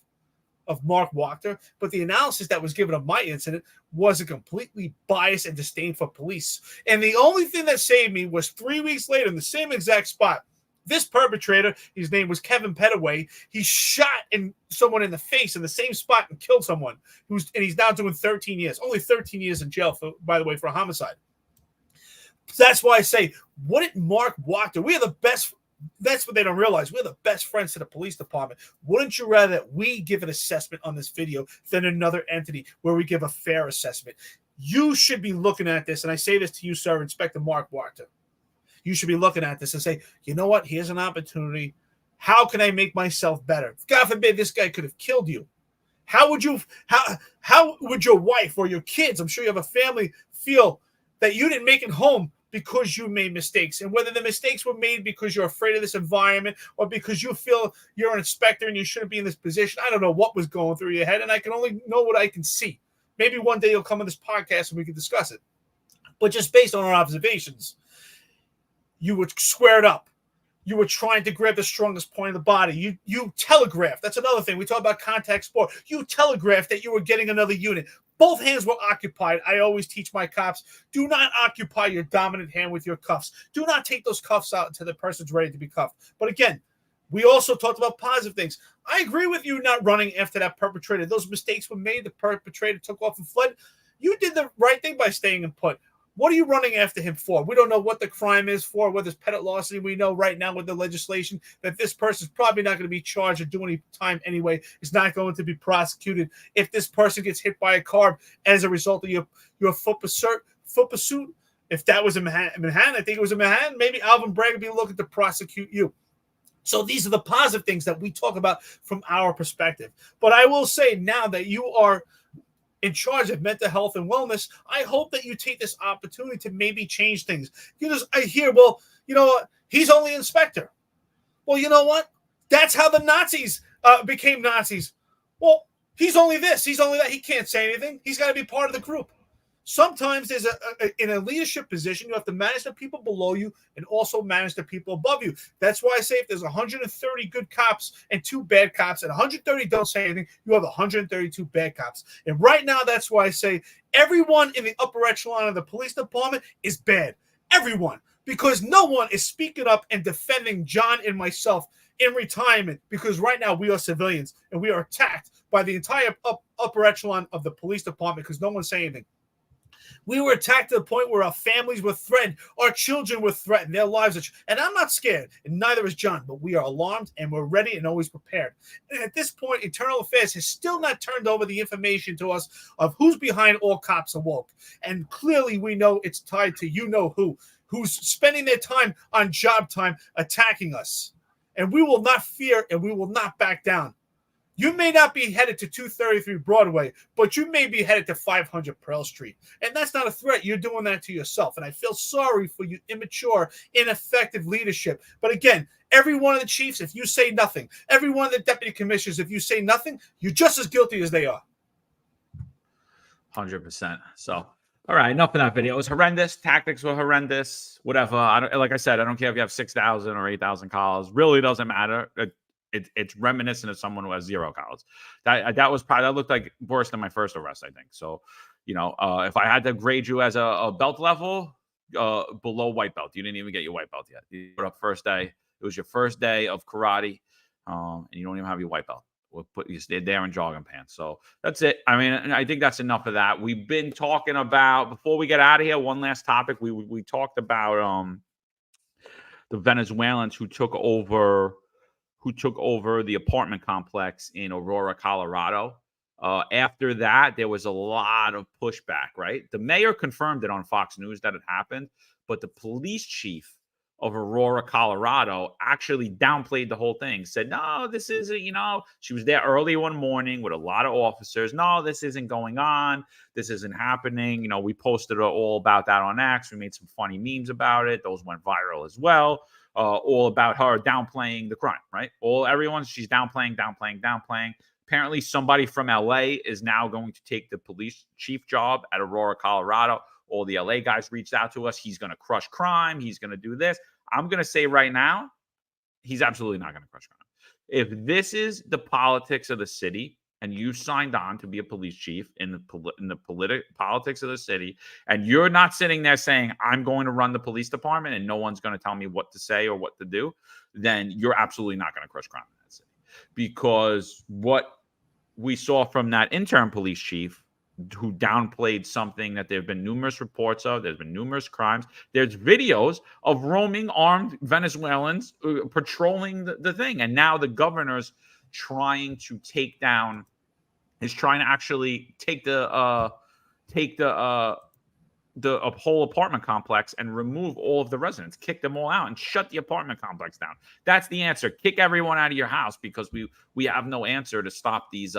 of Mark Wachter, but the analysis that was given of my incident was a completely biased and disdain for police. And the only thing that saved me was 3 weeks later in the same exact spot. This perpetrator, his name was Kevin Pettaway, he shot someone in the face in the same spot and killed someone. And he's now doing 13 years. Only 13 years in jail, by the way, for a homicide. That's why I say, what did Mark Wachter? We are the best. That's what they don't realize. We're the best friends to the police department. Wouldn't you rather that we give an assessment on this video than another entity where we give a fair assessment? You should be looking at this, and I say this to you, sir, Inspector Mark Wachter. You should be looking at this and say, you know what? Here's an opportunity. How can I make myself better? God forbid this guy could have killed you. How would your wife or your kids, I'm sure you have a family, feel that you didn't make it home because you made mistakes? And whether the mistakes were made because you're afraid of this environment or because you feel you're an inspector and you shouldn't be in this position, I don't know what was going through your head, and I can only know what I can see. Maybe one day you'll come on this podcast and we can discuss it. But just based on our observations, you were squared up. You were trying to grab the strongest point of the body. You telegraphed. That's another thing. We talk about contact sport. You telegraphed that you were getting another unit. Both hands were occupied. I always teach my cops, do not occupy your dominant hand with your cuffs. Do not take those cuffs out until the person's ready to be cuffed. But again, we also talked about positive things. I agree with you not running after that perpetrator. Those mistakes were made. The perpetrator took off and fled. You did the right thing by staying and put. What are you running after him for? We don't know what the crime is for, whether it's petty larceny. We know right now with the legislation that this person's probably not going to be charged or do any time anyway. It's not going to be prosecuted. If this person gets hit by a car as a result of your foot pursuit, if that was in Manhattan, I think it was in Manhattan, maybe Alvin Bragg would be looking to prosecute you. So these are the positive things that we talk about from our perspective. But I will say now that you are in charge of mental health and wellness, I hope that you take this opportunity to maybe change things. Because I hear, well, you know what? He's only inspector. Well, you know what? That's how the Nazis became Nazis. Well, he's only this. He's only that. He can't say anything. He's got to be part of the group. Sometimes there's in a leadership position, you have to manage the people below you and also manage the people above you. That's why I say if there's 130 good cops and 2 bad cops and 130 don't say anything, you have 132 bad cops. And right now, that's why I say everyone in the upper echelon of the police department is bad. Everyone. Because no one is speaking up and defending John and myself in retirement, because right now we are civilians and we are attacked by the entire upper echelon of the police department because no one's saying anything. We were attacked to the point where our families were threatened. Our children were threatened. Their lives are. And I'm not scared, and neither is John, but we are alarmed, and we're ready and always prepared. And at this point, Internal Affairs has still not turned over the information to us of who's behind All Cops Are Woke. And clearly we know it's tied to you-know-who, who's spending their time on job time attacking us. And we will not fear, and we will not back down. You may not be headed to 233 Broadway, but you may be headed to 500 Pearl Street. And that's not a threat. You're doing that to yourself. And I feel sorry for you immature, ineffective leadership. But again, every one of the chiefs, if you say nothing, every one of the deputy commissioners, if you say nothing, you're just as guilty as they are. 100%. So, all right, enough of that video. It was horrendous. Tactics were horrendous. Whatever. Like I said, I don't care if you have 6,000 or 8,000 calls. Really doesn't matter. It's reminiscent of someone who has 0 calls. That looked like worse than my first arrest, I think. So, if I had to grade you as a belt level, below white belt, you didn't even get your white belt yet. You put up first day. It was your first day of karate, and you don't even have your white belt. We'll put you stay there in jogging pants. So that's it. I mean, I think that's enough of that. We've been talking about, before we get out of here, one last topic. We talked about the Venezuelans who took over the apartment complex in Aurora, Colorado. After that, there was a lot of pushback, right? The mayor confirmed it on Fox News that it happened, but the police chief of Aurora, Colorado, actually downplayed the whole thing. Said, no, this isn't, she was there early one morning with a lot of officers. No, this isn't going on. This isn't happening. We posted all about that on X. We made some funny memes about it. Those went viral as well. All about her downplaying the crime, right? She's downplaying. Apparently somebody from LA is now going to take the police chief job at Aurora, Colorado. All the LA guys reached out to us. He's going to crush crime. He's going to do this. I'm going to say right now, he's absolutely not going to crush crime. If this is the politics of the city and you signed on to be a police chief in the politics of the city, and you're not sitting there saying, I'm going to run the police department and no one's going to tell me what to say or what to do, then you're absolutely not going to crush crime in that city. Because what we saw from that interim police chief who downplayed something that there have been numerous reports of. There's been numerous crimes. There's videos of roaming armed Venezuelans patrolling the thing. And now the governor's trying to actually take the whole apartment complex and remove all of the residents, kick them all out and shut the apartment complex down. That's the answer. Kick everyone out of your house because we have no answer to stop these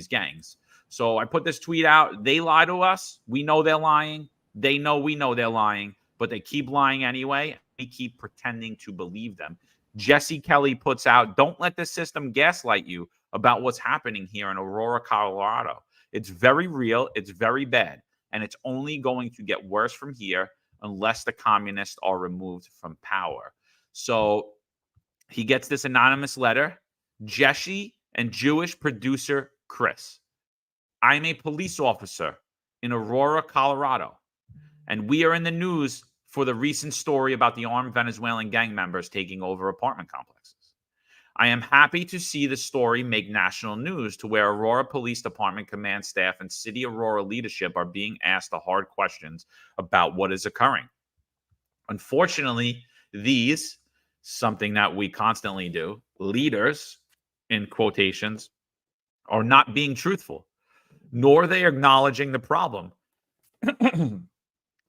gangs. So I put this tweet out. They lie to us. We know they're lying. They know we know they're lying, but they keep lying anyway. We keep pretending to believe them. Jesse Kelly puts out, don't let the system gaslight you about what's happening here in Aurora, Colorado. It's very real. It's very bad. And it's only going to get worse from here unless the communists are removed from power. So he gets this anonymous letter. Jesse and Jewish producer Chris. I'm a police officer in Aurora, Colorado, and we are in the news for the recent story about the armed Venezuelan gang members taking over apartment complexes. I am happy to see the story make national news to where Aurora Police Department command staff and City Aurora leadership are being asked the hard questions about what is occurring. Unfortunately, something that we constantly do, leaders, in quotations, are not being truthful, nor are they acknowledging the problem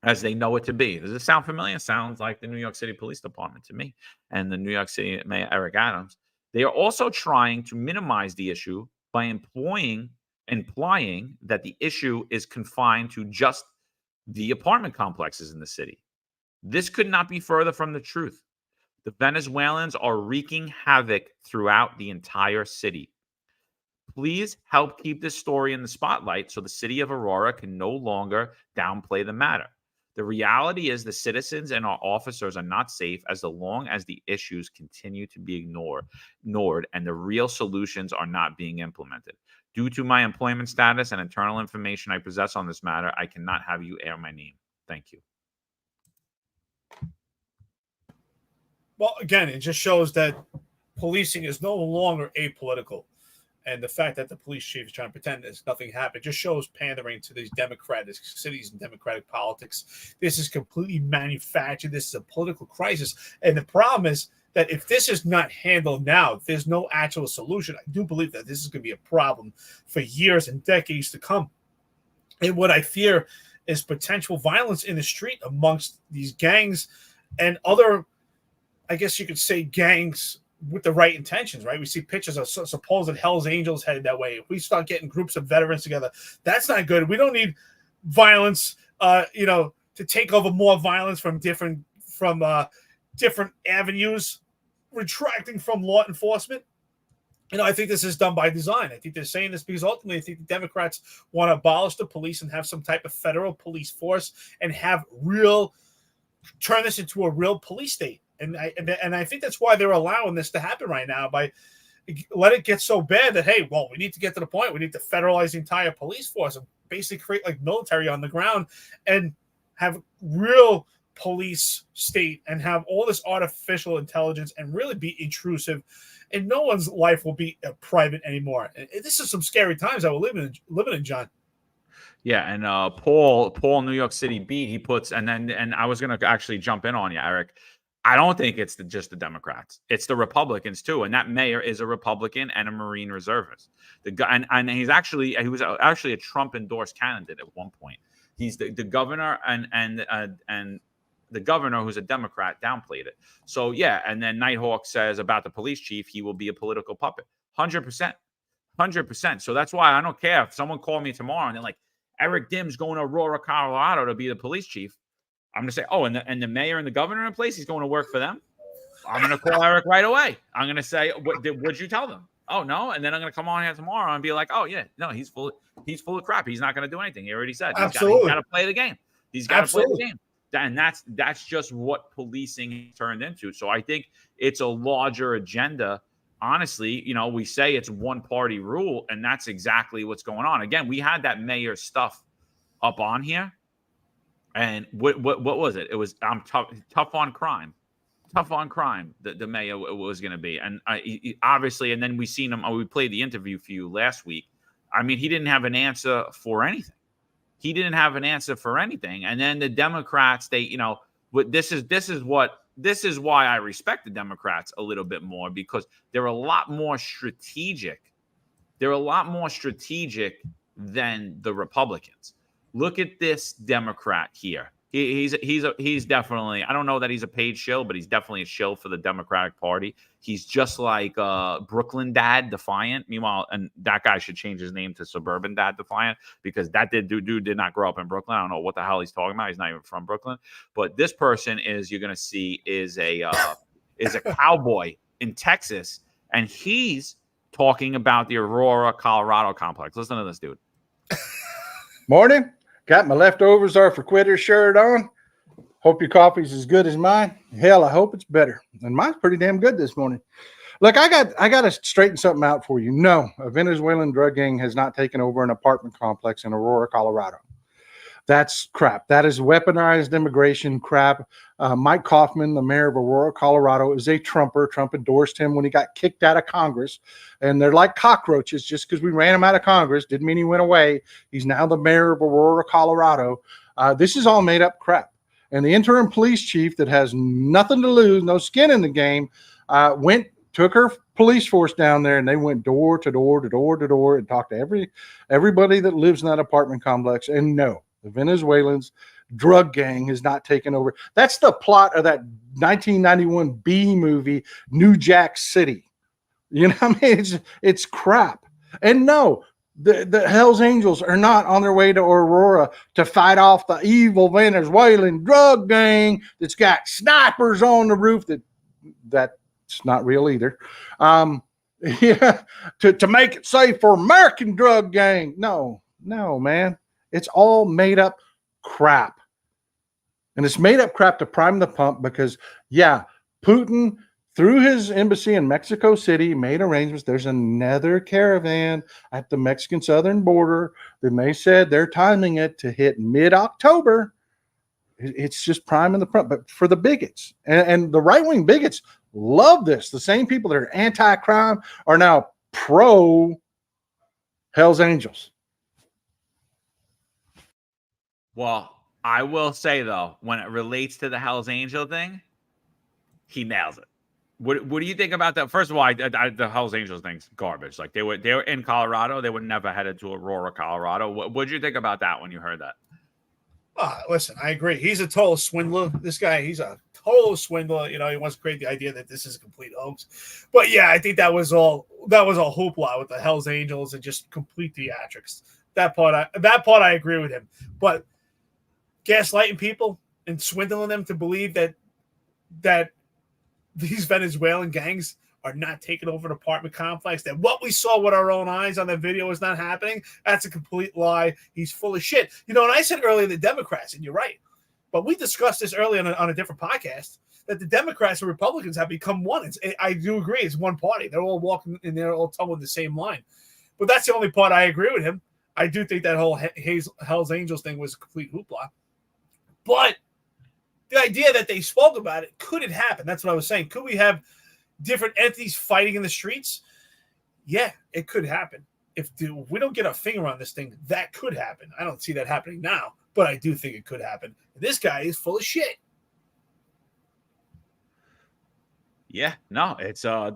as they know it to be. Does it sound familiar? It sounds like the New York City Police Department to me and the New York City Mayor Eric Adams. They are also trying to minimize the issue by implying that the issue is confined to just the apartment complexes in the city. This could not be further from the truth. The Venezuelans are wreaking havoc throughout the entire city. Please help keep this story in the spotlight so the city of Aurora can no longer downplay the matter. The reality is the citizens and our officers are not safe as long as the issues continue to be ignored and the real solutions are not being implemented. Due to my employment status and internal information I possess on this matter, I cannot have you air my name. Thank you. Well, again, it just shows that policing is no longer apolitical. And the fact that the police chief is trying to pretend that nothing happened just shows pandering to these democratic cities and democratic politics. This is completely manufactured. This is a political crisis. And the problem is that if this is not handled now, if there's no actual solution, I do believe that this is going to be a problem for years and decades to come. And what I fear is potential violence in the street amongst these gangs and other, I guess you could say, gangs with the right intentions, right? We see pictures of supposed Hell's Angels headed that way. If we start getting groups of veterans together, that's not good. We don't need violence, to take over more violence from different avenues, retracting from law enforcement. I think this is done by design. I think they're saying this because ultimately I think the Democrats want to abolish the police and have some type of federal police force and turn this into a real police state. And I think that's why they're allowing this to happen right now, by let it get so bad that, hey, well, we need to get to the point. We need to federalize the entire police force and basically create like military on the ground and have real police state and have all this artificial intelligence and really be intrusive, and no one's life will be private anymore. And this is some scary times that we're living in, John. Yeah, and Paul, New York City beat. He puts, and I was gonna actually jump in on you, Eric. I don't think it's just the Democrats; it's the Republicans too. And that mayor is a Republican and a Marine reservist. The guy, and he was actually a Trump endorsed candidate at one point. He's the governor, and the governor, who's a Democrat, downplayed it. So yeah, and then Nighthawk says about the police chief, he will be a political puppet. 100%. So that's why I don't care if someone called me tomorrow and they're like, Eric Dim's going to Aurora, Colorado to be the police chief. I'm going to say, oh, and the mayor and the governor in place, he's going to work for them. I'm going to call Eric right away. I'm going to say, what'd you tell them? Oh, no. And then I'm going to come on here tomorrow and be like, oh, yeah, no, he's full of crap. He's not going to do anything. He already said. He's got to play the game. He's got to play the game. And that's just what policing turned into. So I think it's a larger agenda. Honestly, we say it's one party rule, and that's exactly what's going on. Again, we had that mayor stuff up on here. And what was it? It was tough on crime. Tough on crime, the mayor was going to be. And obviously, and then we seen him. We played the interview for you last week. I mean, he didn't have an answer for anything. And then the Democrats, this is why I respect the Democrats a little bit more, because they're a lot more strategic. They're a lot more strategic than the Republicans. Look at this Democrat here. He's definitely, I don't know that he's a paid shill, but he's definitely a shill for the Democratic Party. He's just like Brooklyn Dad Defiant. Meanwhile, and that guy should change his name to Suburban Dad Defiant, because that dude did not grow up in Brooklyn. I don't know what the hell he's talking about. He's not even from Brooklyn. But this person you're going to see is a cowboy in Texas, and he's talking about the Aurora, Colorado complex. Listen to this dude. Morning. Got my leftovers are for quitters shirt on. Hope your coffee's as good as mine. Hell, I hope it's better. And mine's pretty damn good this morning. Look, I got to straighten something out for you. No, a Venezuelan drug gang has not taken over an apartment complex in Aurora, Colorado. That's crap. That is weaponized immigration crap. Mike Kaufman, the mayor of Aurora, Colorado, is a Trumper. Trump endorsed him when he got kicked out of Congress. And they're like cockroaches. Just because we ran him out of Congress didn't mean he went away. He's now the mayor of Aurora, Colorado. This is all made up crap. And the interim police chief that has nothing to lose, no skin in the game, took her police force down there, and they went door to door to door to door and talked to everybody that lives in that apartment complex. And no, the Venezuelans drug gang has not taken over. That's the plot of that 1991 B movie, New Jack City. You know what I mean? It's crap. And no, the Hells Angels are not on their way to Aurora to fight off the evil Venezuelan drug gang that's got snipers on the roof. That's not real either. Yeah, to make it safe for American drug gang. No, man. It's all made up crap. And it's made up crap to prime the pump because, yeah, Putin, through his embassy in Mexico City, made arrangements. There's another caravan at the Mexican southern border. Then they said they're timing it to hit mid-October. It's just priming the pump. But for the bigots, and the right-wing bigots love this. The same people that are anti-crime are now pro-Hells Angels. Well, I will say, though, when it relates to the Hells Angel thing, he nails it. What do you think about that? First of all, the Hells Angels thing's garbage. Like they were in Colorado. They would never headed to Aurora, Colorado. What did you think about that when you heard that? Listen, I agree. He's a total swindler. This guy, he's a total swindler. He wants to create the idea that this is a complete hoax. But yeah, I think that was all hoopla with the Hells Angels and just complete theatrics. That part I agree with him. But gaslighting people and swindling them to believe that these Venezuelan gangs are not taking over an apartment complex, that what we saw with our own eyes on that video is not happening, that's a complete lie. He's full of shit. And I said earlier the Democrats, and you're right, but we discussed this earlier on a different podcast, that the Democrats and Republicans have become one. I do agree. It's one party. They're all walking and they're all towing the same line. But that's the only part I agree with him. I do think that whole Hells Angels thing was a complete hoopla. But the idea that they spoke about it, could it happen? That's what I was saying. Could we have different entities fighting in the streets? Yeah, it could happen. If we don't get our finger on this thing, that could happen. I don't see that happening now, but I do think it could happen. This guy is full of shit. Yeah, no, it's I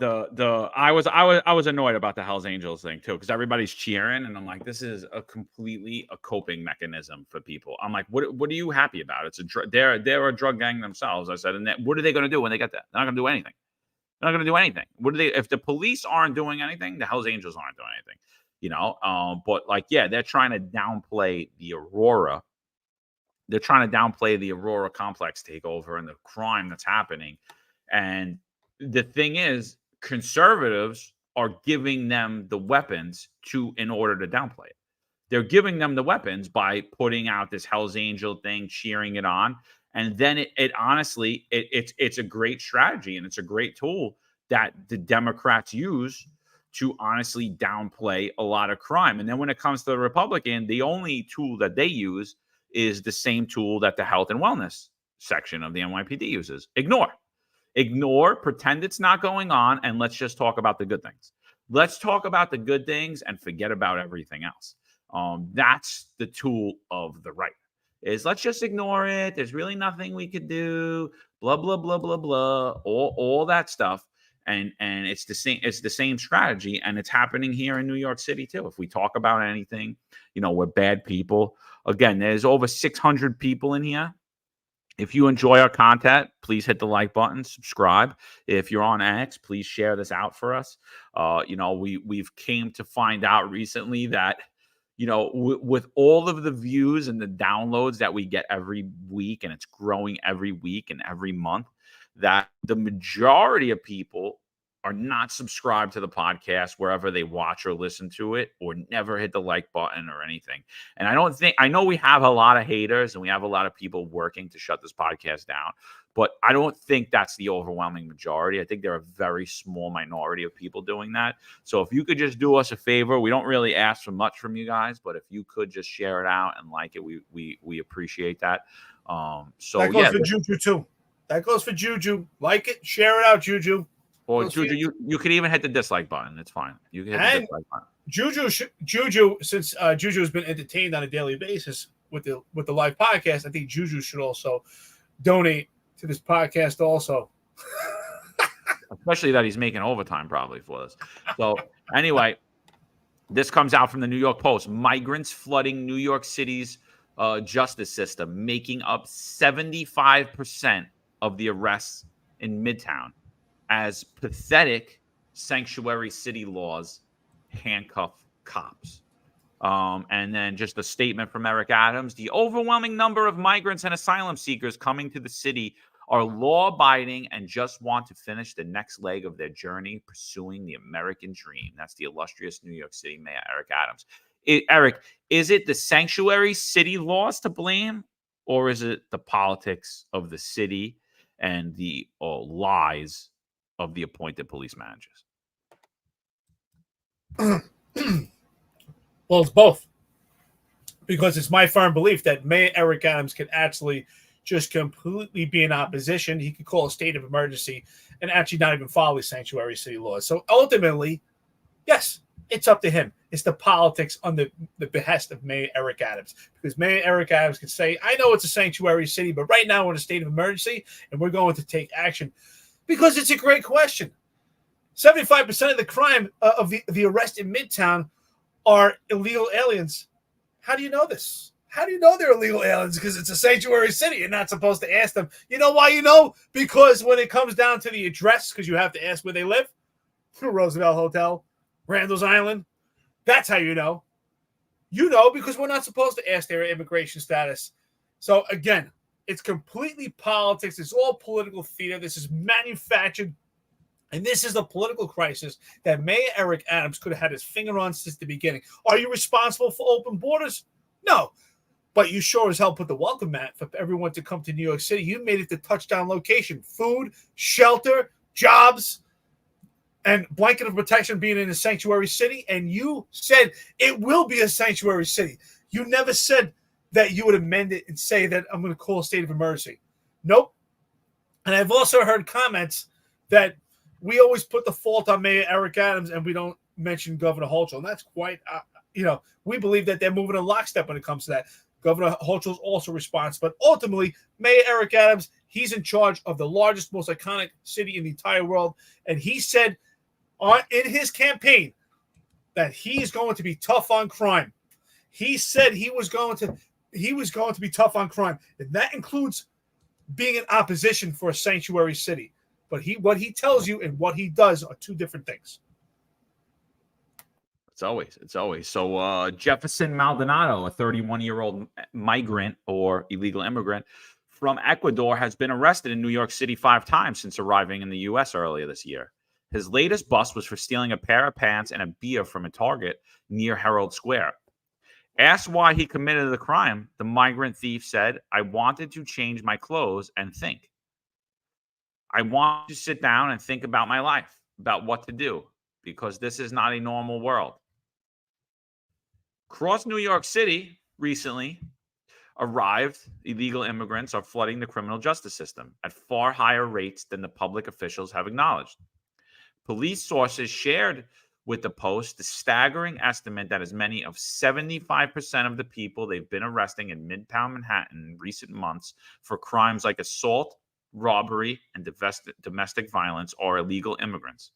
was annoyed about the Hells Angels thing too, because everybody's cheering, and I'm like, this is completely a coping mechanism for people. I'm like, what are you happy about? It's they're a drug gang themselves. I said, and what are they going to do when they get that? They're not going to do anything. They're not going to do anything. What do they? If the police aren't doing anything, the Hells Angels aren't doing anything. But like, yeah, they're trying to downplay the Aurora. They're trying to downplay the Aurora complex takeover and the crime that's happening, and the thing is, conservatives are giving them the weapons in order to downplay it. They're giving them the weapons by putting out this Hell's Angel thing, cheering it on. And then it honestly, it's a great strategy, and it's a great tool that the Democrats use to honestly downplay a lot of crime. And then when it comes to the Republican, the only tool that they use is the same tool that the health and wellness section of the NYPD uses. Ignore, pretend it's not going on, and let's just talk about the good things. Let's talk about the good things and forget about everything else. That's the tool of the right, is let's just ignore it. There's really nothing we could do, blah, blah, blah, blah, blah, all that stuff. And it's the same strategy, and it's happening here in New York City too. If we talk about anything, we're bad people. Again, there's over 600 people in here. If you enjoy our content, please hit the like button, subscribe. If you're on X, please share this out for us. We've came to find out recently that, with all of the views and the downloads that we get every week, and it's growing every week and every month, that the majority of people are not subscribed to the podcast wherever they watch or listen to it, or never hit the like button or anything. And I know we have a lot of haters and we have a lot of people working to shut this podcast down, but I don't think that's the overwhelming majority. I think there are a very small minority of people doing that. So if you could just do us a favor, we don't really ask for much from you guys, but if you could just share it out and like it, we appreciate that. That goes for Juju too. That goes for Juju. Like it, share it out, Juju. Or Juju, you could even hit the dislike button. It's fine. You can hit the dislike button. Juju, since Juju has been entertained on a daily basis with the live podcast, I think Juju should also donate to this podcast also. Especially that he's making overtime probably for this. So anyway, this comes out from the New York Post. Migrants flooding New York City's justice system, making up 75% of the arrests in Midtown, as pathetic sanctuary city laws handcuff cops. And then just a statement from Eric Adams. The overwhelming number of migrants and asylum seekers coming to the city are law-abiding and just want to finish the next leg of their journey pursuing the American dream. That's the illustrious New York City Mayor Eric Adams. Eric, is it the sanctuary city laws to blame, or is it the politics of the city and the lies of the appointed police managers? Well, it's both. Because it's my firm belief that Mayor Eric Adams can actually just completely be in opposition. He could call a state of emergency and actually not even follow the sanctuary city laws. So ultimately, yes, it's up to him. It's the politics on the behest of Mayor Eric Adams. Because Mayor Eric Adams can say, I know it's a sanctuary city, but right now we're in a state of emergency and we're going to take action. Because it's a great question. 75% of the crime of the arrest in Midtown are illegal aliens. How do you know this? How do you know they're illegal aliens? Because it's a sanctuary city. You're not supposed to ask them. You know why you know? Because when it comes down to the address, because you have to ask where they live, Roosevelt Hotel, Randall's Island, that's how you know. You know because we're not supposed to ask their immigration status. So again, it's completely politics. It's all political theater. This is manufactured. And this is the political crisis that Mayor Eric Adams could have had his finger on since the beginning. Are you responsible for open borders? No. But you sure as hell put the welcome mat for everyone to come to New York City. You made it the touchdown location. Food, shelter, jobs, and blanket of protection being in a sanctuary city. And you said it will be a sanctuary city. You never said that you would amend it and say that I'm going to call a state of emergency. Nope. And I've also heard comments that we always put the fault on Mayor Eric Adams and we don't mention Governor Hochul. And that's quite, we believe that they're moving in lockstep when it comes to that. Governor Hochul is also responsible. But ultimately, Mayor Eric Adams, he's in charge of the largest, most iconic city in the entire world. And he said in his campaign that he's going to be tough on crime. He said he was going to be tough on crime. And that includes being in opposition for a sanctuary city. But what he tells you and what he does are two different things. It's always. So Jefferson Maldonado, a 31-year-old migrant or illegal immigrant from Ecuador, has been arrested in New York City 5 times since arriving in the U.S. earlier this year. His latest bust was for stealing a pair of pants and a beer from a Target near Herald Square. Asked why he committed the crime, the migrant thief said, "I wanted to change my clothes and think. I want to sit down and think about my life, about what to do, because this is not a normal world." Across New York City recently arrived illegal immigrants are flooding the criminal justice system at far higher rates than the public officials have acknowledged. Police sources shared with the Post the staggering estimate that as many of 75% of the people they've been arresting in Midtown Manhattan in recent months for crimes like assault, robbery, and domestic violence are illegal immigrants.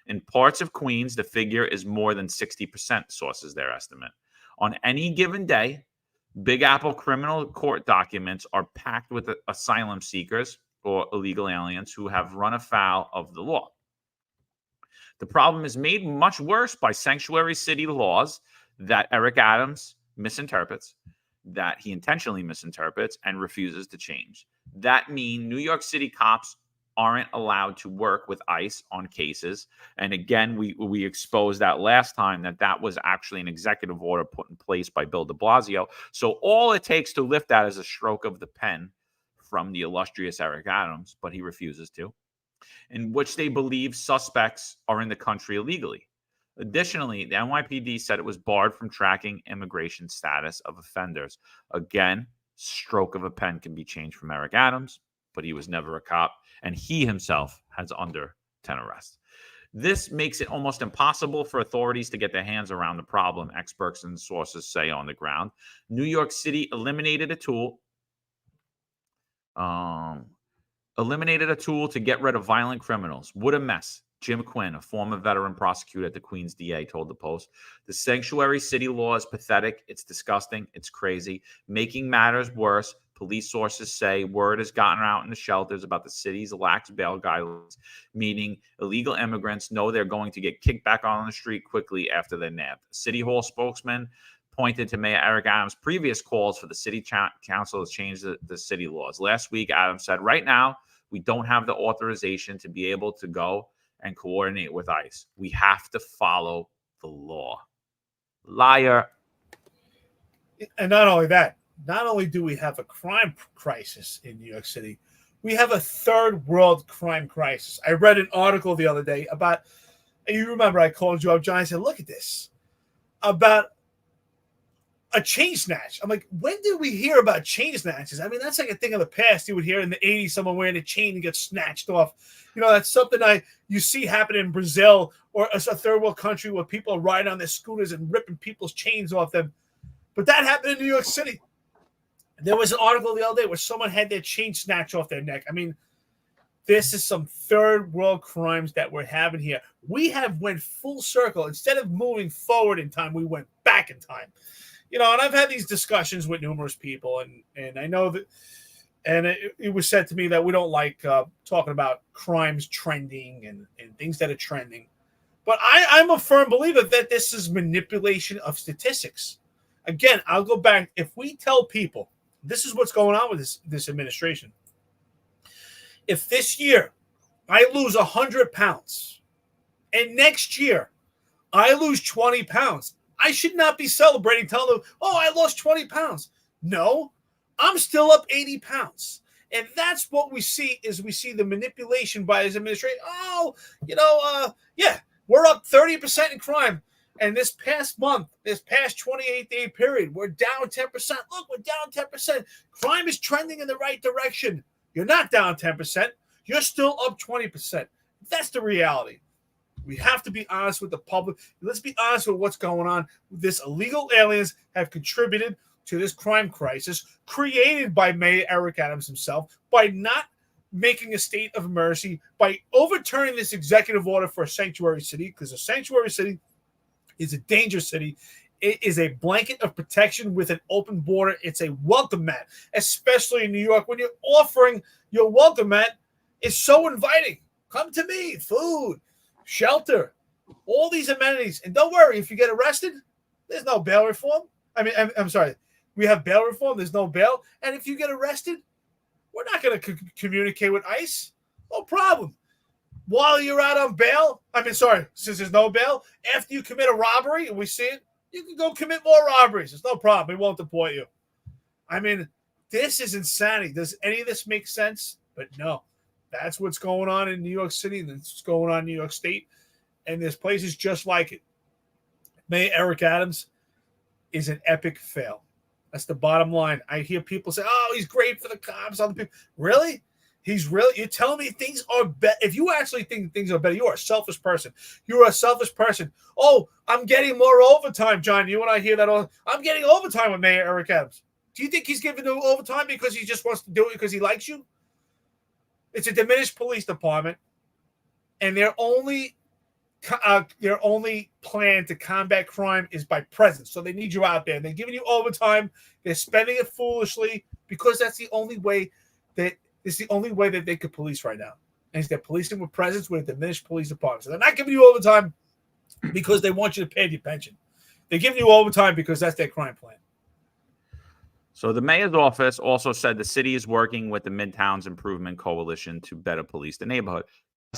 In parts of Queens, the figure is more than 60%, sources their estimate. On any given day, Big Apple criminal court documents are packed with asylum seekers or illegal aliens who have run afoul of the law. The problem is made much worse by sanctuary city laws that Eric Adams misinterprets, that he intentionally misinterprets and refuses to change. That means New York City cops aren't allowed to work with ICE on cases. And again, we exposed that last time that was actually an executive order put in place by Bill de Blasio. So all it takes to lift that is a stroke of the pen from the illustrious Eric Adams, but he refuses to, in which they believe suspects are in the country illegally. Additionally, the NYPD said it was barred from tracking immigration status of offenders. Again, stroke of a pen can be changed from Eric Adams, but he was never a cop, and he himself has under 10 arrests. This makes it almost impossible for authorities to get their hands around the problem, experts and sources say on the ground. New York City eliminated a tool to get rid of violent criminals. What a mess. Jim Quinn, a former veteran prosecutor at the Queens DA, told the Post. The sanctuary city law is pathetic. It's disgusting. It's crazy. Making matters worse, police sources say word has gotten out in the shelters about the city's lax bail guidelines, meaning illegal immigrants know they're going to get kicked back on the street quickly after they're nabbed. A City Hall spokesman pointed to Mayor Eric Adams' previous calls for the city council to change the city laws. Last week, Adams said, "Right now, we don't have the authorization to be able to go and coordinate with ICE. We have to follow the law." Liar. And not only that, not only do we have a crime crisis in New York City, we have a third world crime crisis. I read an article the other day about, and you remember I called you up, John, I said, look at this, about a chain snatch. I'm like, when did we hear about chain snatches? I mean, that's like a thing of the past. You would hear in the 80s someone wearing a chain and get snatched off. You know, that's something you see happen in Brazil or a third world country where people are riding on their scooters and ripping people's chains off them. But that happened in New York City. There was an article the other day where someone had their chain snatched off their neck. I mean, this is some third world crimes that we're having here. We have went full circle. Instead of moving forward in time, we went back in time. You know, and I've had these discussions with numerous people, and I know that, and it was said to me that we don't like talking about crimes trending and things that are trending. But I'm a firm believer that this is manipulation of statistics. Again, I'll go back. If we tell people, this is what's going on with this administration. If this year I lose 100 pounds and next year I lose 20 pounds, I should not be celebrating, telling them, oh, I lost 20 pounds. No, I'm still up 80 pounds. And that's what we see is we see the manipulation by this administration. Oh, yeah, we're up 30% in crime. And this past month, this past 28-day period, we're down 10%. Look, we're down 10%. Crime is trending in the right direction. You're not down 10%. You're still up 20%. That's the reality. We have to be honest with the public. Let's be honest with what's going on. This illegal aliens have contributed to this crime crisis created by Mayor Eric Adams himself by not making a state of emergency, by overturning this executive order for a sanctuary city, because a sanctuary city is a dangerous city. It is a blanket of protection with an open border. It's a welcome mat, especially in New York. When you're offering your welcome mat, it's so inviting. Come to me, food, shelter, all these amenities. And don't worry, if you get arrested, there's no bail reform. I'm sorry. We have bail reform. There's no bail. And if you get arrested, we're not going to communicate with ICE. No problem. While you're out on bail, since there's no bail, after you commit a robbery, and we see it, you can go commit more robberies. There's no problem. We won't deport you. This is insanity. Does any of this make sense? But no. That's what's going on in New York City. That's what's going on in New York State. And there's places just like it. Mayor Eric Adams is an epic fail. That's the bottom line. I hear people say, oh, he's great for the cops, other people. Really? You're telling me things are better? If you actually think things are better, you are a selfish person. You're a selfish person. Oh, I'm getting more overtime, John. You and I hear that all. I'm getting overtime with Mayor Eric Adams. Do you think he's giving you overtime because he just wants to do it because he likes you? It's a diminished police department, and their only plan to combat crime is by presence. So they need you out there. They're giving you overtime. They're spending it foolishly because that's the only way that they could police right now. And they're policing with presence with a diminished police department. So they're not giving you overtime because they want you to pay your pension. They're giving you overtime because that's their crime plan. So the mayor's office also said the city is working with the Midtown's Improvement Coalition to better police the neighborhood.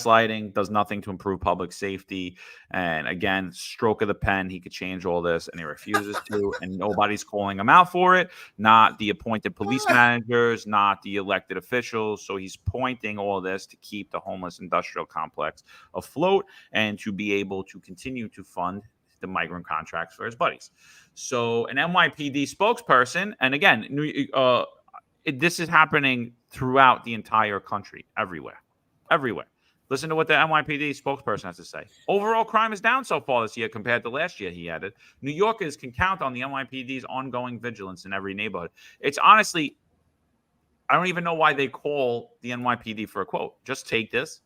Lighting does nothing to improve public safety. And again, stroke of the pen, he could change all this, and he refuses to, and nobody's calling him out for it. Not the appointed police managers, not the elected officials. So he's pointing all this to keep the homeless industrial complex afloat and to be able to continue to fund the migrant contracts for his buddies. So an NYPD spokesperson, and again, this is happening throughout the entire country, everywhere. Listen to what the NYPD spokesperson has to say. Overall crime is down so far this year compared to last year, he added. New Yorkers can count on the NYPD's ongoing vigilance in every neighborhood. It's honestly, I don't even know why they call the NYPD for a quote. Just take this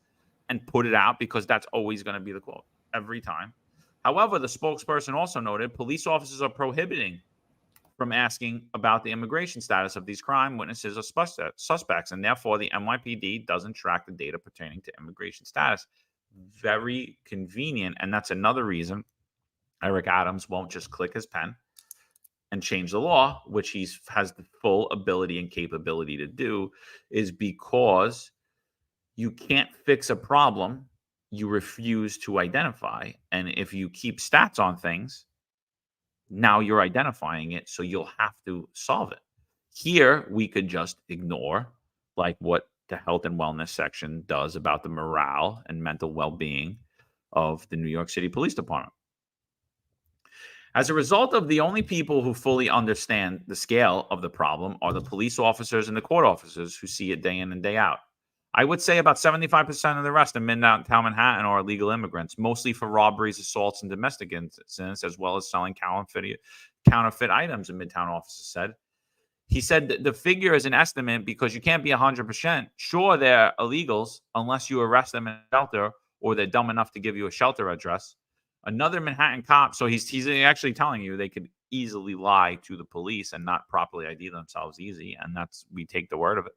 and put it out because that's always going to be the quote every time. However, the spokesperson also noted police officers are prohibiting from asking about the immigration status of these crime witnesses or suspects, and therefore the NYPD doesn't track the data pertaining to immigration status. Very convenient, and that's another reason Eric Adams won't just click his pen and change the law, which he has the full ability and capability to do, is because you can't fix a problem you refuse to identify. And if you keep stats on things, now you're identifying it, so you'll have to solve it. Here, we could just ignore, like what the health and wellness section does about the morale and mental well-being of the New York City Police Department. As a result of the only people who fully understand the scale of the problem are the police officers and the court officers who see it day in and day out. I would say about 75% of the rest in Midtown Manhattan are illegal immigrants, mostly for robberies, assaults, and domestic incidents, as well as selling counterfeit items, a Midtown officer said. He said that the figure is an estimate because you can't be 100% sure they're illegals unless you arrest them in a shelter or they're dumb enough to give you a shelter address. Another Manhattan cop, so he's actually telling you they could easily lie to the police and not properly ID themselves easy, and we take the word of it.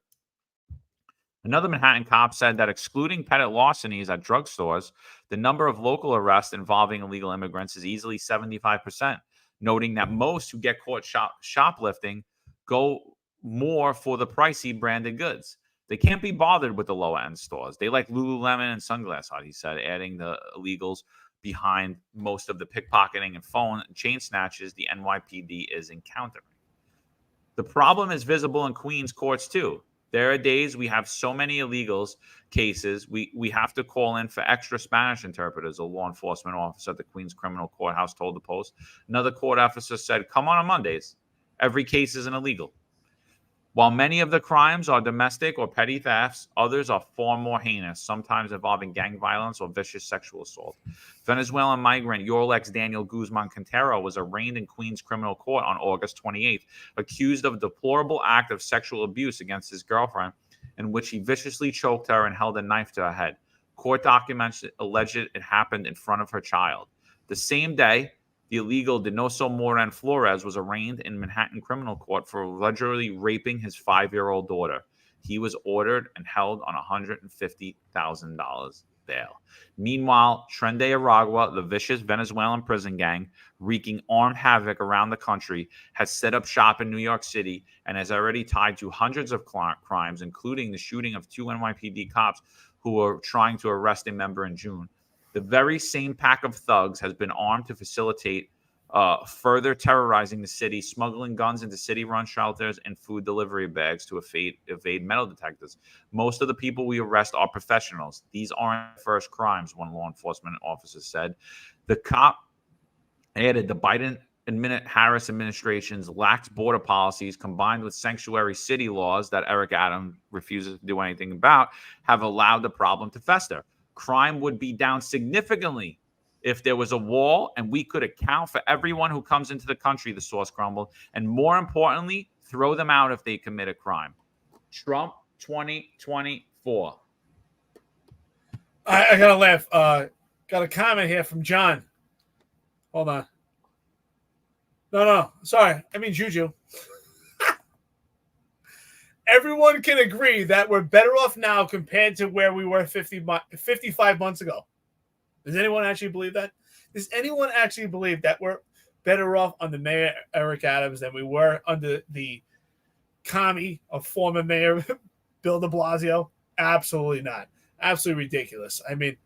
Another Manhattan cop said that excluding petty larcenies at drugstores, the number of local arrests involving illegal immigrants is easily 75%, noting that most who get caught shoplifting go more for the pricey branded goods. They can't be bothered with the lower-end stores. They like Lululemon and Sunglass Hut, he said, adding the illegals behind most of the pickpocketing and phone chain snatches the NYPD is encountering. The problem is visible in Queens courts, too. There are days we have so many illegals cases, we have to call in for extra Spanish interpreters, a law enforcement officer at the Queens Criminal Courthouse told the Post. Another court officer said, come on Mondays. Every case is an illegal. While many of the crimes are domestic or petty thefts, others are far more heinous, sometimes involving gang violence or vicious sexual assault. Venezuelan migrant Yorlex Daniel Guzman Quintero was arraigned in Queens criminal court on August 28th, accused of a deplorable act of sexual abuse against his girlfriend, in which he viciously choked her and held a knife to her head. Court documents alleged it happened in front of her child. The same day, the illegal Denoso Moran Flores was arraigned in Manhattan criminal court for allegedly raping his 5-year-old daughter. He was ordered and held on $150,000 bail. Meanwhile, Tren de Aragua, the vicious Venezuelan prison gang, wreaking armed havoc around the country, has set up shop in New York City and has already tied to hundreds of crimes, including the shooting of 2 NYPD cops who were trying to arrest a member in June. The very same pack of thugs has been armed to facilitate further terrorizing the city, smuggling guns into city-run shelters and food delivery bags to evade metal detectors. Most of the people we arrest are professionals. These aren't first crimes, one law enforcement officer said. The cop added the Biden-Harris administration's lax border policies, combined with sanctuary city laws that Eric Adams refuses to do anything about, have allowed the problem to fester. Crime would be down significantly if there was a wall and we could account for everyone who comes into the country, the source grumbled, and more importantly, throw them out if they commit a crime. Trump 2024. I gotta laugh. Got a comment here from John. Hold on. No, sorry. I mean Juju. Everyone can agree that we're better off now compared to where we were 55 months ago. Does anyone actually believe that? Does anyone actually believe that we're better off under Mayor Eric Adams than we were under the commie of former Mayor Bill de Blasio? Absolutely not. Absolutely ridiculous. I mean,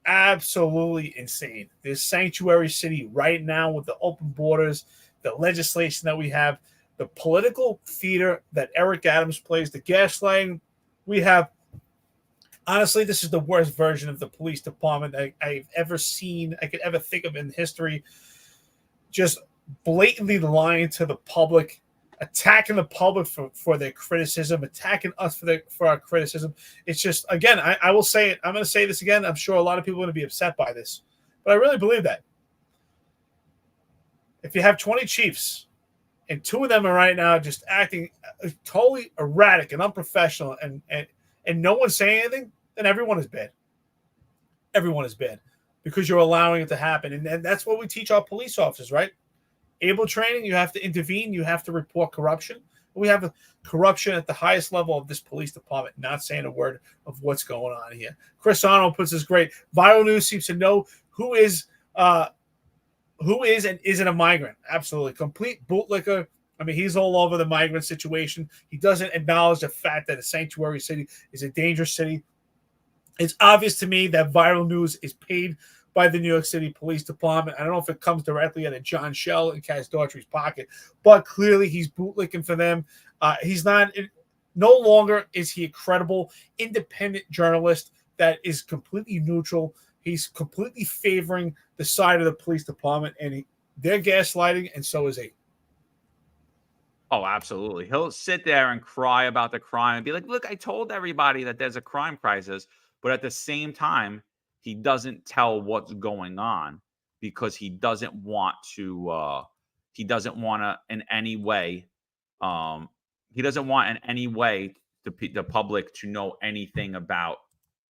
absolutely insane. This sanctuary city right now with the open borders, the legislation that we have, the political theater that Eric Adams plays, the gaslighting we have. Honestly, this is the worst version of the police department I've ever seen, I could ever think of in history. Just blatantly lying to the public, attacking the public for their criticism, attacking us for our criticism. It's just, again, I will say it. I'm going to say this again. I'm sure a lot of people are going to be upset by this, but I really believe that. If you have 20 chiefs, and 2 of them are right now just acting totally erratic and unprofessional, and no one's saying anything, then everyone is bad. Everyone is bad because you're allowing it to happen. And that's what we teach our police officers, right? Able training, you have to intervene. You have to report corruption. We have corruption at the highest level of this police department, not saying a word of what's going on here. Chris Arnold puts this great. Viral News seems to know who is and isn't a migrant. Absolutely. Complete bootlicker. I mean, he's all over the migrant situation. He doesn't acknowledge the fact that a sanctuary city is a dangerous city. It's obvious to me that Viral News is paid by the New York City Police Department. I don't know if it comes directly out of John Schell and Kaz Daughtry's pocket, but clearly he's bootlicking for them. He's not. No longer is he a credible, independent journalist that is completely neutral. He's completely favoring the side of the police department, and they're gaslighting, and so is he. Oh, absolutely. He'll sit there and cry about the crime and be like, look, I told everybody that there's a crime crisis. But at the same time, he doesn't tell what's going on because he doesn't want to in any way the public to know anything about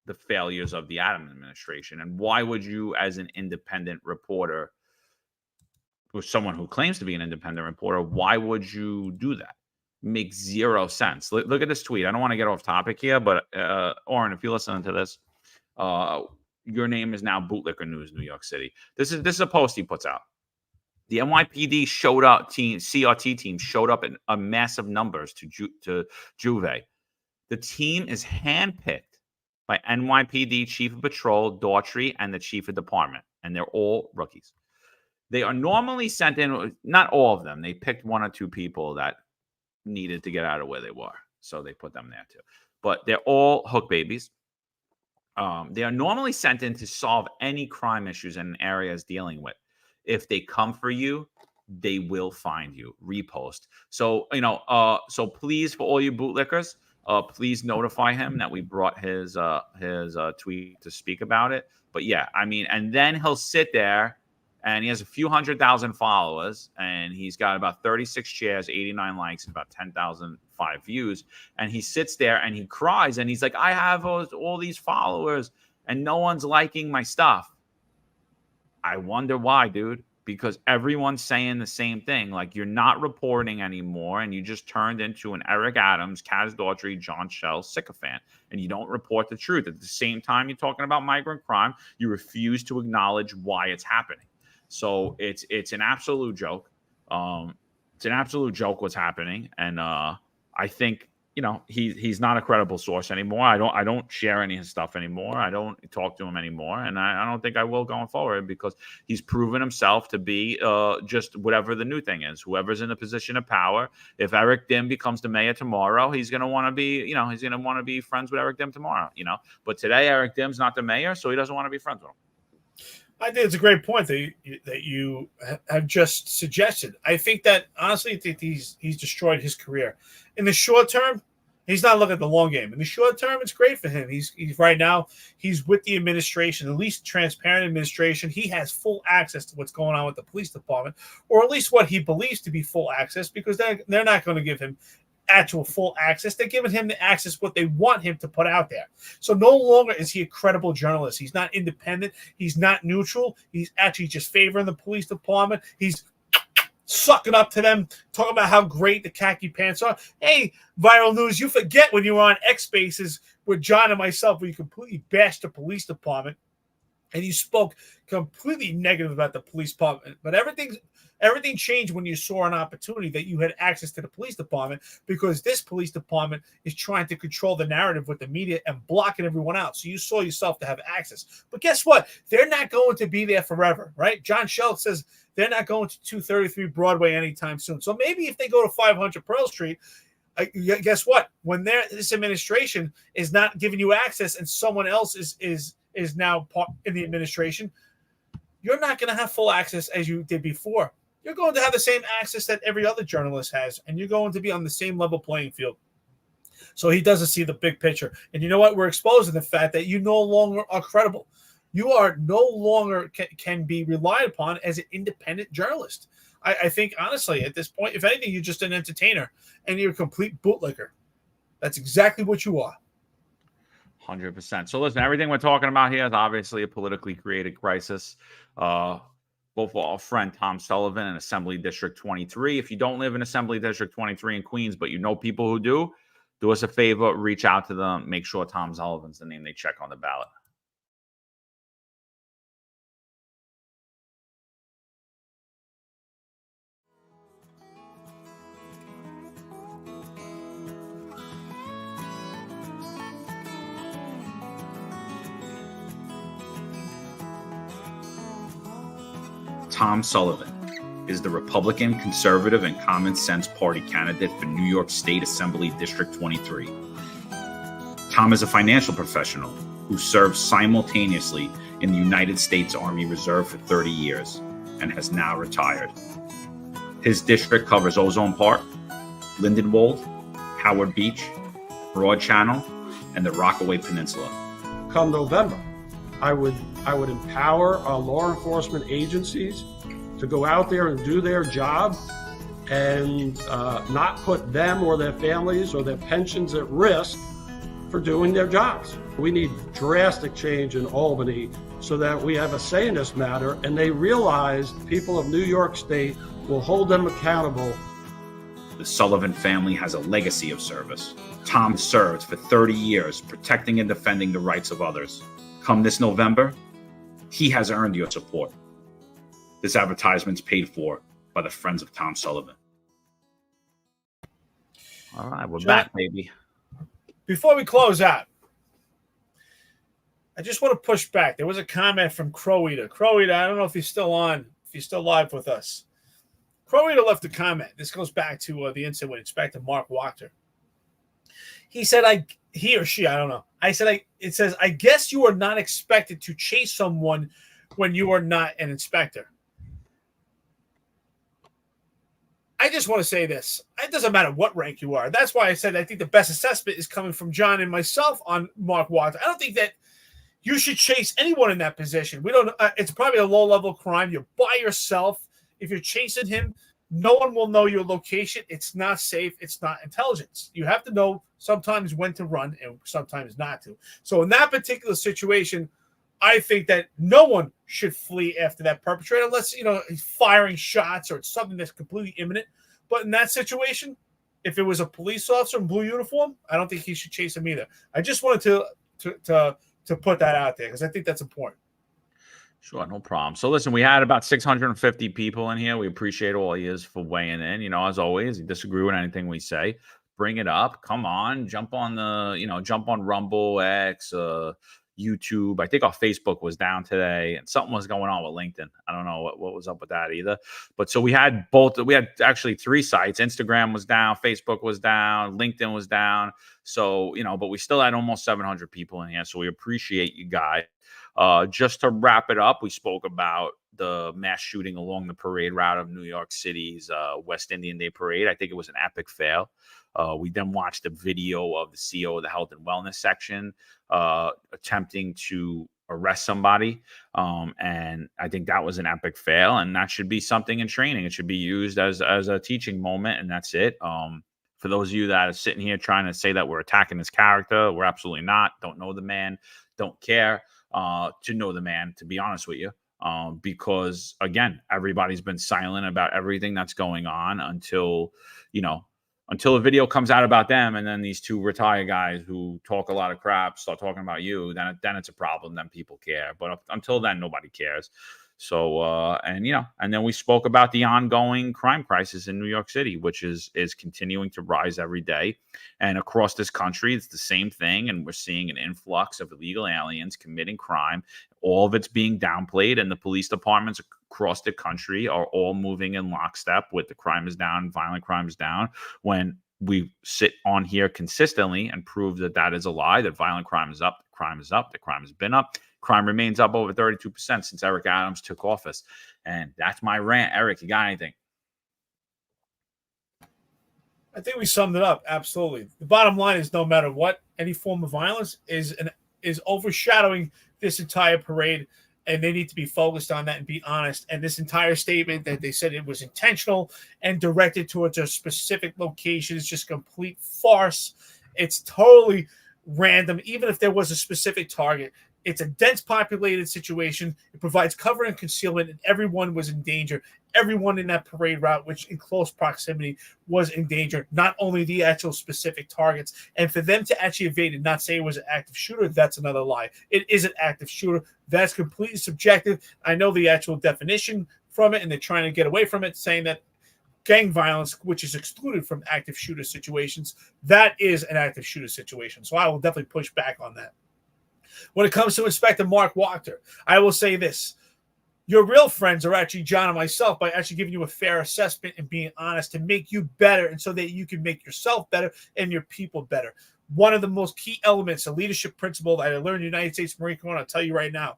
the failures of the Adams administration. And why would you, as an independent reporter, or someone who claims to be an independent reporter, why would you do that? Makes zero sense. Look at this tweet. I don't want to get off topic here, but Oren, if you're listening to this, your name is now Bootlicker News, New York City. This is a post he puts out. The NYPD CRT team showed up in a massive numbers to Juve. The team is handpicked by NYPD Chief of Patrol Daughtry and the Chief of Department, and they're all rookies. They are normally sent in, not all of them. They picked 1 or 2 people that needed to get out of where they were, so they put them there too. But they're all hook babies. They are normally sent in to solve any crime issues in an area is dealing with. If they come for you, they will find you. Repost. So, so please, for all you bootlickers, please notify him that we brought his tweet to speak about it. But yeah, I mean, and then he'll sit there, and he has a few 100,000 followers, and he's got about 36 shares, 89 likes, and about 10,005 views. And he sits there and he cries, and he's like, I have all these followers, and no one's liking my stuff. I wonder why, dude. Because everyone's saying the same thing. Like, you're not reporting anymore, and you just turned into an Eric Adams, Kaz Daughtry, John Shell sycophant, and you don't report the truth. At the same time you're talking about migrant crime, you refuse to acknowledge why it's happening. So it's an absolute joke. It's an absolute joke what's happening, and I think he's not a credible source anymore. I don't share any of his stuff anymore. I don't talk to him anymore, and I don't think I will going forward, because he's proven himself to be just whatever the new thing is. Whoever's in a position of power. If Eric Dim becomes the mayor tomorrow, he's going to want to be, he's going to want to be friends with Eric Dim tomorrow. But today Eric Dim's not the mayor, so he doesn't want to be friends with him. I think it's a great point that you have just suggested. I think that, honestly, he's destroyed his career. In the short term, he's not looking at the long game. In the short term, it's great for him. He's right now, he's with the administration, at least transparent administration. He has full access to what's going on with the police department, or at least what he believes to be full access, because they're not going to give him actual full access. They're giving him the access what they want him to put out there. So no longer is he a credible journalist. He's not independent. He's not neutral. He's actually just favoring the police department. He's sucking up to them, talking about how great the khaki pants are. Hey, Viral News, you forget when you were on X Spaces with John and myself, where you completely bashed the police department, and you spoke completely negative about the police department. But everything changed when you saw an opportunity that you had access to the police department, because this police department is trying to control the narrative with the media and blocking everyone out. So you saw yourself to have access. But guess what? They're not going to be there forever, right? John Schultz says they're not going to 233 Broadway anytime soon. So maybe if they go to 500 Pearl Street, guess what? When this administration is not giving you access and someone else is now part in the administration, you're not going to have full access as you did before. You're going to have the same access that every other journalist has, and you're going to be on the same level playing field. So he doesn't see the big picture. And you know what? We're exposing the fact that you no longer are credible. You are no longer can be relied upon as an independent journalist. I think, honestly, at this point, if anything, you're just an entertainer, and you're a complete bootlicker. That's exactly what you are. 100%. So listen, everything we're talking about here is obviously a politically created crisis. Both our friend Tom Sullivan in Assembly District 23. If you don't live in Assembly District 23 in Queens, but you know people who do us a favor, reach out to them. Make sure Tom Sullivan's the name they check on the ballot. Tom Sullivan is the Republican, Conservative, and Common Sense Party candidate for New York State Assembly District 23. Tom is a financial professional who served simultaneously in the United States Army Reserve for 30 years and has now retired. His district covers Ozone Park, Lindenwold, Howard Beach, Broad Channel, and the Rockaway Peninsula. Come November, I would empower our law enforcement agencies to go out there and do their job and not put them or their families or their pensions at risk for doing their jobs. We need drastic change in Albany so that we have a say in this matter, and they realize people of New York State will hold them accountable. The Sullivan family has a legacy of service. Tom served for 30 years protecting and defending the rights of others. Come this November, he has earned your support. This advertisement's paid for by the Friends of Tom Sullivan. All right, we're back, baby. Before we close out, I just want to push back. There was a comment from Crow Eater. Crow Eater, I don't know if he's still on, if he's still live with us. Crow Eater left a comment. This goes back to the incident with Inspector Mark Wachter. He said, he or she, I don't know. It says, I guess you are not expected to chase someone when you are not an inspector. I just want to say this. It doesn't matter what rank you are. That's why I said I think the best assessment is coming from John and myself on Mark Watts. I don't think that you should chase anyone in that position. We don't. It's probably a low-level crime. You're by yourself. If you're chasing him, no one will know your location. It's not safe. It's not intelligence. You have to know sometimes when to run and sometimes not to. So in that particular situation, I think that no one should flee after that perpetrator unless, he's firing shots or it's something that's completely imminent. But in that situation, if it was a police officer in blue uniform, I don't think he should chase him either. I just wanted to put that out there because I think that's important. Sure, no problem. So listen, we had about 650 people in here. We appreciate all ears for weighing in. As always, you disagree with anything we say, bring it up. Come on, jump on jump on Rumble, X, YouTube. I think our Facebook was down today and something was going on with LinkedIn. I don't know what was up with that either. But so we had actually 3 sites. Instagram was down, Facebook was down, LinkedIn was down. So, but we still had almost 700 people in here. So we appreciate you guys. Just to wrap it up, we spoke about the mass shooting along the parade route of New York City's West Indian Day Parade. I think it was an epic fail. We then watched a video of the CEO of the Health and Wellness section attempting to arrest somebody. And I think that was an epic fail. And that should be something in training. It should be used as a teaching moment. And that's it. For those of you that are sitting here trying to say that we're attacking his character, we're absolutely not. Don't know the man. Don't care to know the man, to be honest with you. Because, again, everybody's been silent about everything that's going on until a video comes out about them, and then these 2 retired guys who talk a lot of crap start talking about you, then it's a problem. Then people care. But until then, nobody cares. So, and then we spoke about the ongoing crime crisis in New York City, which is continuing to rise every day. And across this country, it's the same thing. And we're seeing an influx of illegal aliens committing crime. All of it's being downplayed, and the police departments across the country are all moving in lockstep with the crime is down, violent crime is down. When we sit on here consistently and prove that is a lie, that violent crime is up, the crime is up, the crime has been up. Crime remains up over 32% since Eric Adams took office. And that's my rant. Eric, you got anything? I think we summed it up. Absolutely. The bottom line is no matter what, any form of violence is overshadowing this entire parade, and they need to be focused on that and be honest. And this entire statement that they said it was intentional and directed towards a specific location is just complete farce. It's totally random. Even if there was a specific target, it's a dense populated situation. It provides cover and concealment, and everyone was in danger. Everyone in that parade route, which in close proximity, was in danger, not only the actual specific targets. And for them to actually evade and not say it was an active shooter, that's another lie. It is an active shooter. That's completely subjective. I know the actual definition from it, and they're trying to get away from it, saying that gang violence, which is excluded from active shooter situations, that is an active shooter situation. So I will definitely push back on that. When it comes to Inspector Mark Wachter, I will say this. Your real friends are actually John and myself by actually giving you a fair assessment and being honest to make you better and so that you can make yourself better and your people better. One of the most key elements, a leadership principle that I learned in the United States Marine Corps, I'll tell you right now.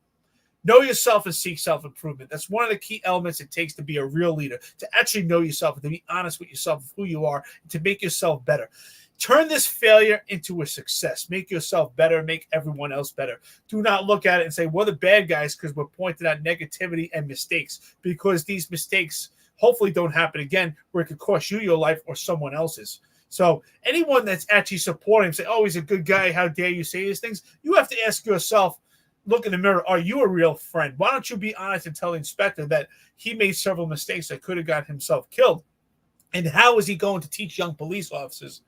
Know yourself and seek self-improvement. That's one of the key elements it takes to be a real leader, to actually know yourself and to be honest with yourself of who you are and to make yourself better. Turn this failure into a success. Make yourself better. Make everyone else better. Do not look at it and say, we're the bad guys because we're pointing out negativity and mistakes, because these mistakes hopefully don't happen again where it could cost you your life or someone else's. So anyone that's actually supporting him, say, oh, he's a good guy, how dare you say these things? You have to ask yourself, look in the mirror, are you a real friend? Why don't you be honest and tell the inspector that he made several mistakes that could have got himself killed? And how is he going to teach young police officers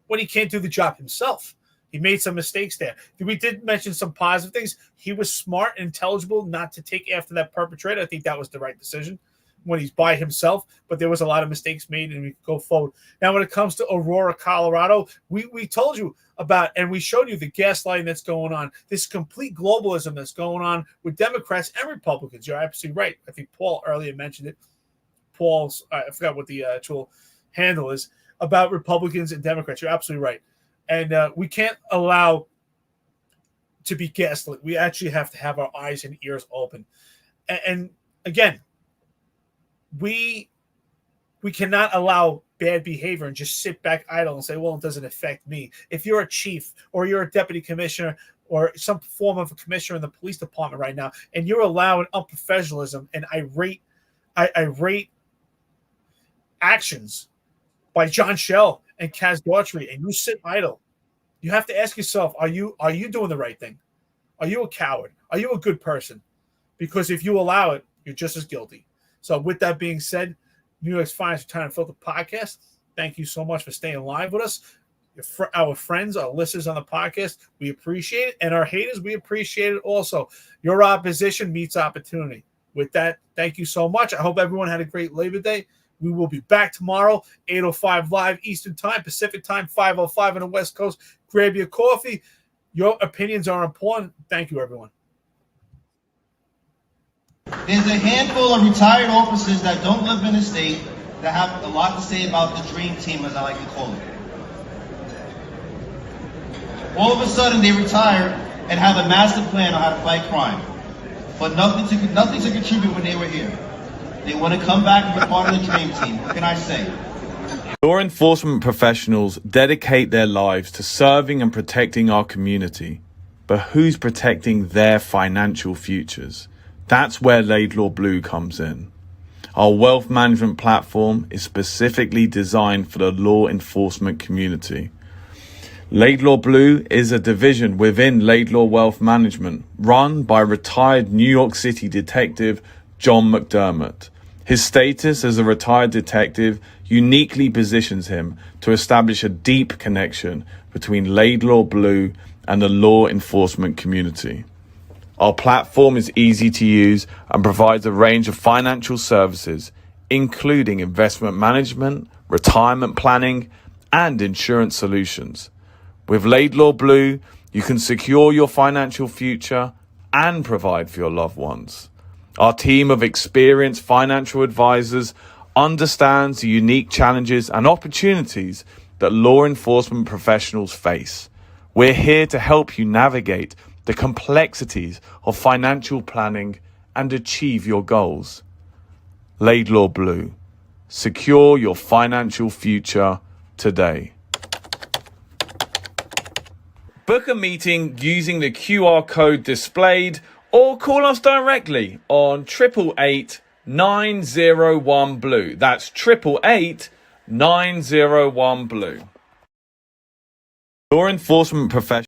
when he can't do the job himself? He made some mistakes there. We did mention some positive things. He was smart and intelligible not to take after that perpetrator. I think that was the right decision when he's by himself, but there was a lot of mistakes made, and we could go forward. Now, when it comes to Aurora, Colorado, we told you about, and we showed you the gaslighting that's going on, this complete globalism that's going on with Democrats and Republicans. You're absolutely right. I think Paul earlier mentioned it. Paul's, I forgot what the actual handle is, about Republicans and Democrats. You're absolutely right. And we can't allow to be gaslit. We actually have to have our eyes and ears open. And again, we we cannot allow bad behavior and just sit back idle and say, well, it doesn't affect me. If you're a chief or you're a deputy commissioner or some form of a commissioner in the police department right now, and you're allowing unprofessionalism and irate actions by John Schell and Kaz Daughtry, and you sit idle, you have to ask yourself, are you doing the right thing? Are you a coward? Are you a good person? Because if you allow it, you're just as guilty. So with that being said, New York's Finest Unfiltered podcast, thank you so much for staying live with us. Our friends, our listeners on the podcast, we appreciate it. And our haters, we appreciate it also. Your opposition meets opportunity. With that, thank you so much. I hope everyone had a great Labor Day. We will be back tomorrow, 8:05 live Eastern Time, Pacific Time, 5:05 on the West Coast. Grab your coffee. Your opinions are important. Thank you, everyone. There's a handful of retired officers that don't live in the state that have a lot to say about the dream team, as I like to call it. All of a sudden, they retire and have a master plan on how to fight crime, but nothing to contribute when they were here. They want to come back and be part of the dream team. What can I say? Law enforcement professionals dedicate their lives to serving and protecting our community. But who's protecting their financial futures? That's where Laidlaw Blue comes in. Our wealth management platform is specifically designed for the law enforcement community. Laidlaw Blue is a division within Laidlaw Wealth Management, run by retired New York City detective John McDermott. His status as a retired detective uniquely positions him to establish a deep connection between Laidlaw Blue and the law enforcement community. Our platform is easy to use and provides a range of financial services, including investment management, retirement planning, and insurance solutions. With Laidlaw Blue, you can secure your financial future and provide for your loved ones. Our team of experienced financial advisors understands the unique challenges and opportunities that law enforcement professionals face. We're here to help you navigate the complexities of financial planning and achieve your goals. Laidlaw Blue. Secure your financial future today. Book a meeting using the QR code displayed or call us directly on 888-901-BLUE. That's 888-901-BLUE. Law enforcement professionals